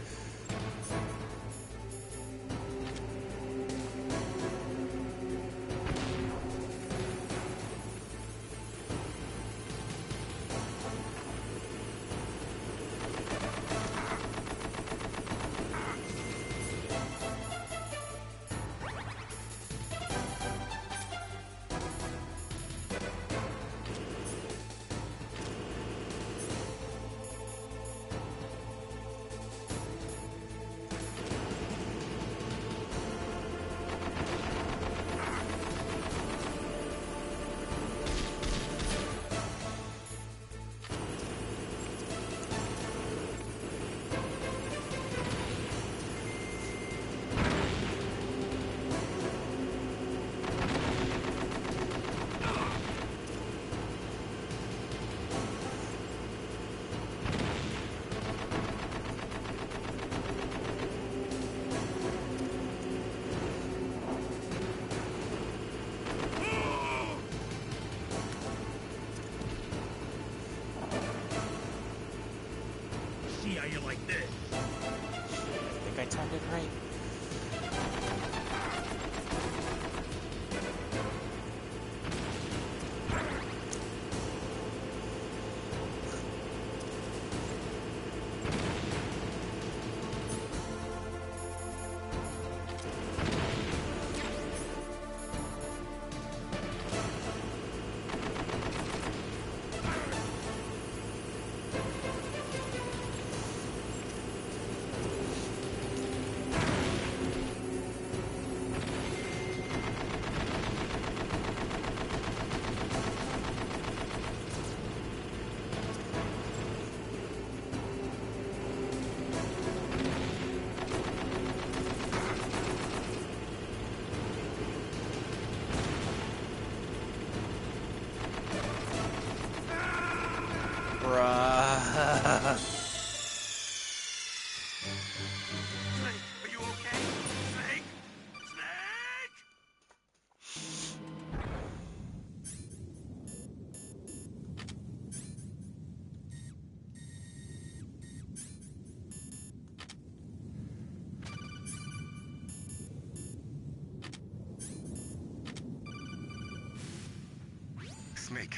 Snake,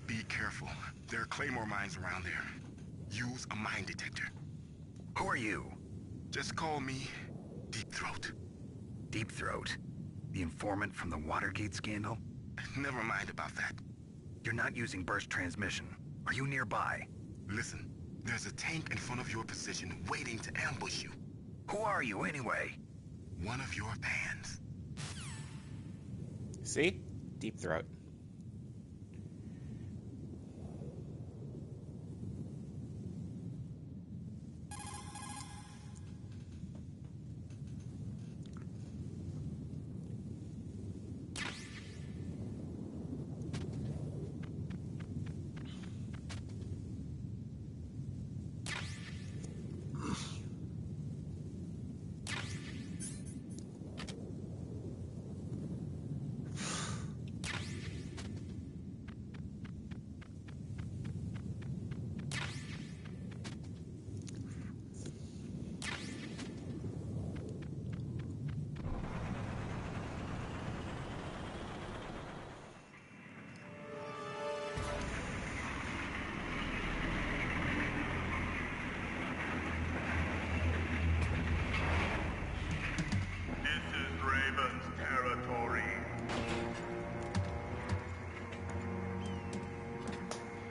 be careful. There are Claymore mines around there. Use a mine detector. Who are you? Just call me Deep Throat. Deep Throat? The informant from the Watergate scandal? Never mind about that. You're not using burst transmission. Are you nearby? Listen, there's a tank in front of your position waiting to ambush you. Who are you anyway? One of your fans. See? Deep Throat.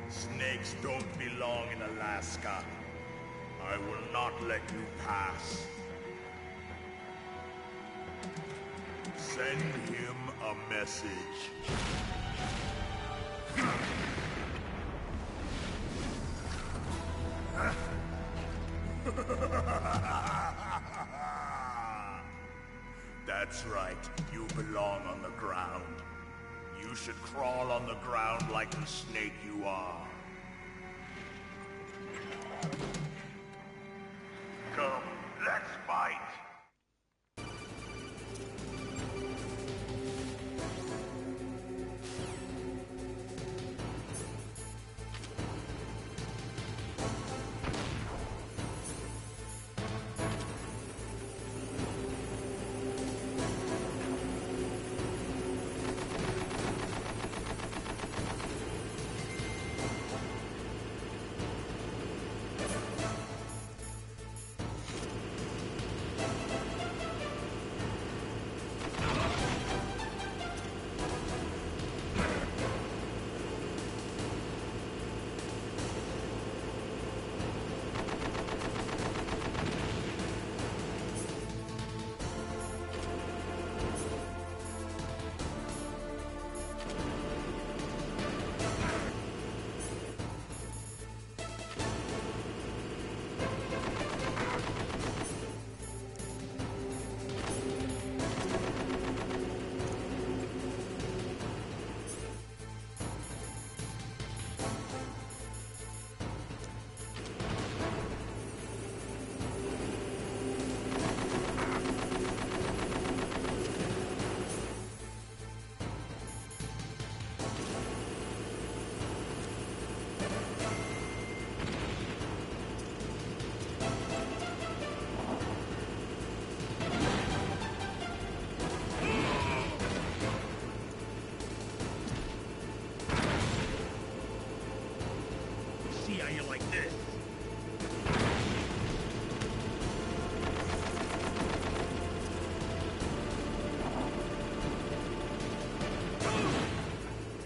Snakes don't belong in Alaska. I will not let you pass. Send him a message. That's right. You belong on the ground. You should crawl on the ground like the snake you are. Come, let's fight.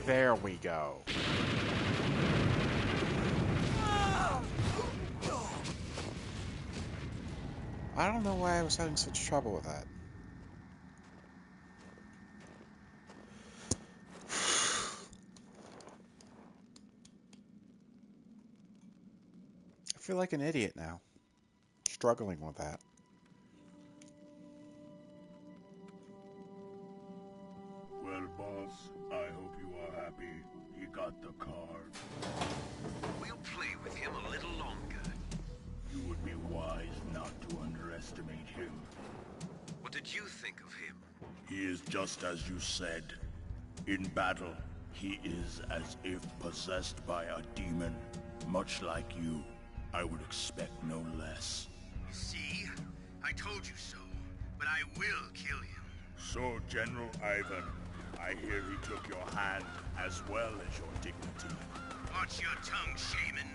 There we go. I don't know why I was having such trouble with that. I feel like an idiot now, struggling with that. Well, boss, I hope you are happy. He got the card. We'll play with him a little longer. You would be wise not to underestimate him. What did you think of him? He is just as you said. In battle, he is as if possessed by a demon. Much like you, I would expect no less. See? I told you so. But I will kill him. So, General Ivan, I hear he took your hand as well as your dignity. Watch your tongue, shaman.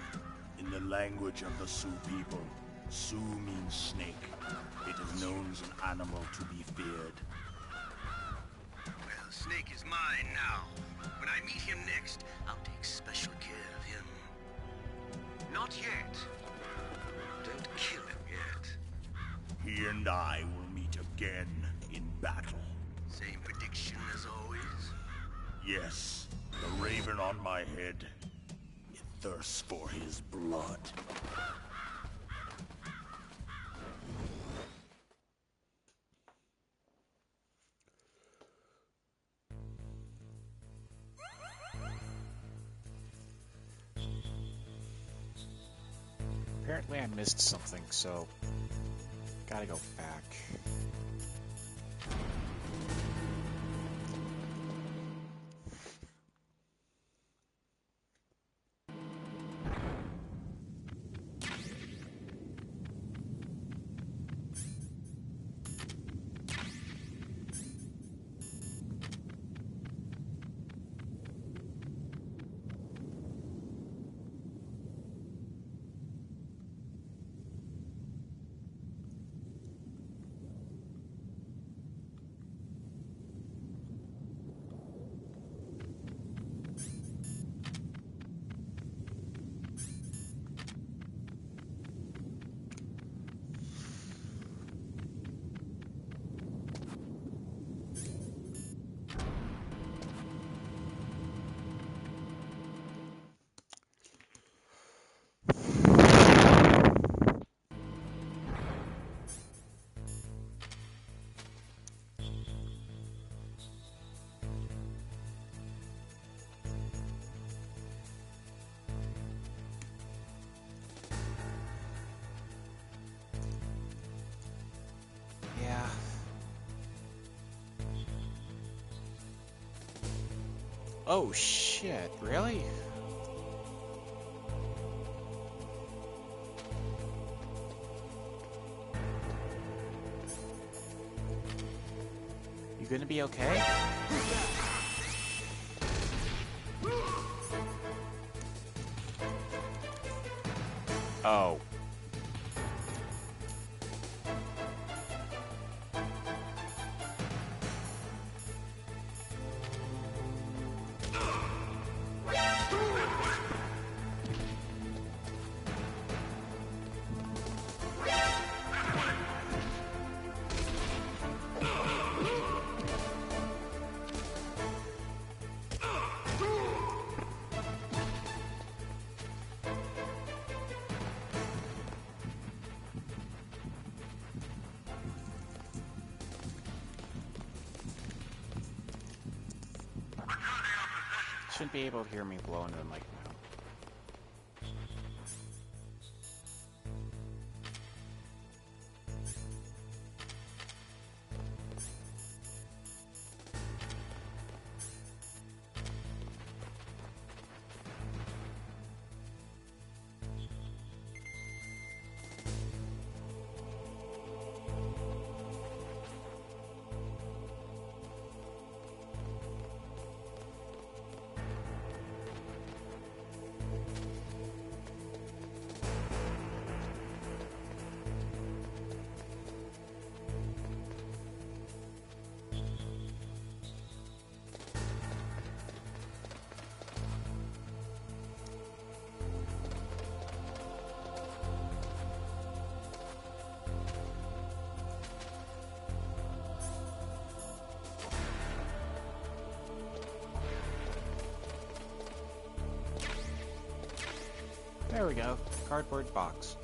In the language of the Sioux people, Sioux means snake. It is known as an animal to be feared. Well, Snake is mine now. When I meet him next, I'll take special care of him. Not yet. Don't kill him yet. He and I will meet again in battle. Same prediction as always? Yes, the raven on my head. It thirsts for his blood. Apparently I missed something, so gotta go back. Yeah. Oh shit, really? You gonna be okay? Oh. Shouldn't be able to hear me blowing the mic now. There we go. Cardboard box.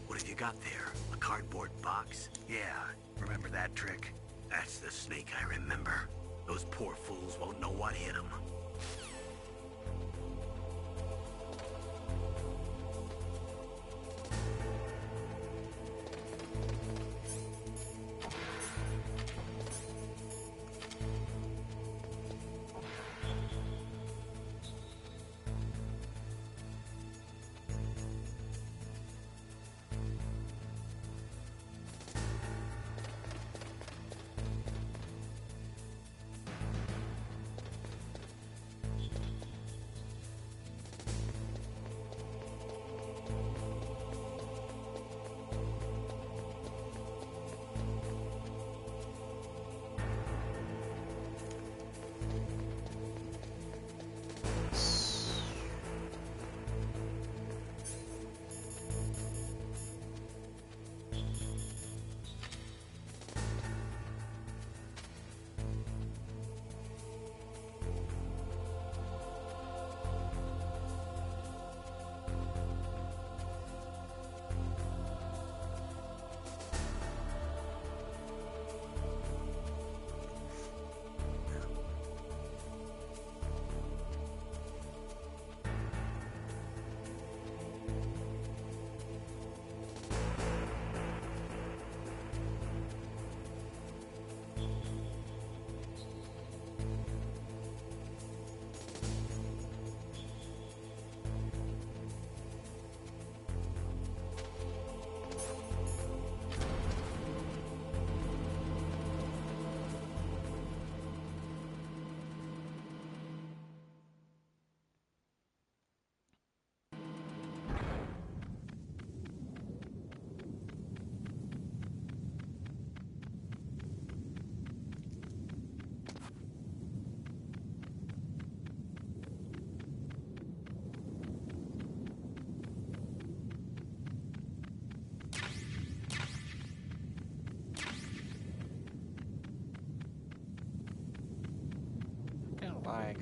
What have you got there? A cardboard box? Yeah, remember that trick? That's the Snake I remember. Those poor fools won't know what hit them.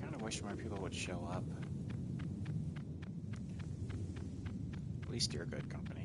kind of wish more people would show up. At least you're good company.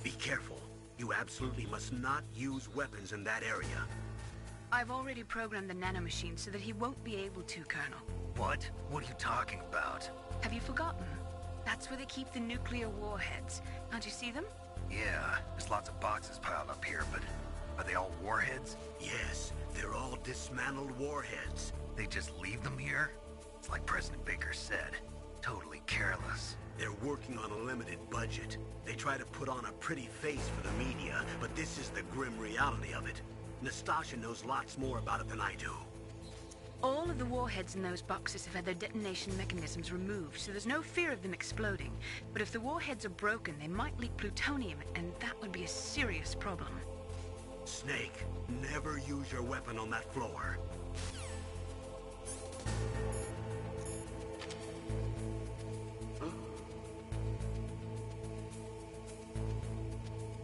Be careful. You absolutely must not use weapons in that area. I've already programmed the nanomachine so that he won't be able to, Colonel. What? What are you talking about? Have you forgotten? That's where they keep the nuclear warheads. Can't you see them? Yeah, there's lots of boxes piled up here, but are they all warheads? Yes, they're all dismantled warheads. They just leave them here? It's like President Baker said. Totally careless. They're working on a limited budget. They try to put on a pretty face for the media, but this is the grim reality of it. Nastasha knows lots more about it than I do. All of the warheads in those boxes have had their detonation mechanisms removed, so there's no fear of them exploding. But if the warheads are broken, they might leak plutonium, and that would be a serious problem. Snake, never use your weapon on that floor.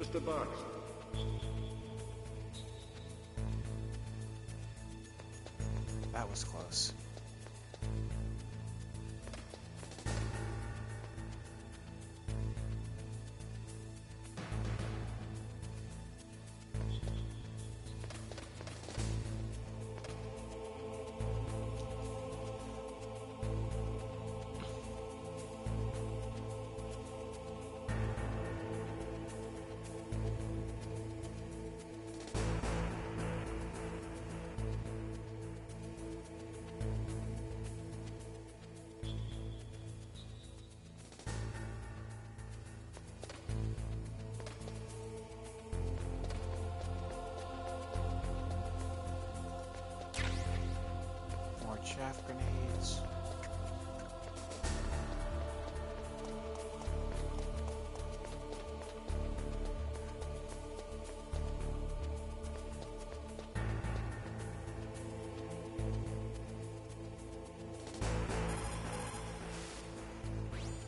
Mr. Box. That was close. Chaff grenades.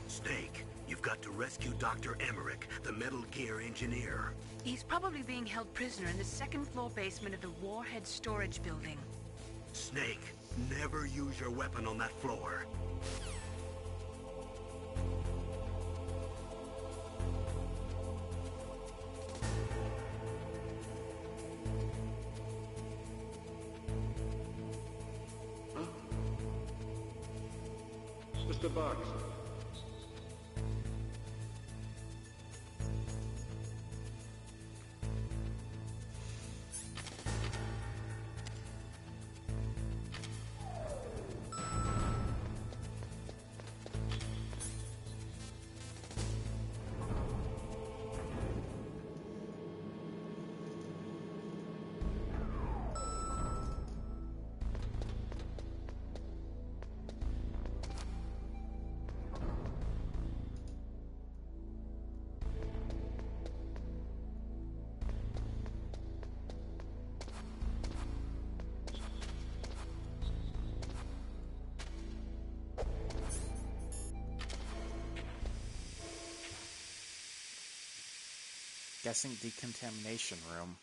Snake, you've got to rescue Dr. Emmerich, the Metal Gear engineer. He's probably being held prisoner in the second-floor basement of the warhead storage building. Snake, never use your weapon on that floor. Mr. Box. Guessing decontamination room.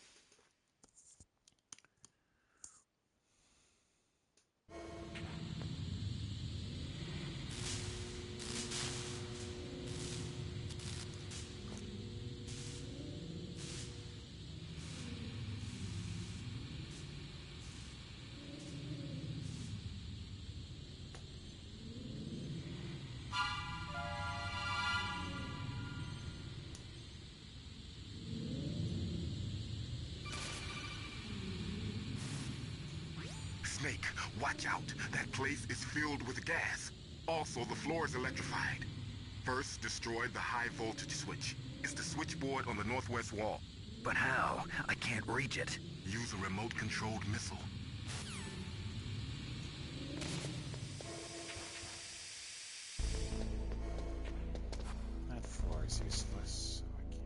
Snake, watch out. That place is filled with gas. Also, the floor is electrified. First, destroy the high voltage switch. It's the switchboard on the northwest wall. But how? I can't reach it. Use a remote-controlled missile. That floor is useless. So I can't.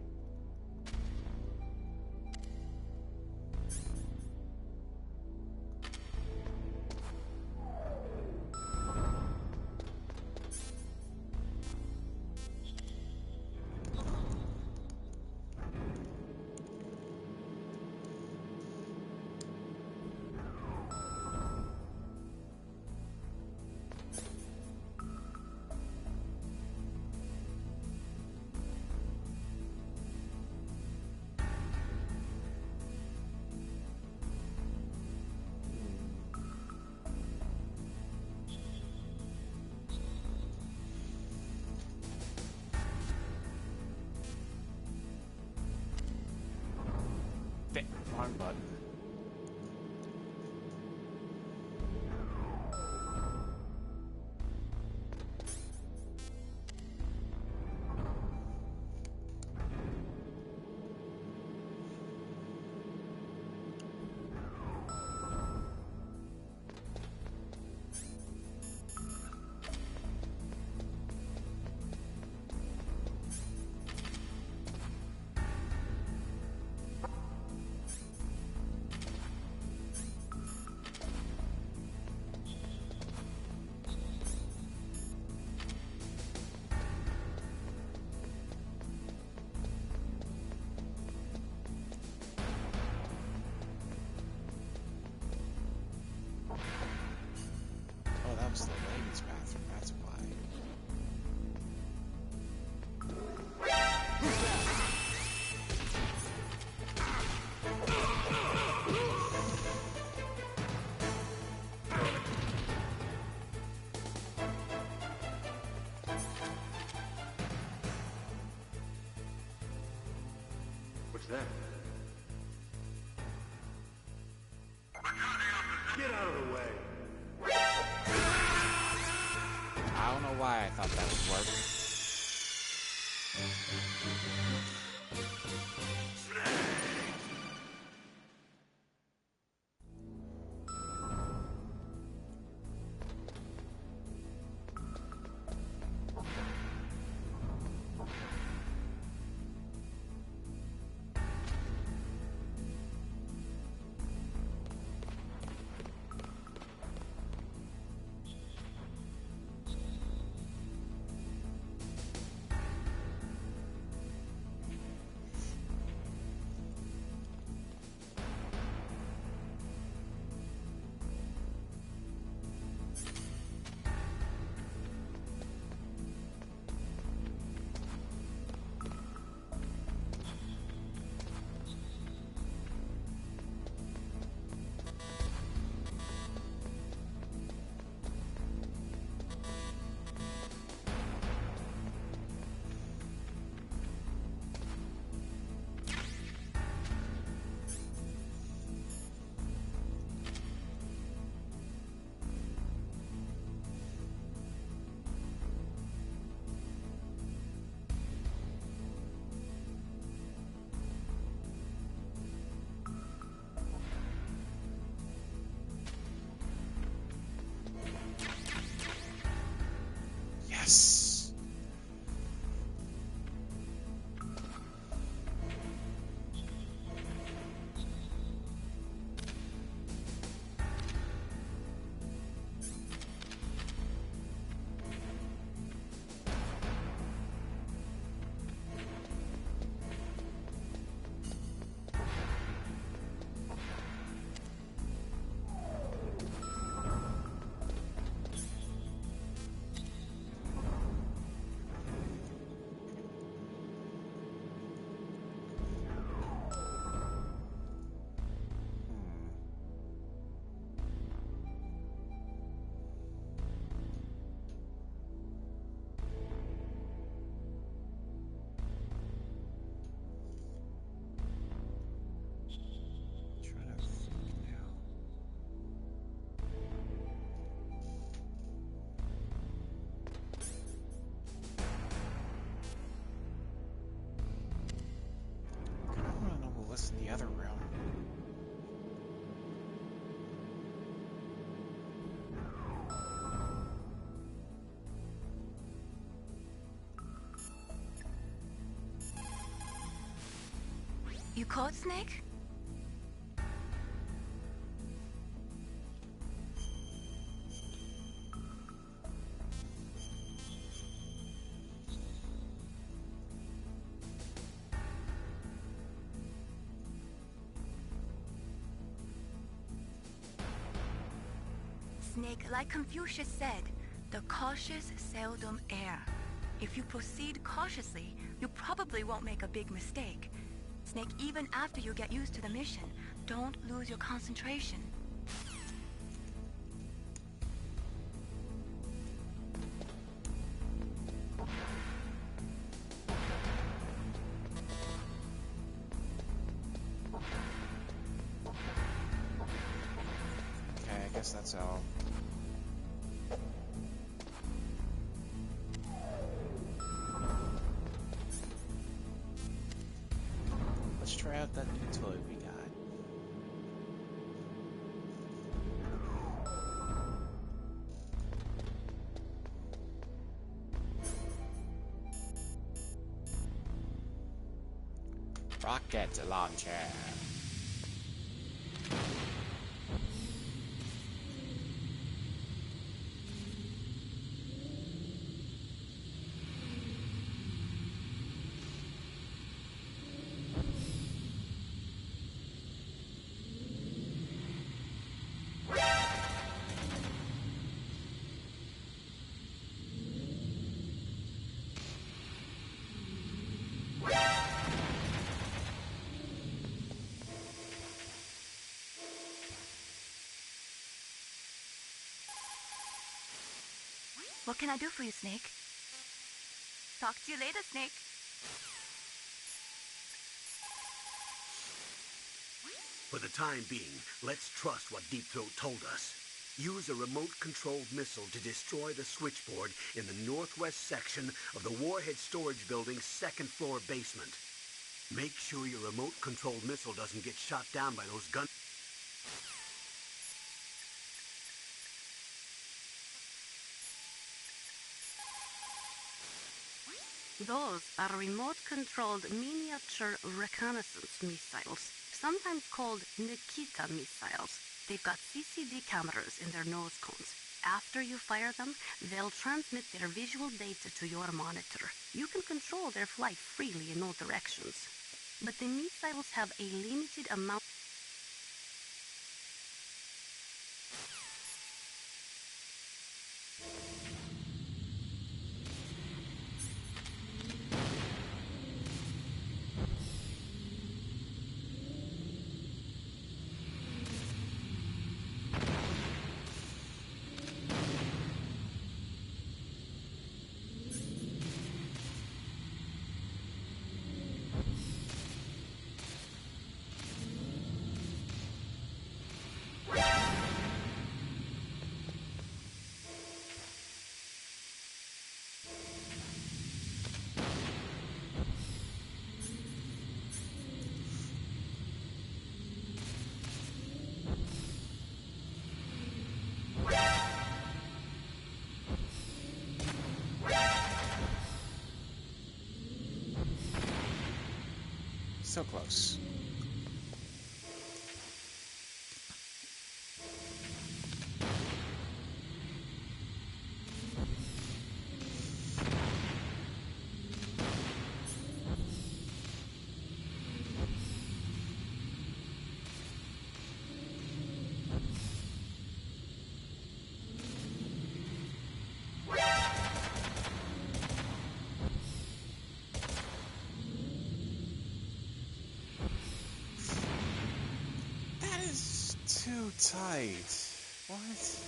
Wrong button. Oh, that was the ladies' bathroom, that's why. What's that? Get out of the way! I don't know why I thought that would work. You caught Snake? Snake, like Confucius said, the cautious seldom err. If you proceed cautiously, you probably won't make a big mistake. Snake, even after you get used to the mission, don't lose your concentration. Okay, I guess that's all. Let's try out that new toy we got. Rocket launcher. What can I do for you, Snake? Talk to you later, Snake. For the time being, let's trust what Deep Throat told us. Use a remote-controlled missile to destroy the switchboard in the northwest section of the Warhead Storage Building's second-floor basement. Make sure your remote-controlled missile doesn't get shot down by those guns. Those are remote-controlled miniature reconnaissance missiles, sometimes called Nikita missiles. They've got CCD cameras in their nose cones. After you fire them, they'll transmit their visual data to your monitor. You can control their flight freely in all directions. But the missiles have a limited amount. So close. Too tight. What?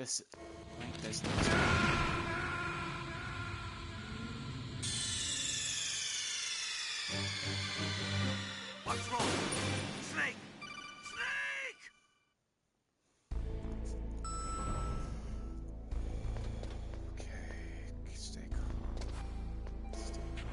Blank doesn't. What's wrong? Snake! Snake! Okay, stay calm. Stay calm.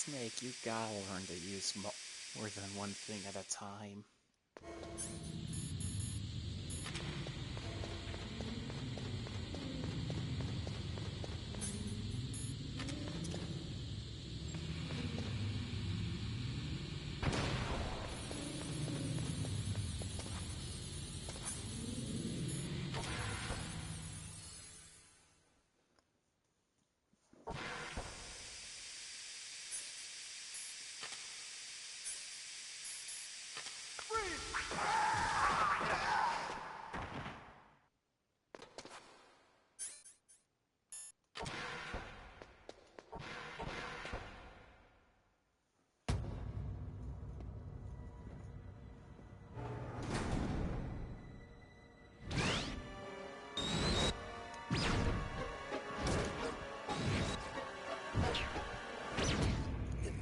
Snake, you gotta learn to use more than one thing at a time.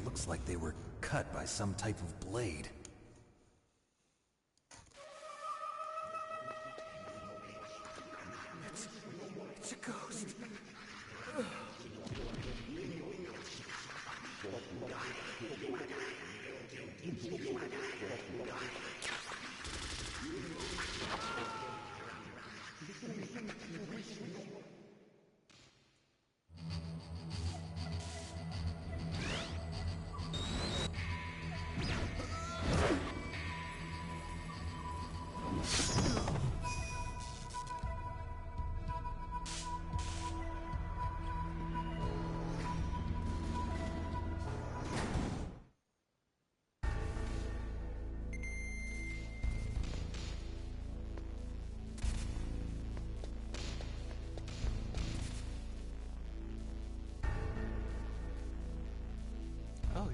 Looks like they were cut by some type of blade. It's a ghost.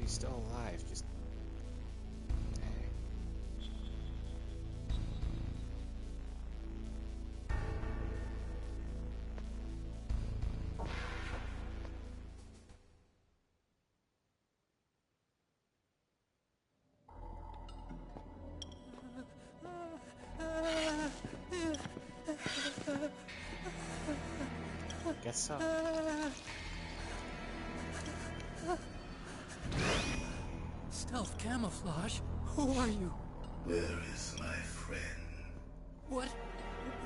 he's still alive. Just... Guess so. Stealth camouflage? Who are you? Where is my friend? What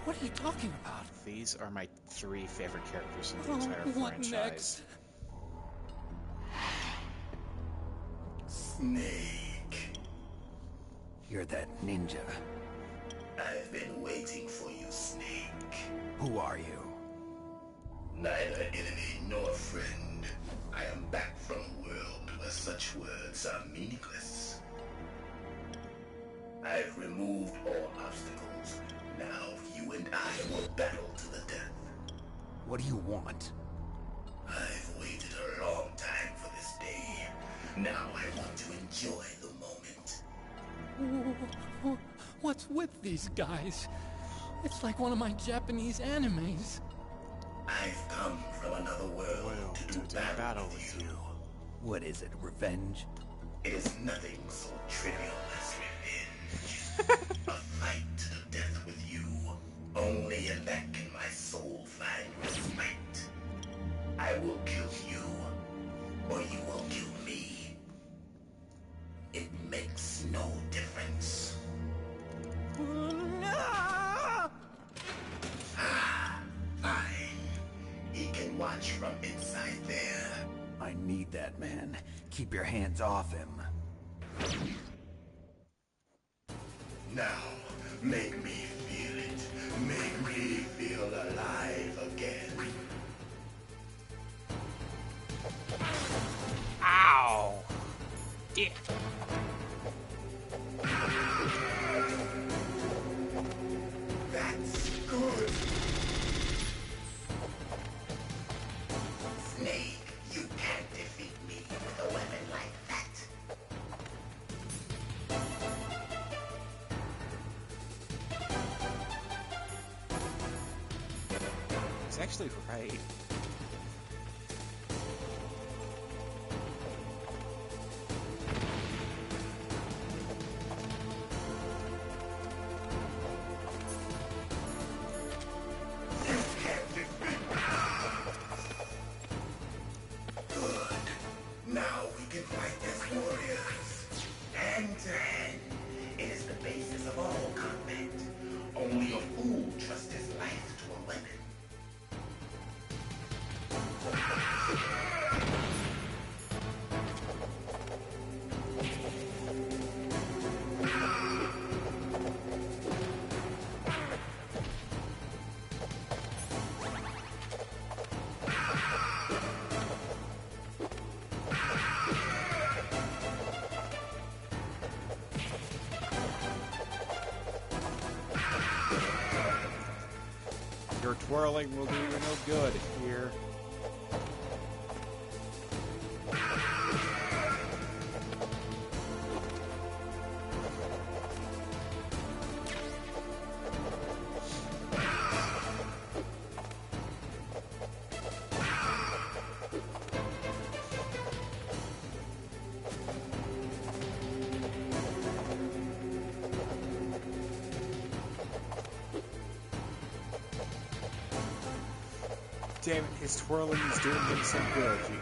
are you talking about? These are my 3 favorite characters in the entire What franchise. next? Snake. You're that ninja. I've been waiting for you, Snake. Who are you? Neither enemy nor friend. I am back from a world where such words are meaningless. I've removed all obstacles. Now you and I will battle to the death. What do you want? I've waited a long time for this day. Now I want to enjoy the moment. What's with these guys? It's like one of my Japanese animes. I've come from another world to do battle with you. What is it, revenge? It is nothing so trivial as revenge. A fight to the death with you. Only in that can my soul find respite. I will kill you, or you will kill me. It makes no difference. Fine. He can watch from inside there. I need that man. Keep your hands off him. Now, make me feel it. Make me feel alive again. Ow! Yeah. That's good. Snake, you can't defeat me with a weapon like that. He's actually right. Now we can fight as warriors. Hand to hand. It is the basis of all combat. Only a fool trusts his life to a weapon. Your twirling will do you no good here. Damn it, his twirling is doing him some good here.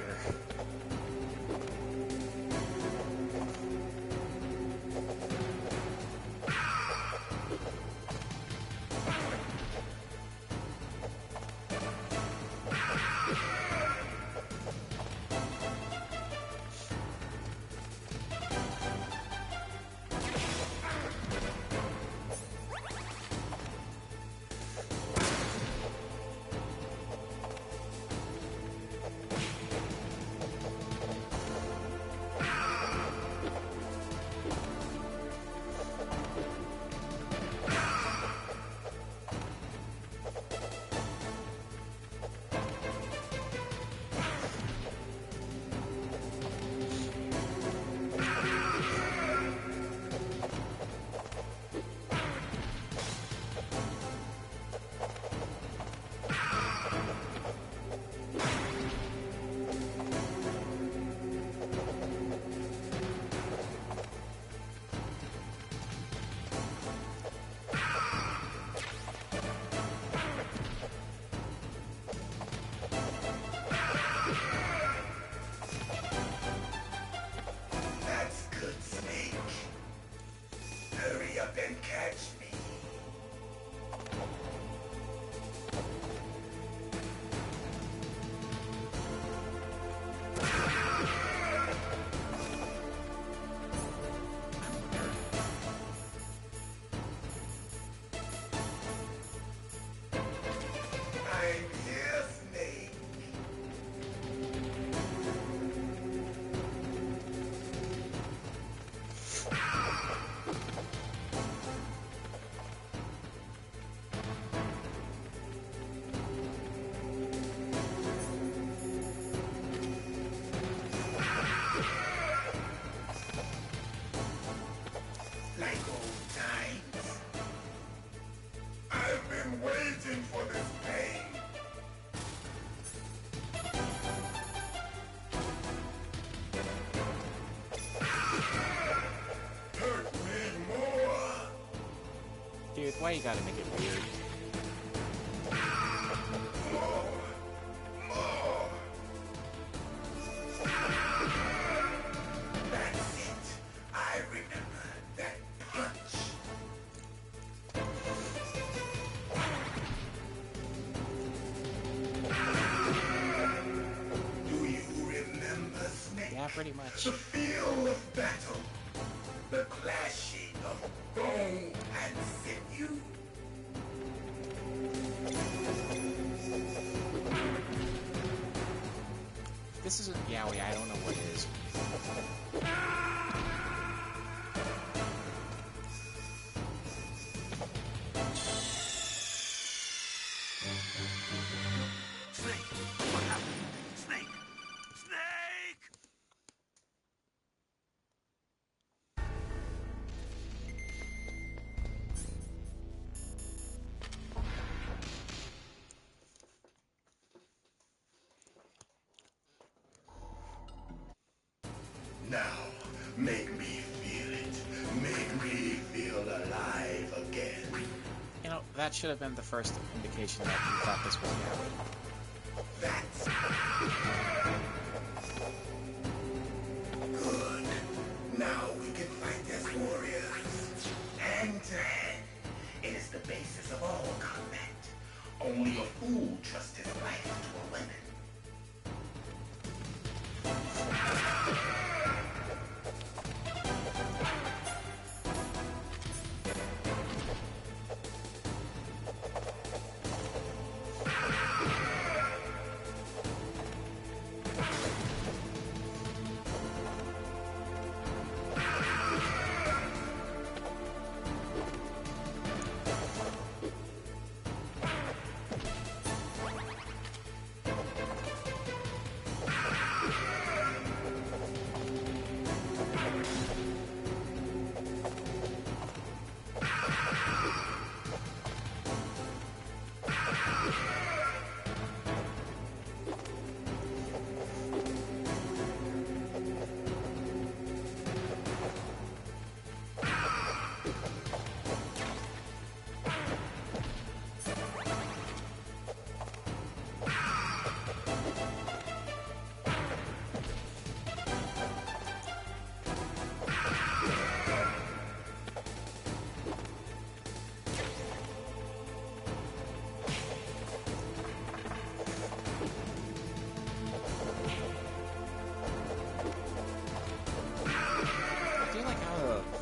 up and catch me. I'm here, Snake. Like old times. I've been waiting for this pain. Hurt me more. Dude, why you gotta make it weird? More. That's it. I remember that punch. Do you remember, Snake? Yeah, pretty much. The feel of battle. The clashing of bone and sinew. This isn't Yowie, I don't know what it is. Snake! What happened? Snake! Snake! Now, make me feel it. Make me feel alive again. You know, that should have been the first indication that you thought this was Yowie. That's good. Now we can fight as warriors. Hand to hand. It is the basis of all combat. Only a fool trusts his life to a weapon.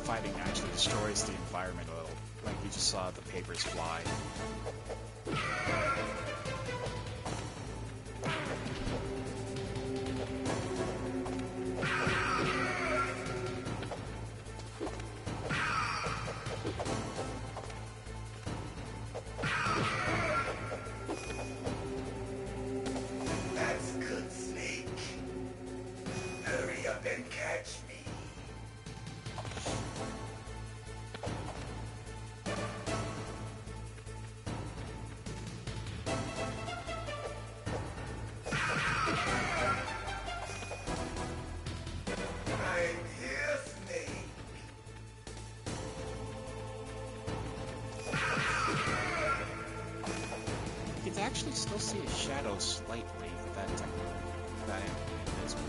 fighting actually destroys the environment a little. Like you just saw the papers fly. That's good, Snake. Hurry up and catch me. I'm here, Snake. You can actually still see his shadow slightly with that technique, that in this mode.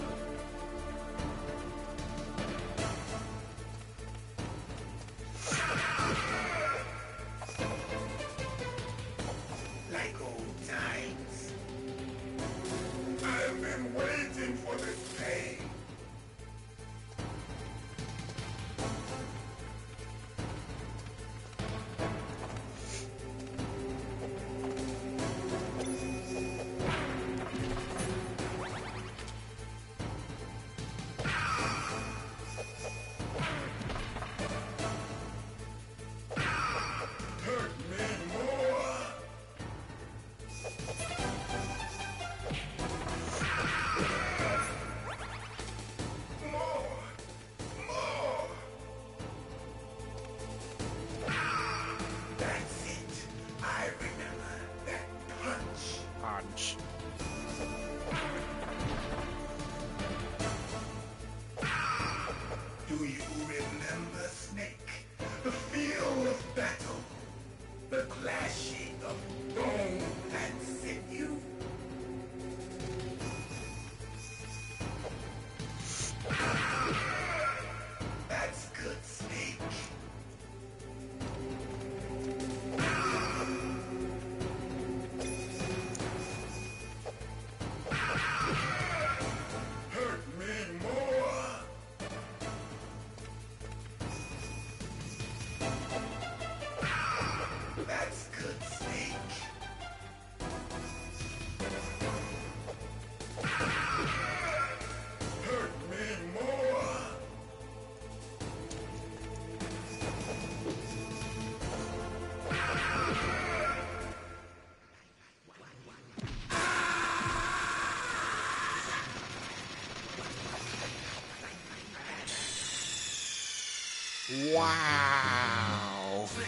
Wow. Snake,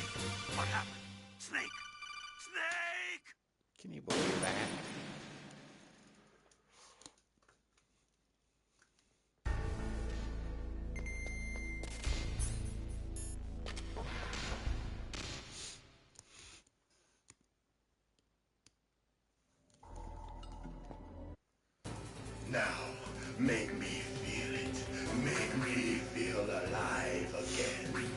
what happened? Snake! Snake! Can you believe that? Now, make me feel it. Make me feel alive again.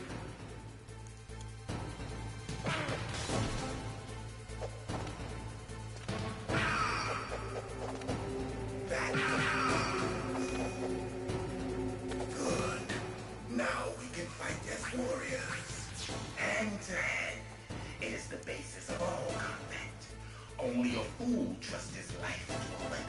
That. Good. Now we can fight as warriors. Hand to hand. It is the basis of all combat. Only a fool trusts his life to a weapon.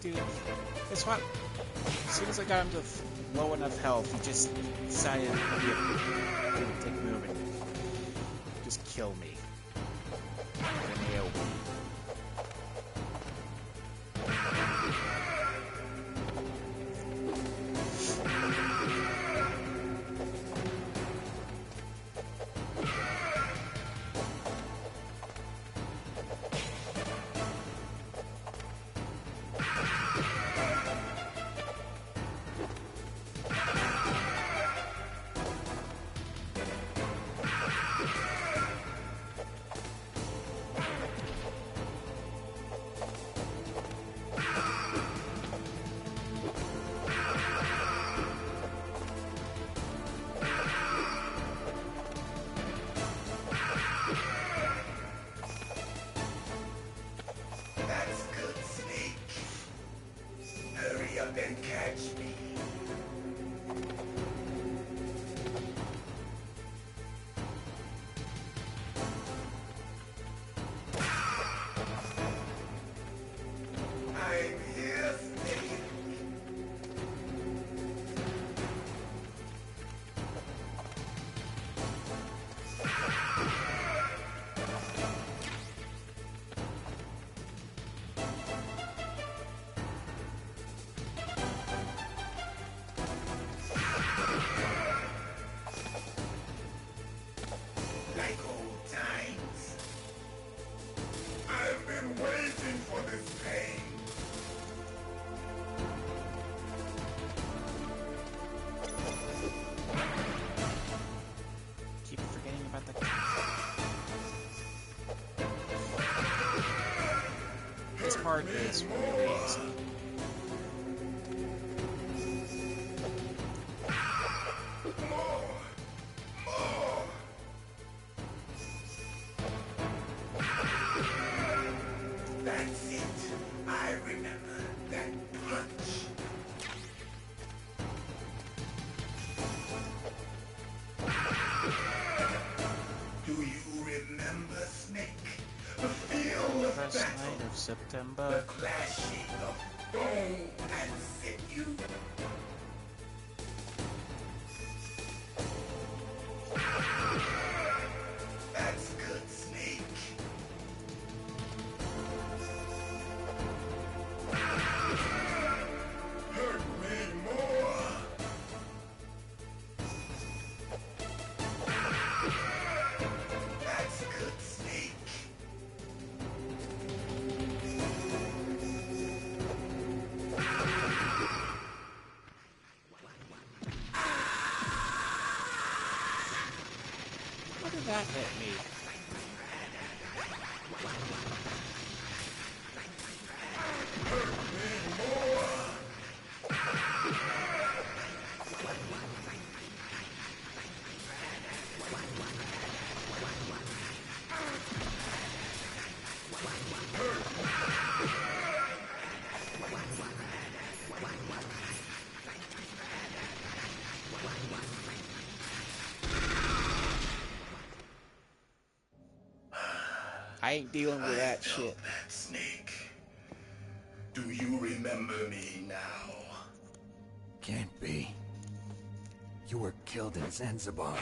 Dude, guess what? As soon as I got him to low enough health, he just decided to take moving. Just kill me. Nail me. That's good, Snake. Hurry up and catch me. I'm here, Snake. Like old times. I've been waiting for this pain. Keep forgetting about the... This part is really easy. That's it. I remember that punch. Do you remember, Snake? The feel of First battle. night of The September. clashing of bone and sinew. That's good, Snake. Hurt me more. That's good, Snake. How did that hit me? I ain't dealing with that shit. That snake. Do you remember me now? Can't be. You were killed in Zanzibar.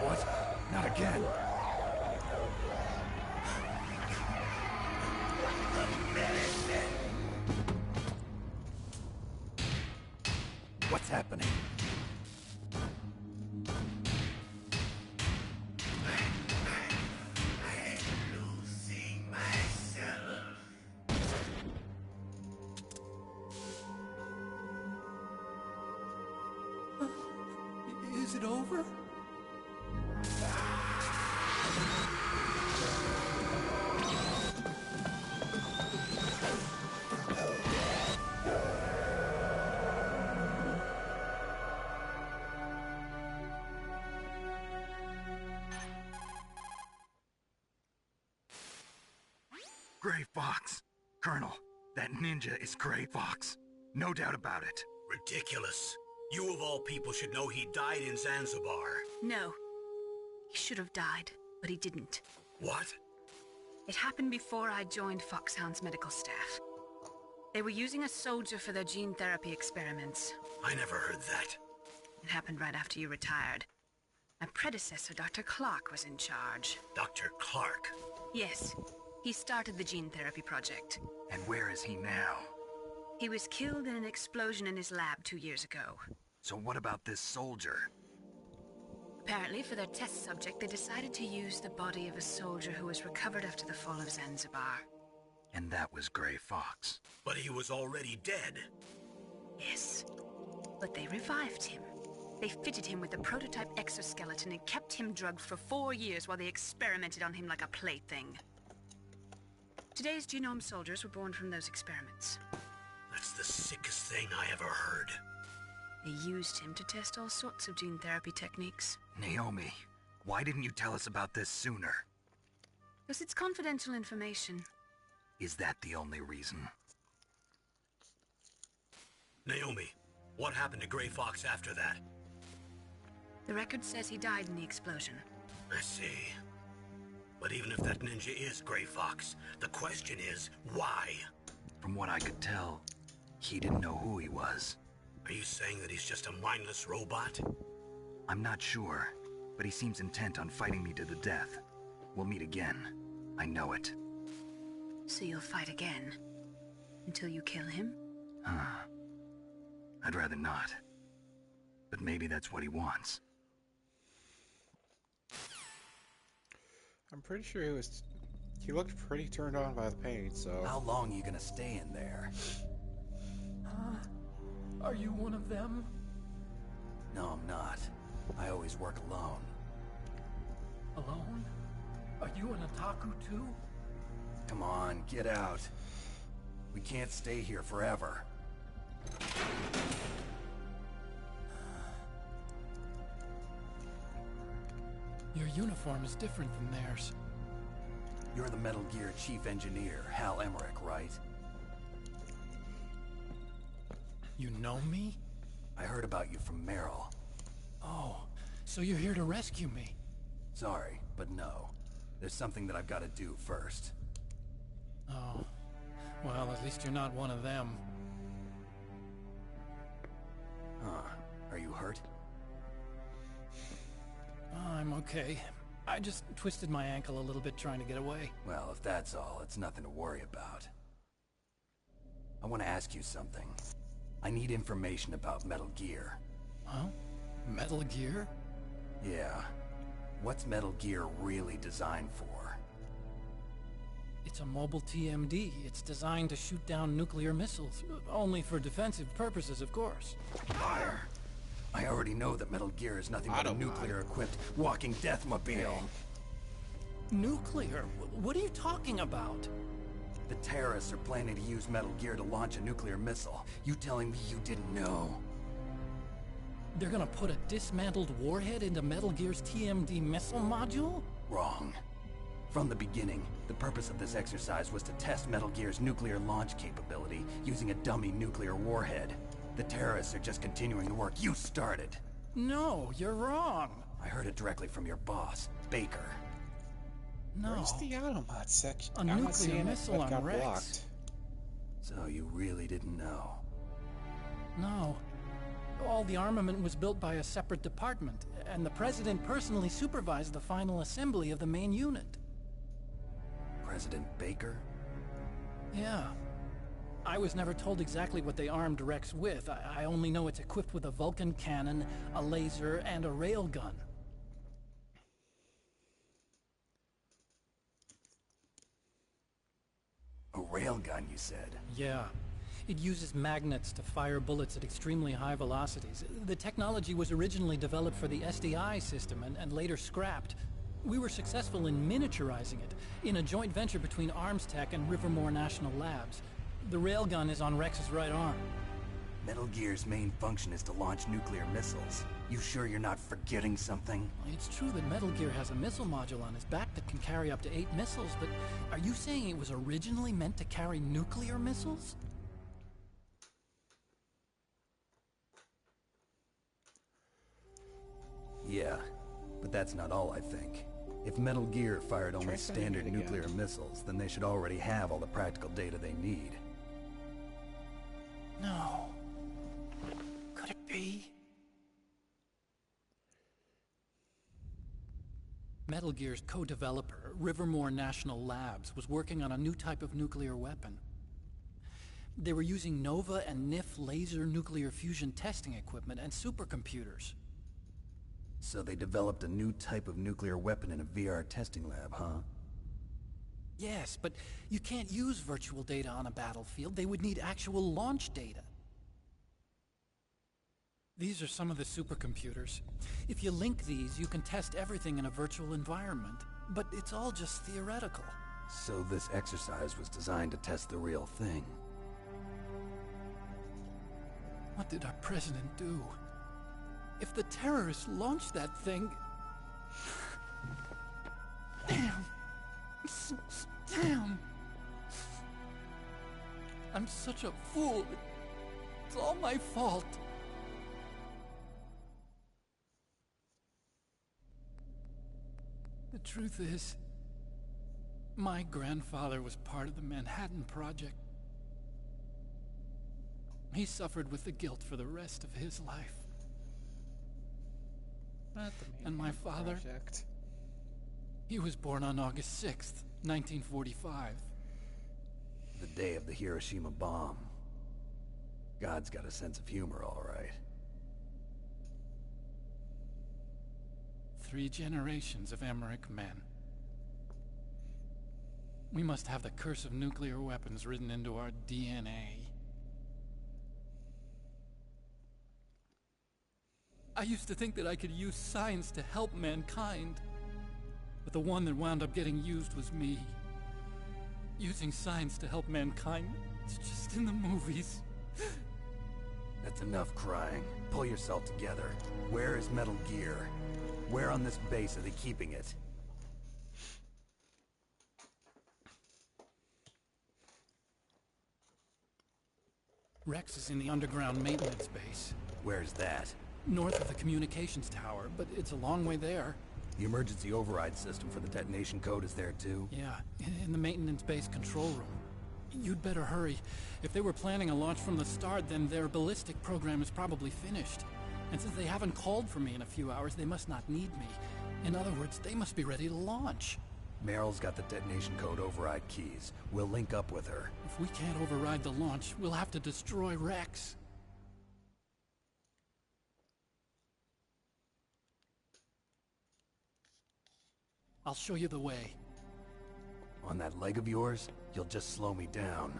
What? Not again. What's happening? Is it over? Gray Fox. Colonel, that ninja is Gray Fox. No doubt about it. Ridiculous. You of all people should know he died in Zanzibar. No. He should have died, but he didn't. What? It happened before I joined Foxhound's medical staff. They were using a soldier for their gene therapy experiments. I never heard that. It happened right after you retired. My predecessor, Dr. Clark, was in charge. Dr. Clark? Yes. He started the gene therapy project. And where is he now? He was killed in an explosion in his lab 2 years ago. So what about this soldier? Apparently, for their test subject, they decided to use the body of a soldier who was recovered after the fall of Zanzibar. And that was Gray Fox. But he was already dead. Yes. But they revived him. They fitted him with a prototype exoskeleton and kept him drugged for 4 years while they experimented on him like a plaything. Today's genome soldiers were born from those experiments. That's the sickest thing I ever heard. They used him to test all sorts of gene therapy techniques. Naomi, why didn't you tell us about this sooner? Because it's confidential information. Is that the only reason? Naomi, what happened to Gray Fox after that? The record says he died in the explosion. I see. But even if that ninja is Gray Fox, the question is, why? From what I could tell, he didn't know who he was. Are you saying that he's just a mindless robot? I'm not sure, but he seems intent on fighting me to the death. We'll meet again. I know it. So you'll fight again? Until you kill him? I'd rather not. But maybe that's what he wants. I'm pretty sure he looked pretty turned on by the pain, so... How long are you gonna stay in there? Are you one of them? No, I'm not. I always work alone. Alone? Are you an otaku too? Come on, get out. We can't stay here forever. Your uniform is different than theirs. You're the Metal Gear Chief Engineer, Hal Emmerich, right? You know me? I heard about you from Meryl. Oh, so you're here to rescue me? Sorry, but no. There's something that I've got to do first. Oh. Well, at least you're not one of them. Huh. Are you hurt? I'm okay. I just twisted my ankle a little bit trying to get away. Well, if that's all, it's nothing to worry about. I want to ask you something. I need information about Metal Gear. Huh? Metal Gear? Yeah. What's Metal Gear really designed for? It's a mobile TMD. It's designed to shoot down nuclear missiles. Only for defensive purposes, of course. Liar! I already know that Metal Gear is nothing but a nuclear-equipped walking deathmobile. Nuclear? What are you talking about? The terrorists are planning to use Metal Gear to launch a nuclear missile. You telling me you didn't know? They're gonna put a dismantled warhead into Metal Gear's TMD missile module? Wrong. From the beginning, the purpose of this exercise was to test Metal Gear's nuclear launch capability using a dummy nuclear warhead. The terrorists are just continuing the work you started. No, you're wrong. I heard it directly from your boss, Baker. No. Where's the Automod section? A I'm not nuclear seeing missile it. It on got Rex. blocked. So you really didn't know? No. All the armament was built by a separate department, and the President personally supervised the final assembly of the main unit. President Baker? Yeah. I was never told exactly what they armed Rex with. I only know it's equipped with a Vulcan cannon, a laser, and a railgun. A railgun, you said? Yeah. It uses magnets to fire bullets at extremely high velocities. The technology was originally developed for the SDI system and later scrapped. We were successful in miniaturizing it, in a joint venture between Arms Tech and Rivermore National Labs. The railgun is on Rex's right arm. Metal Gear's main function is to launch nuclear missiles. You sure you're not forgetting something? It's true that Metal Gear has a missile module on his back that can carry up to 8 missiles, but are you saying it was originally meant to carry nuclear missiles? Yeah, but that's not all I think. If Metal Gear fired only standard nuclear missiles, then they should already have all the practical data they need. No. Could it be? Metal Gear's co-developer, Rivermore National Labs, was working on a new type of nuclear weapon. They were using Nova and NIF laser nuclear fusion testing equipment and supercomputers. So they developed a new type of nuclear weapon in a VR testing lab, huh? Yes, but you can't use virtual data on a battlefield. They would need actual launch data. These are some of the supercomputers. If you link these, you can test everything in a virtual environment. But it's all just theoretical. So this exercise was designed to test the real thing. What did our president do? If the terrorists launched that thing... Damn. Damn. I'm such a fool. It's all my fault. The truth is, my grandfather was part of the Manhattan Project. He suffered with the guilt for the rest of his life. And my father, he was born on August 6th, 1945. The day of the Hiroshima bomb. God's got a sense of humor, all right. 3 generations of Emmerich men. We must have the curse of nuclear weapons written into our DNA. I used to think that I could use science to help mankind, but the one that wound up getting used was me. Using science to help mankind, it's just in the movies. That's enough crying. Pull yourself together. Where is Metal Gear? Where on this base are they keeping it? Rex is in the underground maintenance base. Where's that? North of the communications tower, but it's a long way there. The emergency override system for the detonation code is there too? Yeah, in the maintenance base control room. You'd better hurry. If they were planning a launch from the start, then their ballistic program is probably finished. And since they haven't called for me in a few hours, they must not need me. In other words, they must be ready to launch. Meryl's got the detonation code override keys. We'll link up with her. If we can't override the launch, we'll have to destroy Rex. I'll show you the way. On that leg of yours, you'll just slow me down.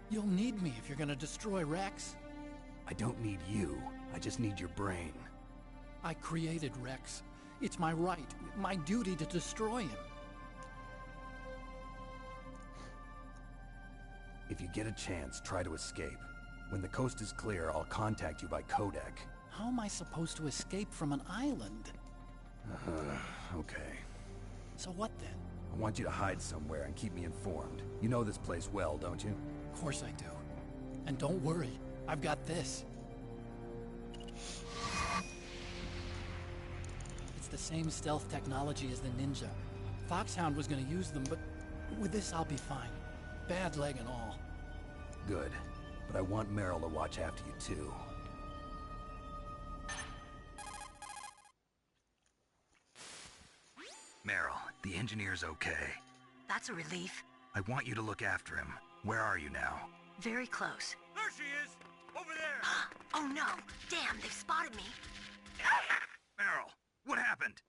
You'll need me if you're gonna destroy Rex. I don't need you. I just need your brain. I created Rex. It's my right, my duty to destroy him. If you get a chance, try to escape. When the coast is clear, I'll contact you by codec. How am I supposed to escape from an island? Okay. So what then? I want you to hide somewhere and keep me informed. You know this place well, don't you? Of course I do. And don't worry, I've got this. It's the same stealth technology as the Ninja. Foxhound was gonna use them, but with this I'll be fine. Bad leg and all. Good. But I want Meryl to watch after you, too. Meryl, the engineer's okay. That's a relief. I want you to look after him. Where are you now? Very close. There she is! Over there! Oh no! Damn, they've spotted me. Meryl, what happened?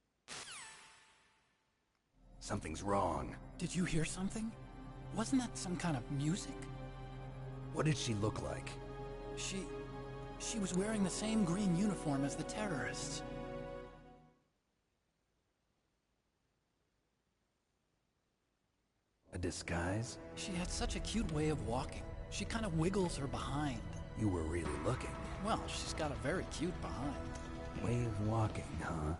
Something's wrong. Did you hear something? Wasn't that some kind of music? What did she look like? She was wearing the same green uniform as the terrorists. A disguise? She had such a cute way of walking. She kind of wiggles her behind. You were really looking. Well, she's got a very cute behind. Way of walking, huh?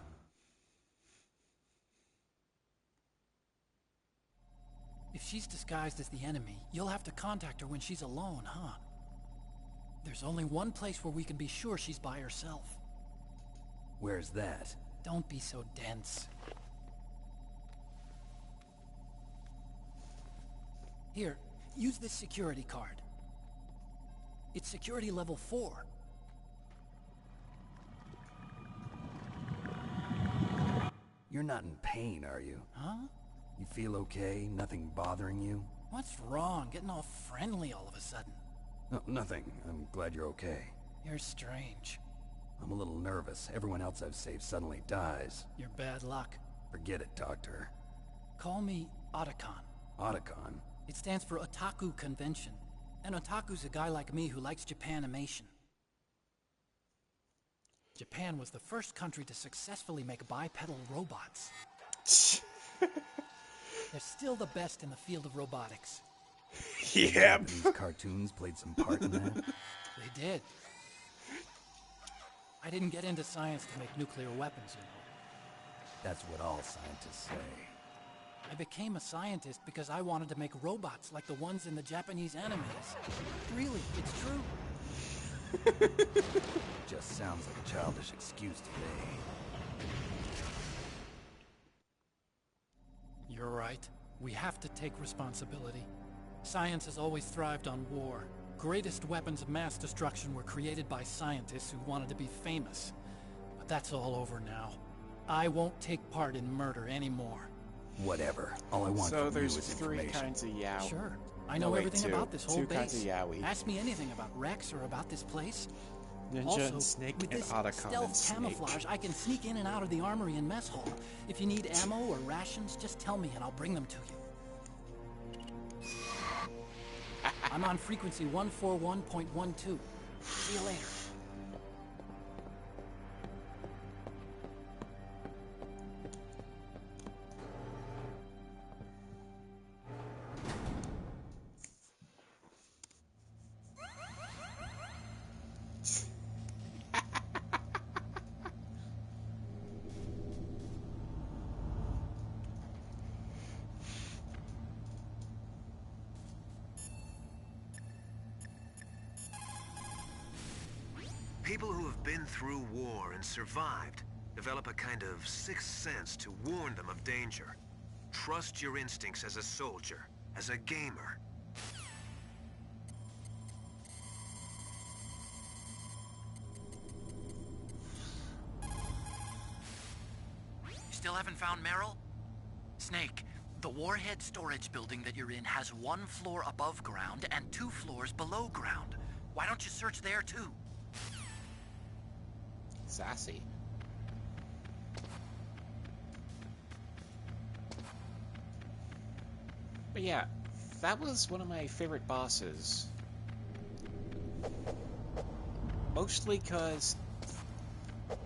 If she's disguised as the enemy, you'll have to contact her when she's alone, huh? There's only one place where we can be sure she's by herself. Where's that? Don't be so dense. Here, use this security card. It's security level 4. You're not in pain, are you? Huh? You feel okay? Nothing bothering you? What's wrong? Getting all friendly all of a sudden. No, nothing. I'm glad you're okay. You're strange. I'm a little nervous. Everyone else I've saved suddenly dies. You're bad luck. Forget it, Doctor. Call me Otacon. Otacon? It stands for Otaku Convention. An otaku's a guy like me who likes Japanimation. Japan was the first country to successfully make bipedal robots. They're still the best in the field of robotics. Yeah. These cartoons played some part in that? They did. I didn't get into science to make nuclear weapons, you know. That's what all scientists say. I became a scientist because I wanted to make robots like the ones in the Japanese animes. Really, it's true. Just sounds like a childish excuse to me. You're right. We have to take responsibility. Science has always thrived on war. Greatest weapons of mass destruction were created by scientists who wanted to be famous. But that's all over now. I won't take part in murder anymore. Whatever. All I want so from there's you is 3 information. kinds of Yao. Sure. I know everything about this whole 2 base. kinds of Yowie. Ask me anything about Rex or about this place. Ninja also, and Snake with and this Otacon stealth and Snake. camouflage, I can sneak in and out of the armory and mess hall. If you need ammo or rations, just tell me and I'll bring them to you. I'm on frequency 141.12. See you later. People who have been through war and survived develop a kind of sixth sense to warn them of danger. Trust your instincts as a soldier, as a gamer. You still haven't found Meryl? Snake, the warhead storage building that you're in has 1 floor above ground and 2 floors below ground. Why don't you search there too? Sassy. But yeah, that was one of my favorite bosses. Mostly because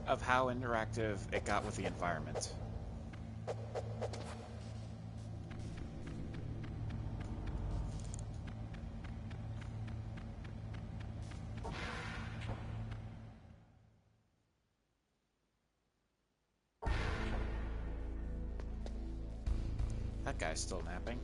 of how interactive it got with the environment. That guy's still napping.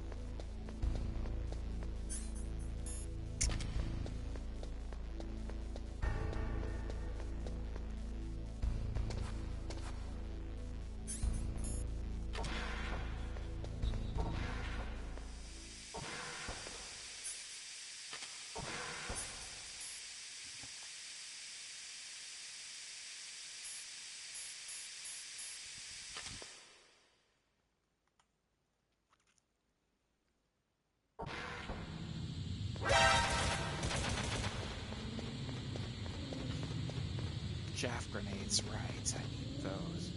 Chaff grenades, right. I need those.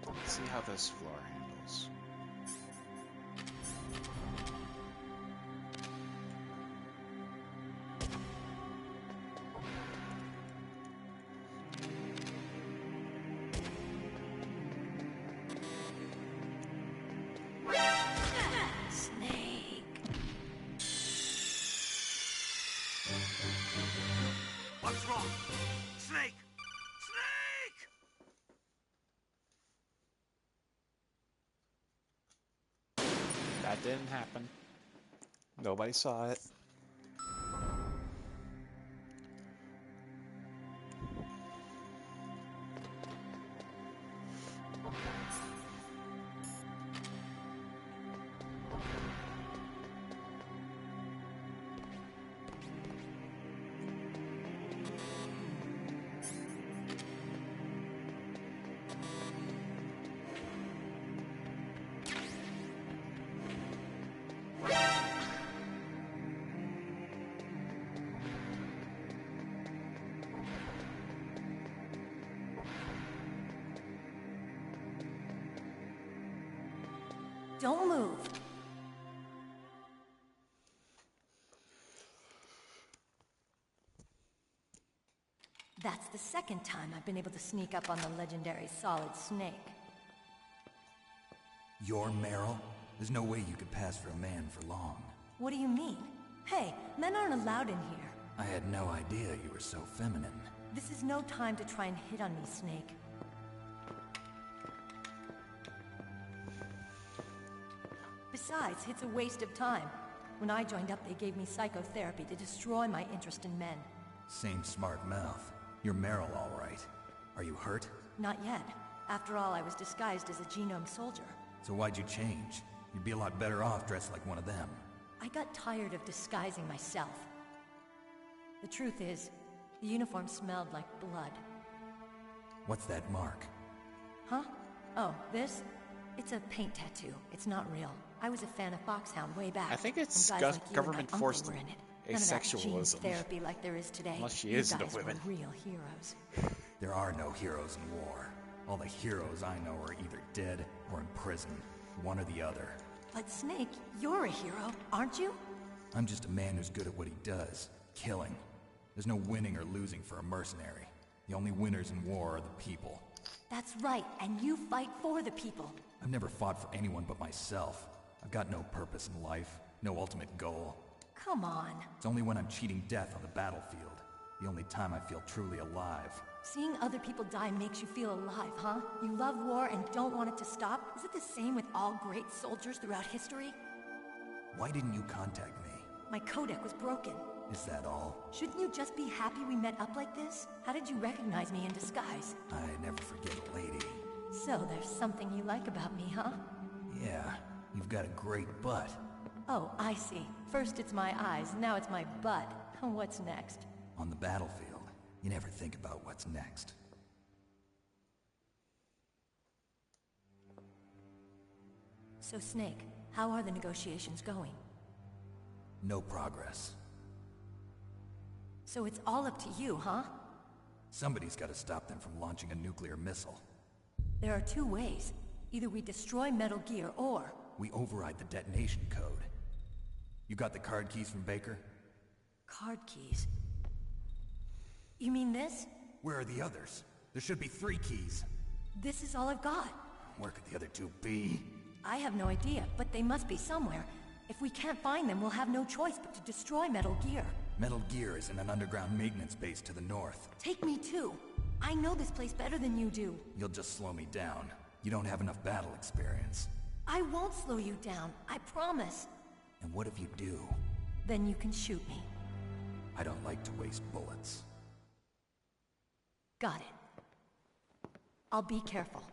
Let's see how this floor handles. Snake. What's wrong? Snake! Snake! That didn't happen. Nobody saw it. Don't move. That's the second time I've been able to sneak up on the legendary Solid Snake. You're Meryl? There's no way you could pass for a man for long. What do you mean? Hey, men aren't allowed in here. I had no idea you were so feminine. This is no time to try and hit on me, Snake. Besides, it's a waste of time. When I joined up, they gave me psychotherapy to destroy my interest in men. Same smart mouth. You're Meryl, all right. Are you hurt? Not yet. After all, I was disguised as a genome soldier. So why'd you change? You'd be a lot better off dressed like one of them. I got tired of disguising myself. The truth is, the uniform smelled like blood. What's that mark? Huh? Oh, this? It's a paint tattoo. It's not real. I was a fan of Foxhound way back. I think it's when guys like you and government my forced uncle were in it. None of that gene asexualism. therapy like there is today. Unless she You is into guys were women. real heroes. There are no heroes in war. All the heroes I know are either dead or in prison. One or the other. But Snake, you're a hero, aren't you? I'm just a man who's good at what he does. Killing. There's no winning or losing for a mercenary. The only winners in war are the people. That's right, and you fight for the people. I've never fought for anyone but myself. I've got no purpose in life, no ultimate goal. Come on. It's only when I'm cheating death on the battlefield. The only time I feel truly alive. Seeing other people die makes you feel alive, huh? You love war and don't want it to stop? Is it the same with all great soldiers throughout history? Why didn't you contact me? My codec was broken. Is that all? Shouldn't you just be happy we met up like this? How did you recognize me in disguise? I never forget a lady. So there's something you like about me, huh? Yeah, you've got a great butt. Oh, I see. First it's my eyes, now it's my butt. What's next? On the battlefield, you never think about what's next. So, Snake, how are the negotiations going? No progress. So it's all up to you, huh? Somebody's got to stop them from launching a nuclear missile. There are two ways. Either we destroy Metal Gear, or... we override the detonation code. You got the card keys from Baker? Card keys? You mean this? Where are the others? There should be 3 keys. This is all I've got. Where could the other 2 be? I have no idea, but they must be somewhere. If we can't find them, we'll have no choice but to destroy Metal Gear. Metal Gear is in an underground maintenance base to the north. Take me too. I know this place better than you do. You'll just slow me down. You don't have enough battle experience. I won't slow you down, I promise. And what if you do? Then you can shoot me. I don't like to waste bullets. Got it. I'll be careful.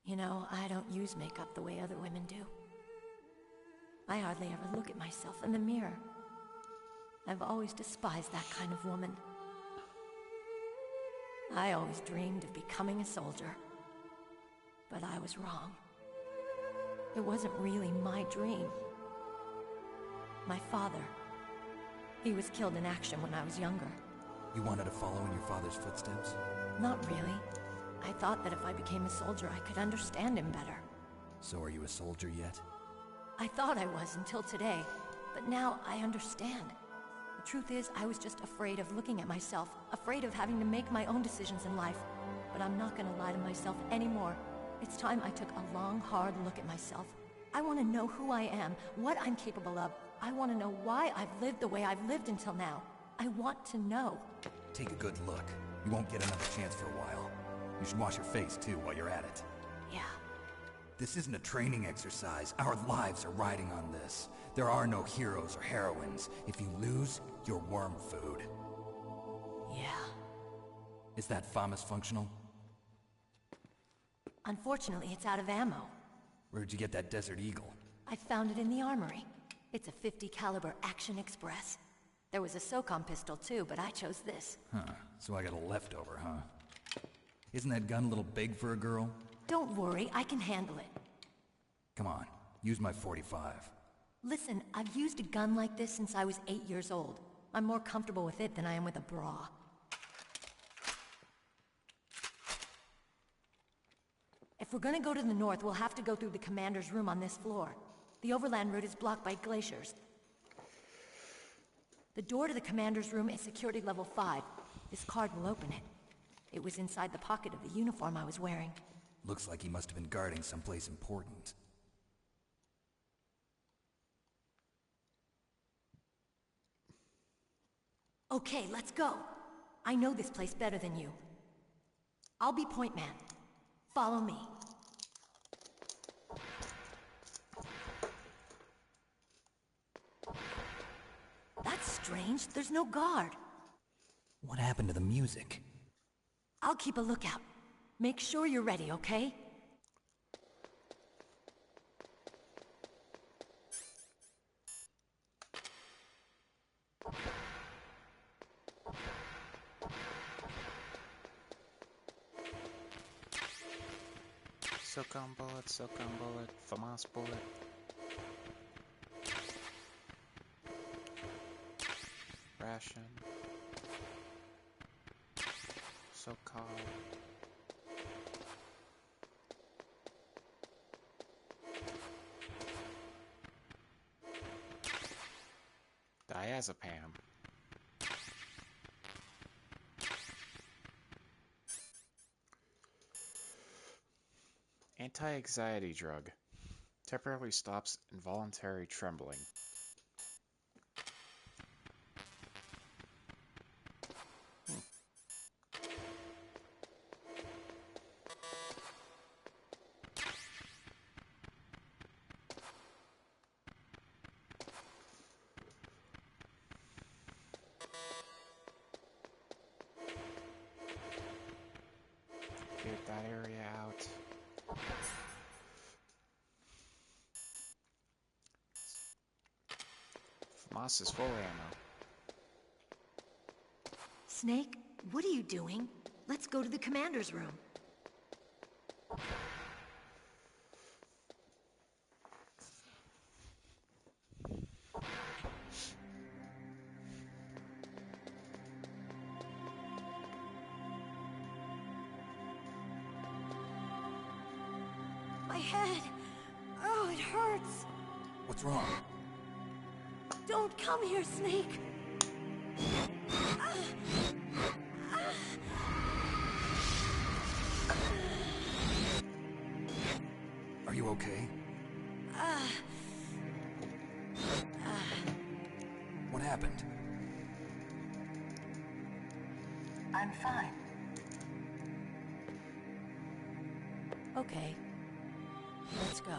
You know, I don't use makeup the way other women do. I hardly ever look at myself in the mirror. I've always despised that kind of woman. I always dreamed of becoming a soldier. But I was wrong. It wasn't really my dream. My father, he was killed in action when I was younger. You wanted to follow in your father's footsteps? Not really. I thought that if I became a soldier, I could understand him better. So are you a soldier yet? I thought I was until today, but now I understand. The truth is, I was just afraid of looking at myself, afraid of having to make my own decisions in life. But I'm not gonna lie to myself anymore. It's time I took a long, hard look at myself. I want to know who I am, what I'm capable of. I want to know why I've lived the way I've lived until now. I want to know. Take a good look. You won't get another chance for a while. You should wash your face, too, while you're at it. Yeah. This isn't a training exercise. Our lives are riding on this. There are no heroes or heroines. If you lose, you're worm food. Yeah. Is that FAMAS functional? Unfortunately, it's out of ammo. Where'd you get that Desert Eagle? I found it in the armory. It's a .50 caliber Action Express. There was a SOCOM pistol too, but I chose this. Huh, so I got a leftover, huh? Isn't that gun a little big for a girl? Don't worry, I can handle it. Come on, use my .45. Listen, I've used a gun like this since I was 8 years old. I'm more comfortable with it than I am with a bra. If we're gonna go to the north, we'll have to go through the commander's room on this floor. The overland route is blocked by glaciers. The door to the commander's room is security level 5. This card will open it. It was inside the pocket of the uniform I was wearing. Looks like he must have been guarding someplace important. Okay, let's go. I know this place better than you. I'll be point man. Follow me. That's strange. There's no guard. What happened to the music? I'll keep a lookout. Make sure you're ready, okay? SOCOM bullet, FAMAS bullet. Ration. SOCOM. Diazepam. Anti-anxiety drug. Temporarily stops involuntary trembling. area out. Moss is full ammo. Snake, what are you doing? Let's go to the commander's room. My head! Oh, it hurts! What's wrong? Don't come here, Snake! Are you okay? What happened? I'm fine. Okay. Let's go.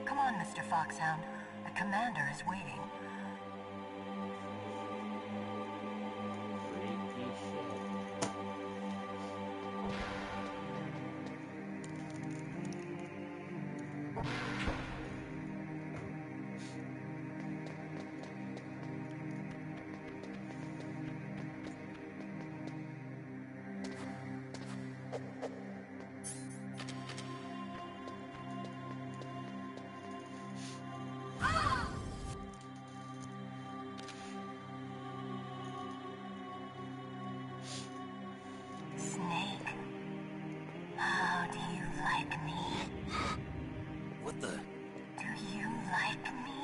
Come on, Mr. Foxhound. The commander is waiting. Snake, how do you like me? What the? Do you like me?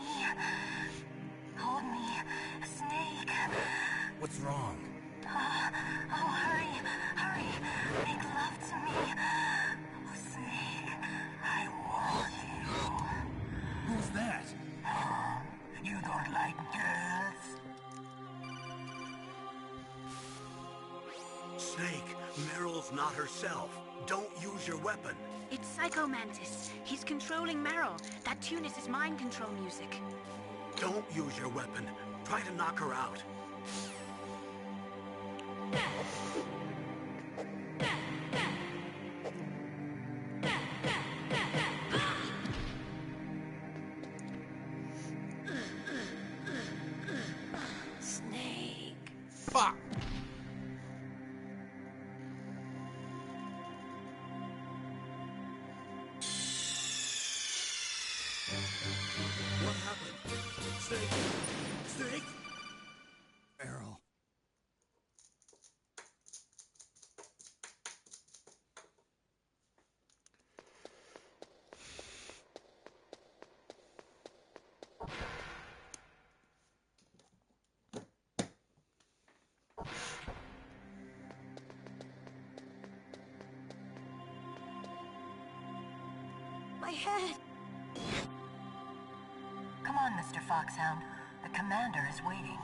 Hold me, Snake. What's wrong? Oh, hurry, hurry. Make love to me. Oh, Snake, I want you. Who's that? You don't like girls? Snake, Meryl's not herself. Don't use your weapon. It's Psycho Mantis. He's controlling Meryl. That tune is his mind control music. Don't use your weapon. Try to knock her out. Snake. Fuck! What happened? Snake? Snake? Meryl. My head! Come on, Mr. Foxhound. The commander is waiting.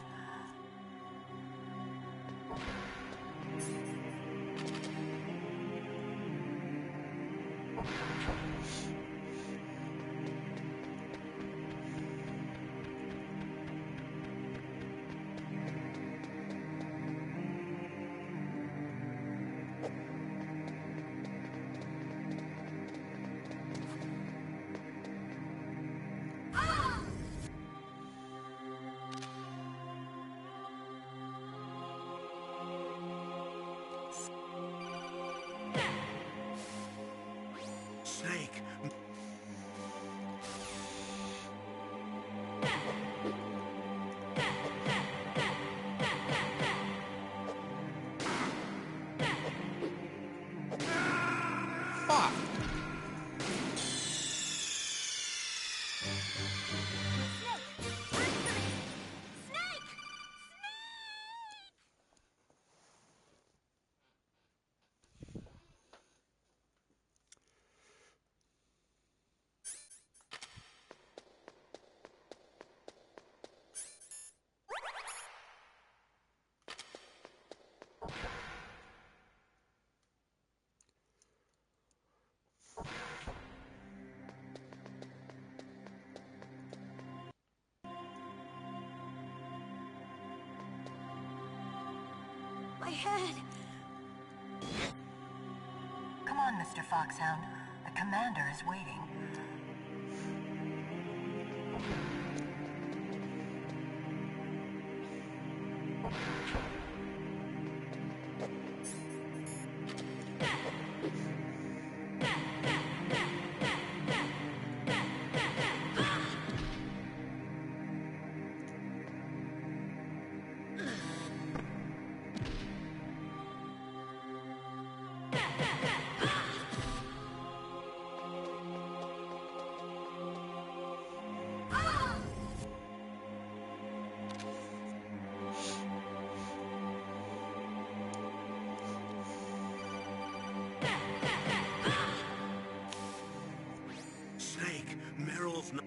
Snake, head. Come on, Mr. Foxhound. The commander is waiting. Snake, Meryl's not...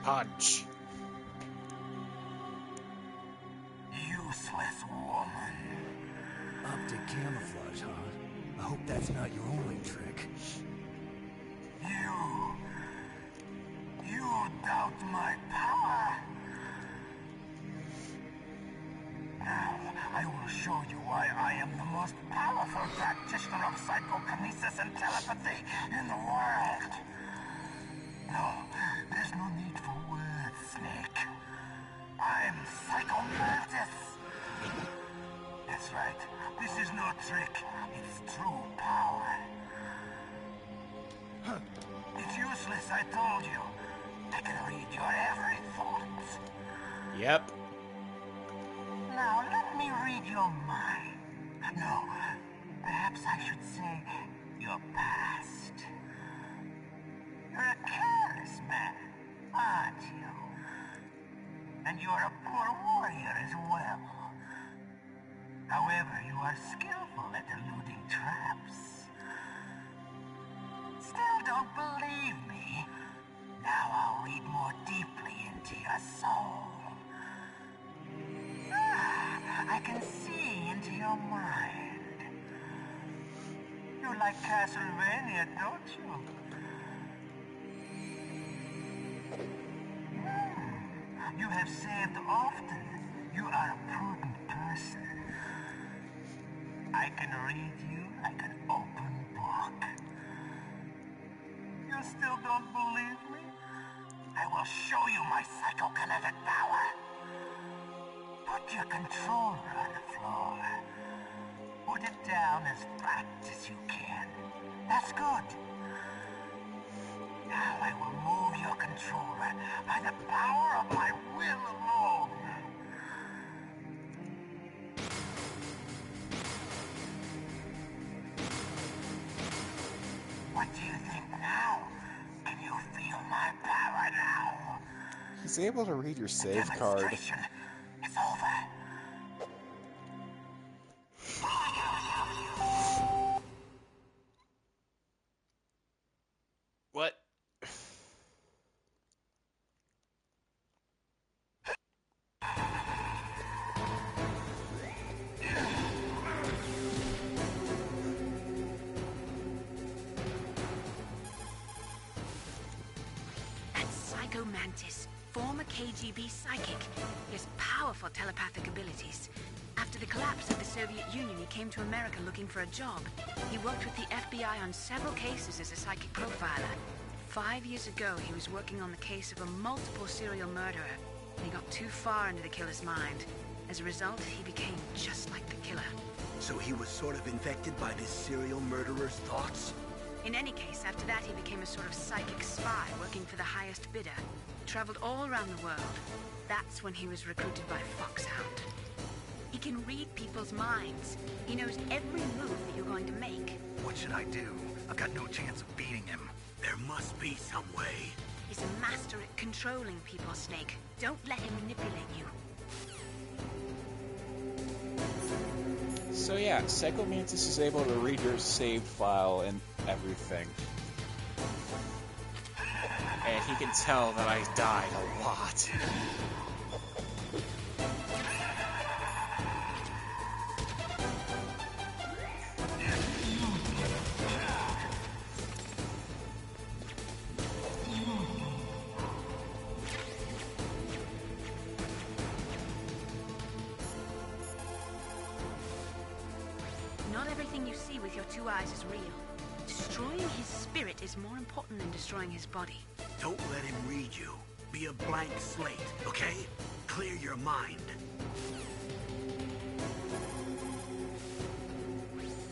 Punch. Useless woman. Optic camouflage, huh? I hope that's not your only trick. You doubt my power? Now, I will show you why I am the most powerful practitioner of psychokinesis and telepathy in the world. No, there's no need for words, Snake. I'm Psycho Mantis. That's right. This is no trick. It's true power. It's useless, I told you. I can read your every thought. Yep. Now, let me read your mind. No, perhaps I should say your past. You're a careless man, aren't you? And you're a poor warrior as well. However, you are skillful at eluding traps. Still don't believe me? Now I'll read more deeply into your soul. I can see into your mind. You like Castlevania, don't you? You have saved often. You are a prudent person. I can read you like an open book. You still don't believe me? I will show you my psychokinetic power. Put your controller on the floor. Put it down as flat as you can. That's good. Now I will move your controller by the power of my will alone. What do you think now? Can you feel my power now? He's able to read your save card. It's over. What? That's Psycho Mantis, former KGB psychic. He has powerful telepathic abilities. After the collapse of the Soviet Union, he came to America looking for a job. He worked with the FBI on several cases as a psychic profiler. 5 years ago, he was working on the case of a multiple serial murderer. He got too far into the killer's mind. As a result, he became just like the killer. So he was sort of infected by this serial murderer's thoughts? In any case, after that, he became a sort of psychic spy working for the highest bidder. He traveled all around the world. That's when he was recruited by Foxhound. He can read people's minds. He knows every move that you're going to make. What should I do? I've got no chance of beating him. There must be some way. He's a master at controlling people, Snake. Don't let him manipulate you. So yeah, Psycho Mantis is able to read your save file and everything. And he can tell that I died a lot. everything you see with your 2 eyes is real. Destroying his spirit is more important than destroying his body. Don't let him read you. Be a blank slate, okay? Clear your mind.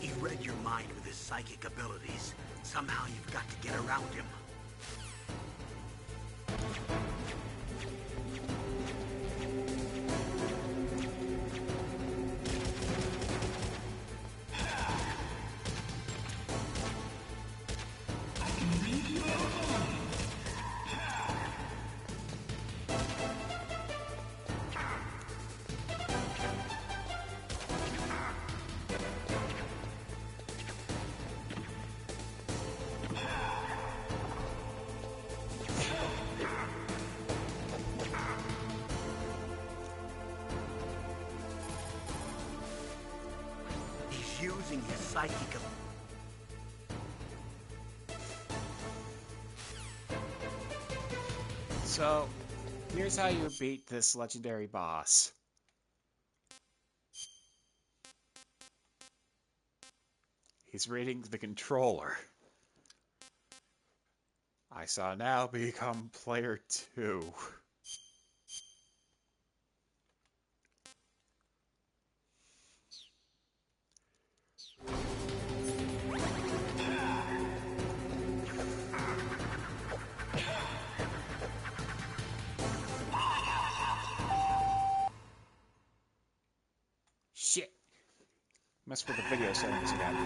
He read your mind with his psychic abilities. Somehow you've got to get around him. Using his psychic. So, here's how you beat this legendary boss. He's reading the controller. I shall now become player 2. Shit. Mess with the video settings again.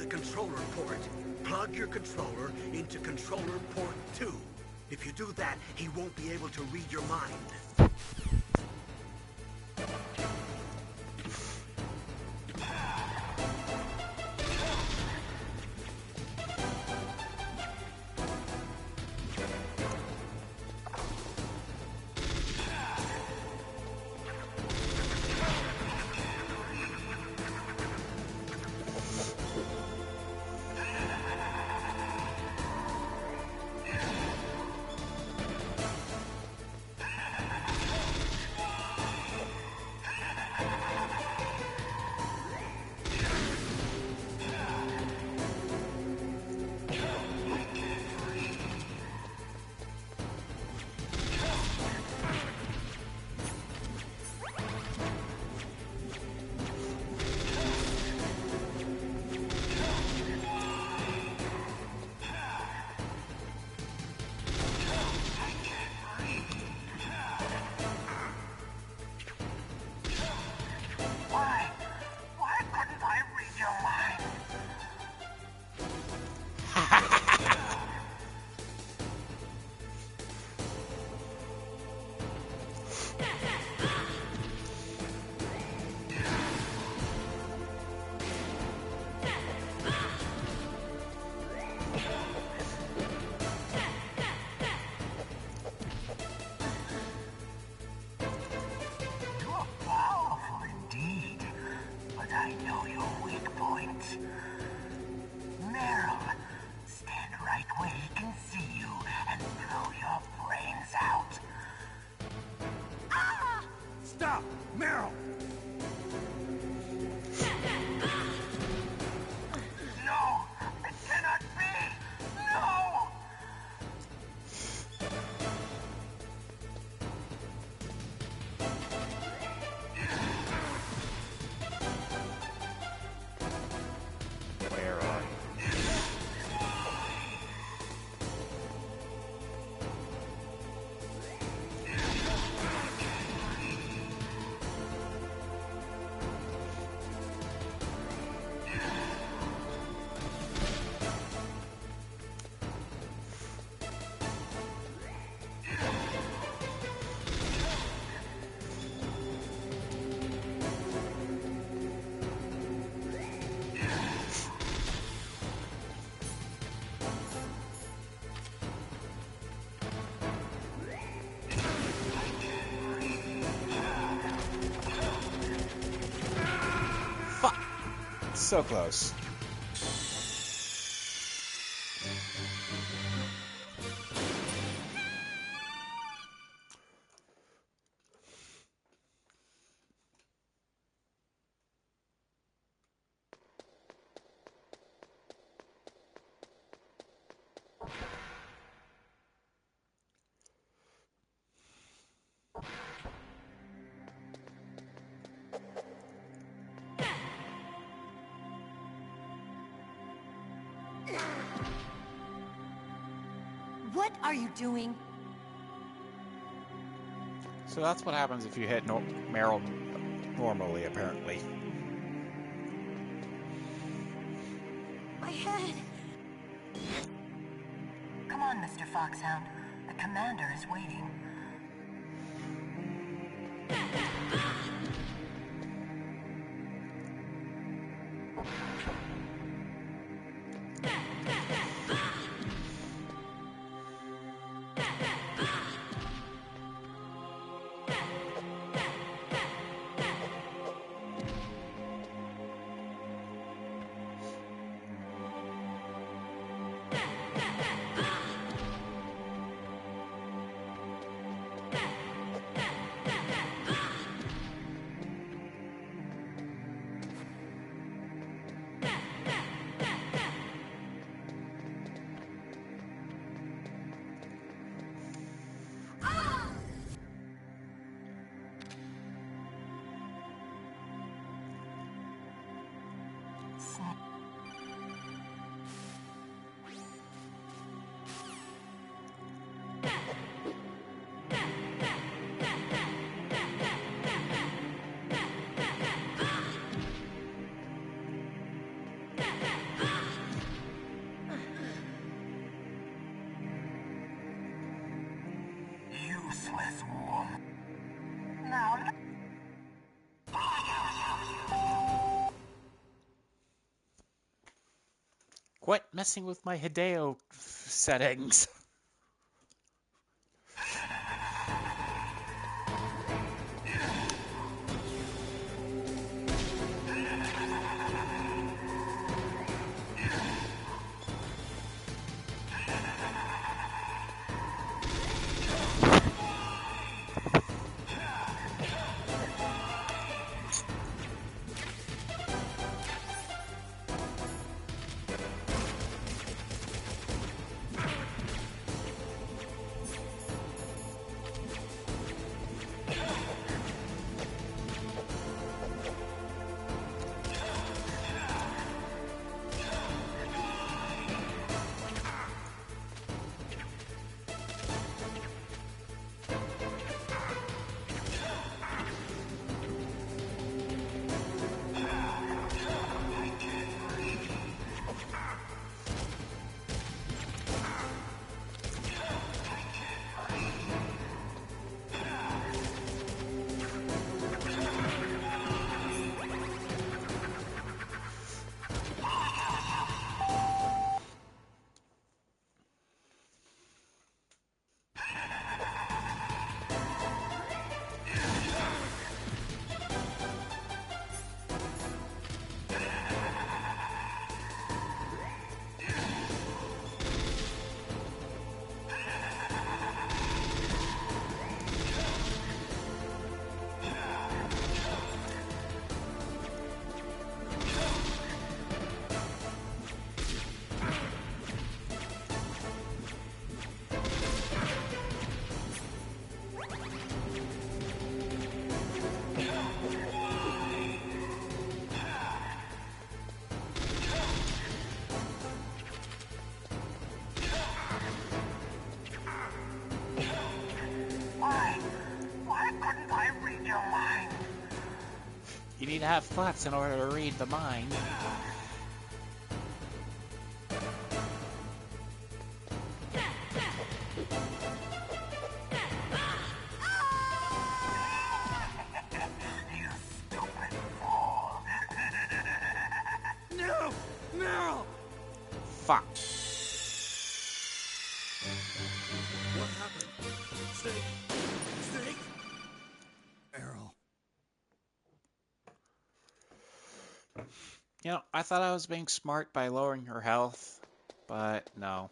Controller port. Plug your controller into controller port 2. If you do that, he won't be able to read your mind. So close. What are you doing? So that's what happens if you hit Meryl normally, apparently. My head. Come on, Mr. Foxhound. The commander is waiting. Useless woman. Now, Quit messing with my Hideo settings. why couldn't I read your mind? You need to have thoughts in order to read the mind. You stupid fool. No! Meryl! Fuck. What happened? Snake? Snake? Meryl. You know, I thought I was being smart by lowering her health, but no.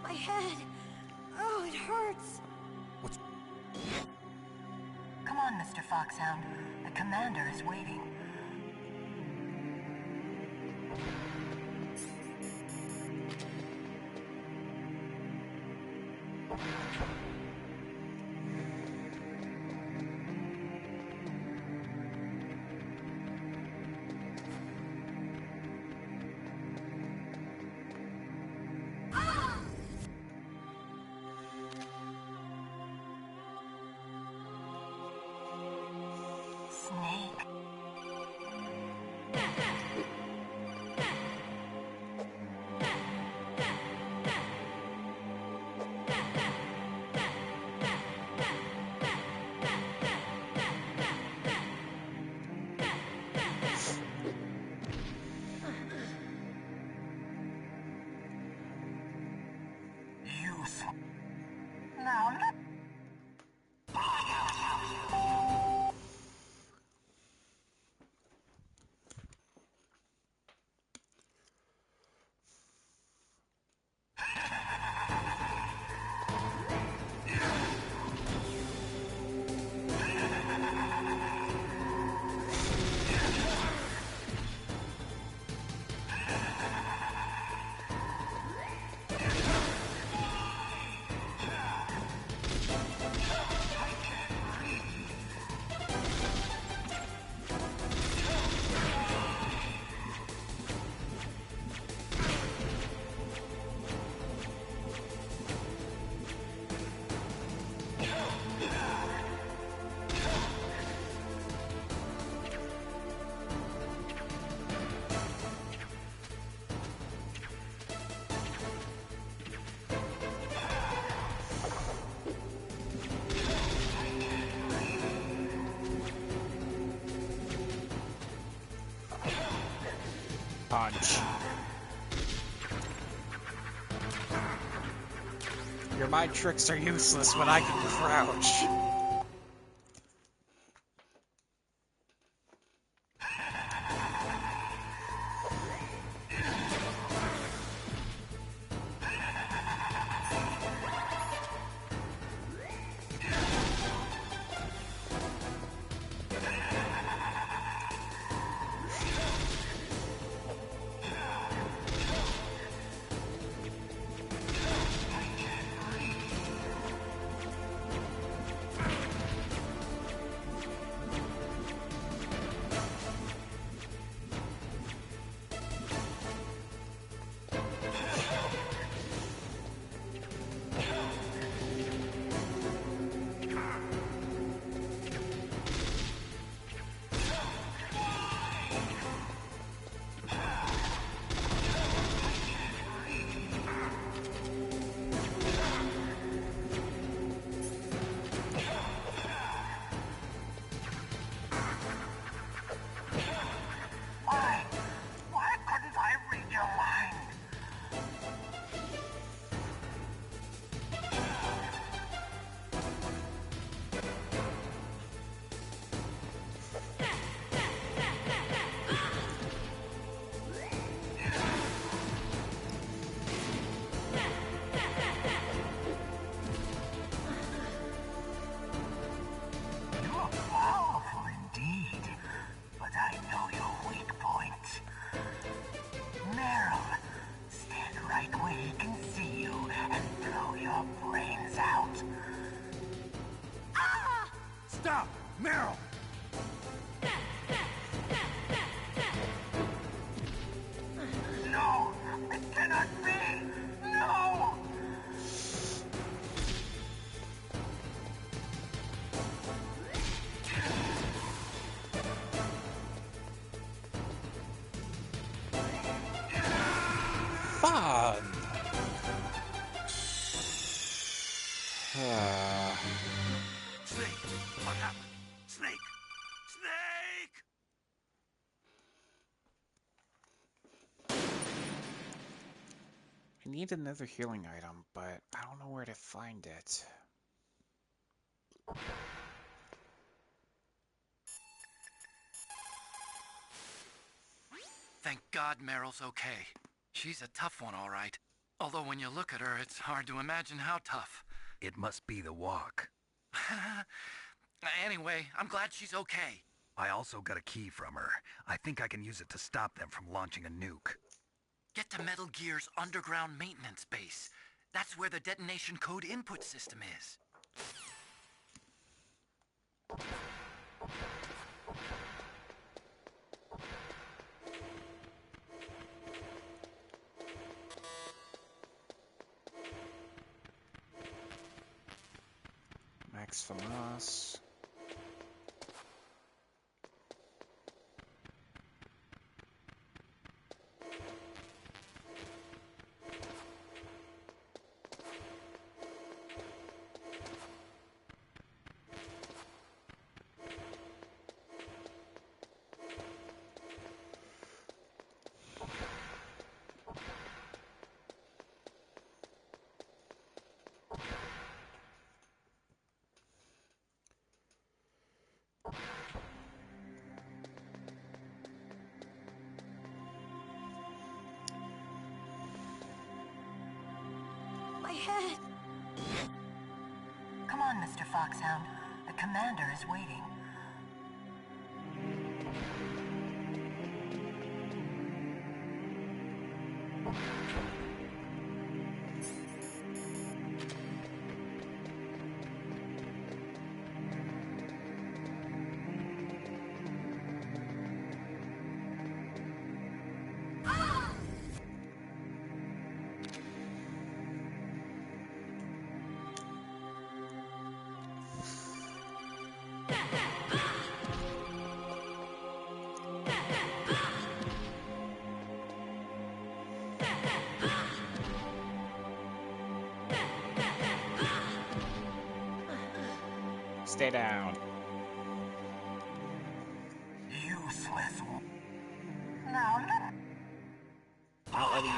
My head. Oh, it hurts. Come on, Mr. Foxhound. The commander is waiting. Snake. Now let... Punch. Your mind tricks are useless when I can crouch. Why couldn't I read your mind? You're powerful indeed, but I know your weak point. Meryl, stand right where he can see you and throw your brains out. Stop! Meryl! No! It cannot be! No! Fun. Snake! What happened? Snake! Snake! I need another healing item, but I don't know where to find it. Thank God Meryl's okay. She's a tough one, all right. Although when you look at her, it's hard to imagine how tough. It must be the walk. Anyway, I'm glad she's okay. I also got a key from her. I think I can use it to stop them from launching a nuke. Get to Metal Gear's underground maintenance base. That's where the detonation code input system is. Max FAMAS. My head! Come on, Mr. Foxhound. The commander is waiting. Stay down. Useless. Now let... Not letting you.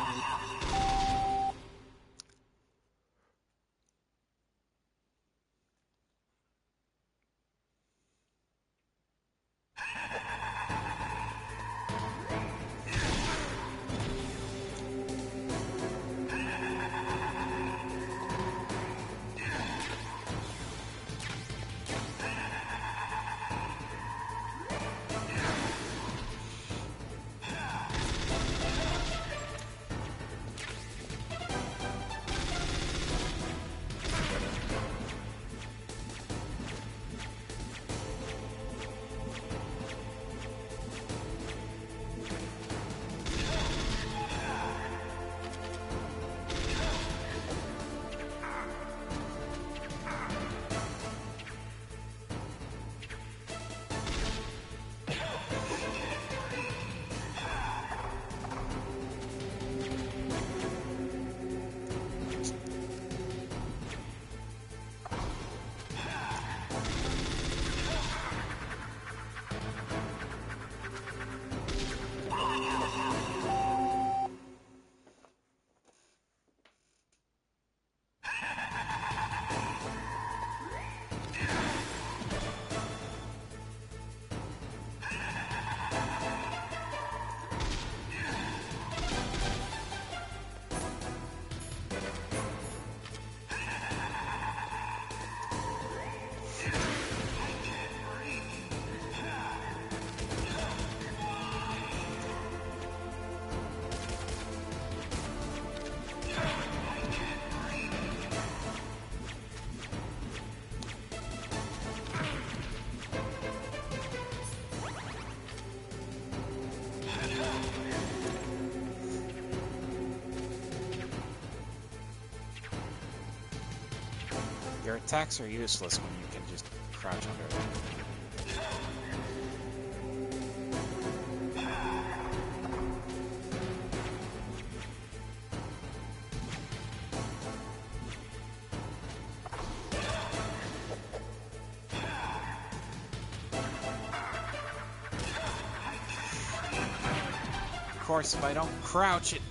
Your attacks are useless when you can just crouch under them. Of course, if I don't crouch it...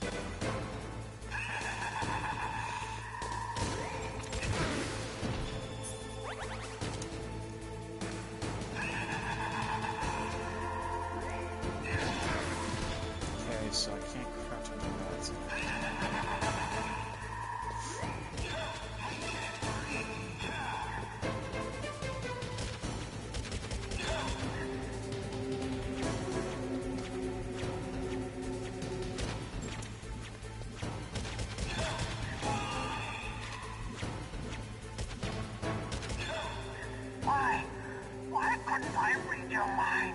What if I read your mind?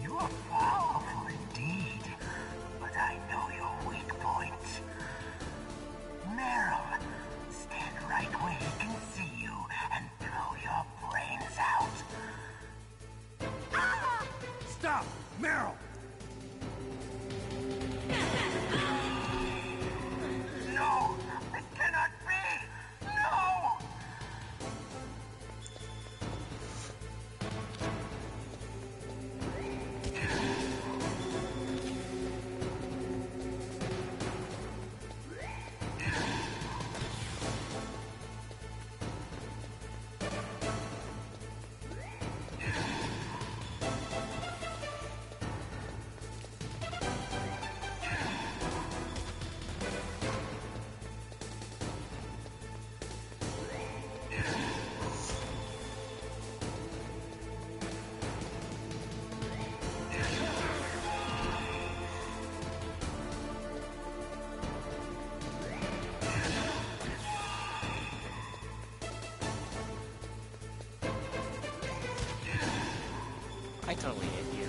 You are powerful indeed, but I know your weak point. Meryl, stand right where he can see you and blow your brains out. Stop! Meryl! No! It cannot be! No! I totally hit you.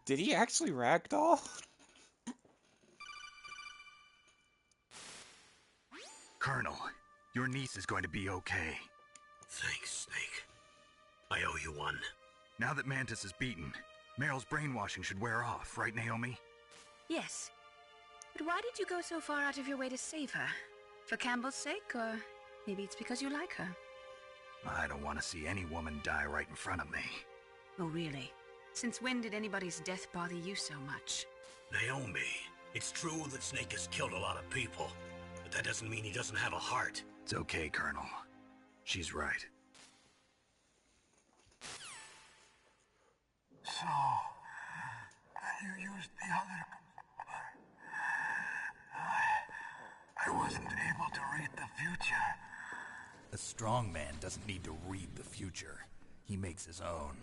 Did he actually ragdoll? Colonel, your niece is going to be okay. Thanks, Snake. I owe you one. Now that Mantis is beaten, Meryl's brainwashing should wear off, right, Naomi? Yes. But why did you go so far out of your way to save her? For Campbell's sake, or maybe it's because you like her? I don't want to see any woman die right in front of me. Oh, really? Since when did anybody's death bother you so much? Naomi, it's true that Snake has killed a lot of people, but that doesn't mean he doesn't have a heart. It's okay, Colonel. She's right. So, you used the other... I wasn't able to read the future. A strong man doesn't need to read the future. He makes his own.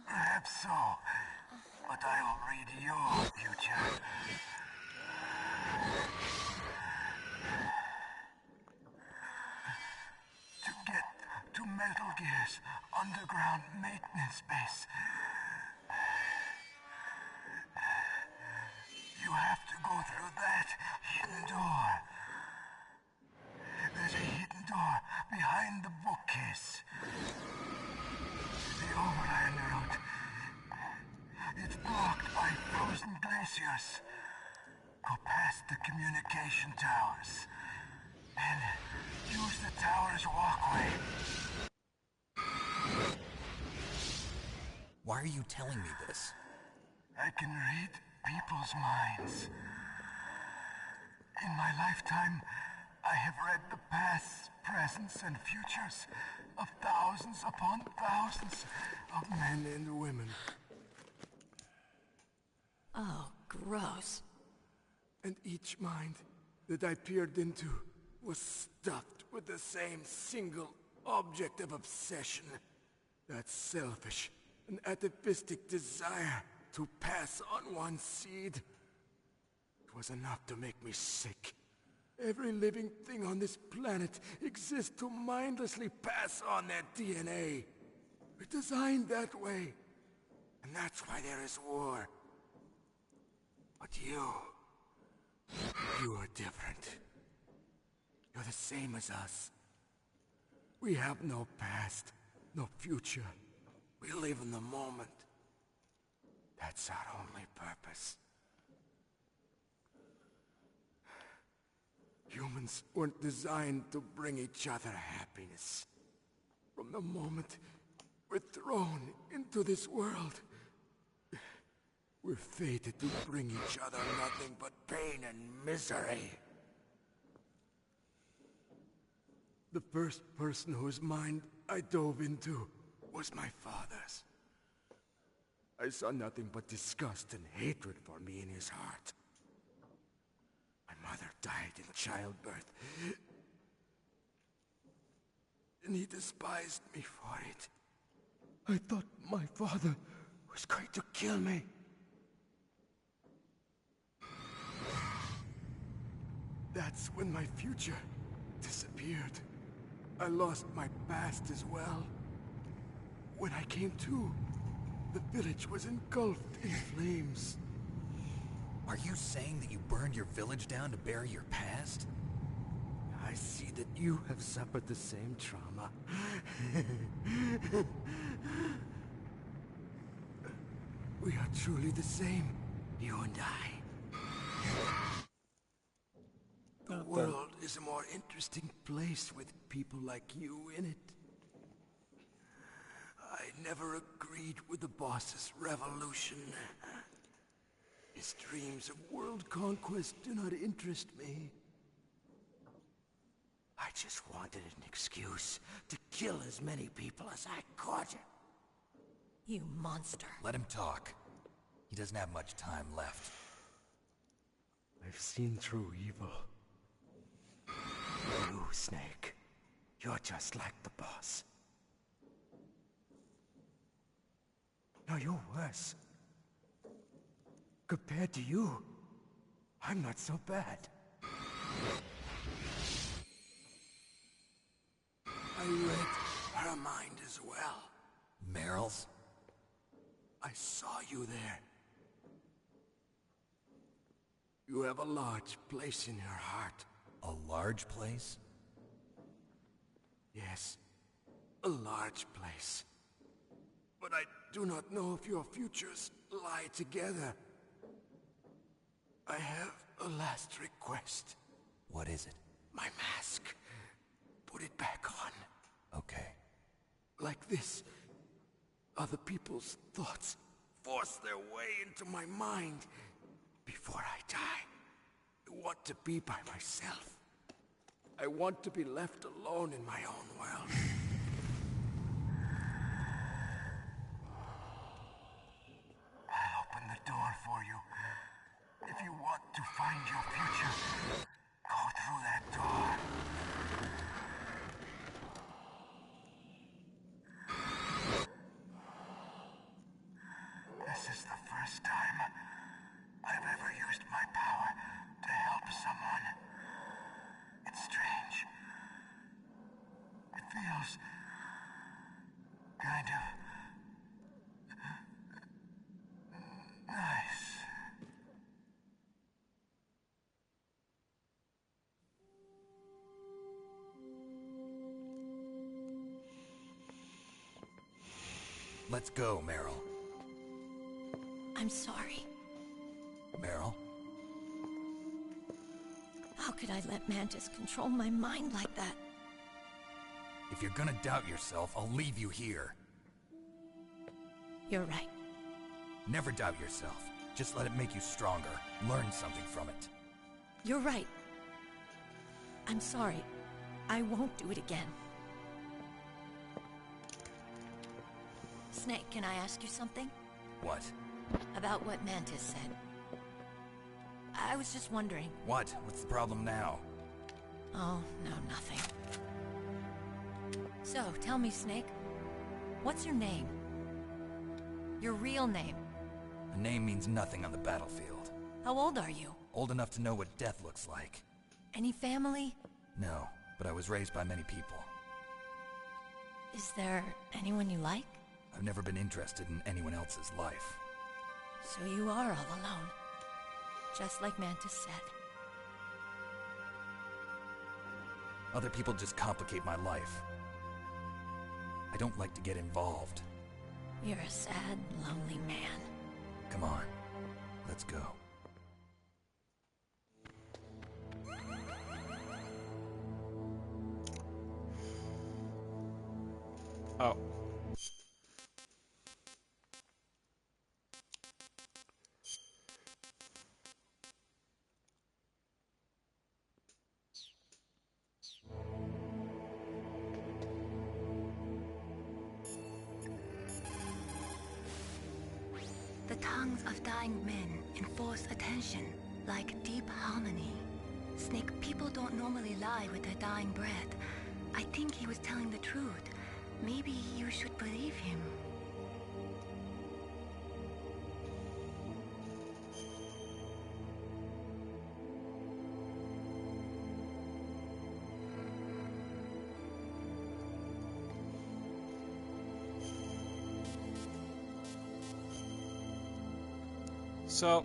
Perhaps so, but I will read your future. To get to Metal Gear's underground maintenance base, you have to go through that hidden door. There's a hidden door behind the bookcase. The overland route. It's blocked by frozen glaciers. Go past the communication towers. And use the tower's walkway. Why are you telling me this? I can read people's minds. In my lifetime, I have read the pasts, presents, and futures of thousands upon thousands of men and women. Oh, gross. And each mind that I peered into was stuffed with the same single object of obsession. That selfish and atavistic desire to pass on one's seed. It was enough to make me sick. Every living thing on this planet exists to mindlessly pass on their DNA. We're designed that way. And that's why there is war. But you are different. You're the same as us. We have no past, no future. We live in the moment. That's our only purpose. Humans weren't designed to bring each other happiness. From the moment we're thrown into this world, we're fated to bring each other nothing but pain and misery. The first person whose mind I dove into was my father's. I saw nothing but disgust and hatred for me in his heart. My mother died in childbirth, and he despised me for it. I thought my father was going to kill me. That's when my future disappeared. I lost my past as well. When I came to, the village was engulfed in flames. Are you saying that you burned your village down to bury your past? I see that you have suffered the same trauma. We are truly the same, you and I. The world is a more interesting place with people like you in it. I never agreed with the boss's revolution. His dreams of world conquest do not interest me. I just wanted an excuse to kill as many people as I could. You monster. Let him talk. He doesn't have much time left. I've seen through evil. You, Snake, you're just like the boss. No, you're worse. Compared to you, I'm not so bad. I read her mind as well. Meryl's? I saw you there. You have a large place in her heart. A large place? Yes, a large place. But I do not know if your futures lie together. I have a last request. What is it? My mask. Put it back on. Okay. Like this, other people's thoughts force their way into my mind. Before I die, I want to be by myself. I want to be left alone in my own world. I'll open the door for you. If you want to find your future, go through that door. This is the first time I've ever used my power to help someone. It's strange. It feels kind of nice. Let's go, Meryl. I'm sorry. Meryl? How could I let Mantis control my mind like that? If you're gonna doubt yourself, I'll leave you here. You're right. Never doubt yourself. Just let it make you stronger. Learn something from it. You're right. I'm sorry. I won't do it again. Snake, can I ask you something? What? About what Mantis said. I was just wondering. What? What's the problem now? Oh, no, nothing. So, tell me, Snake. What's your name? Your real name? A name means nothing on the battlefield. How old are you? Old enough to know what death looks like. Any family? No, but I was raised by many people. Is there anyone you like? I've never been interested in anyone else's life. So you are all alone. Just like Mantis said. Other people just complicate my life. I don't like to get involved. You're a sad, lonely man. Come on, let's go. Oh. The tongues of dying men enforce attention, like deep harmony. Snake, people don't normally lie with their dying breath. I think he was telling the truth. Maybe you should believe him. So,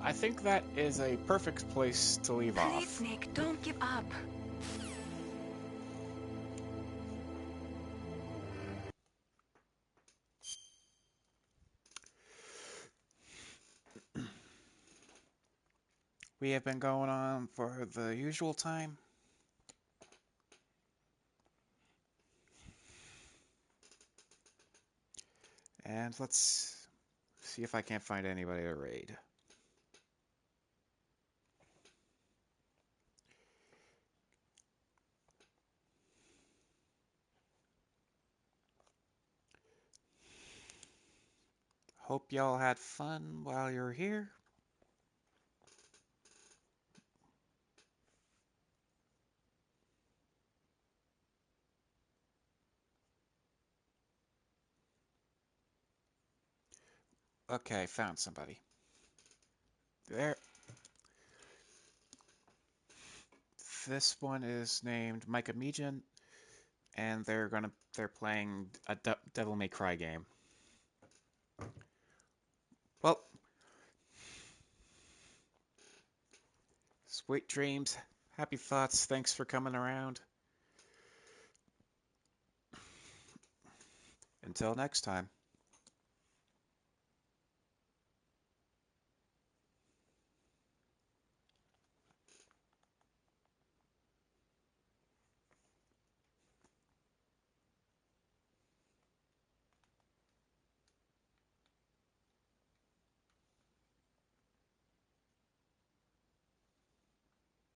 I think that is a perfect place to leave Please, off. Snake, don't give up. We have been going on for the usual time. And let's see if I can't find anybody to raid. Hope y'all had fun while you're here. Okay, found somebody. There. This one is named Micah Mejan, and they're playing a Devil May Cry game. Well, sweet dreams, happy thoughts. Thanks for coming around. Until next time.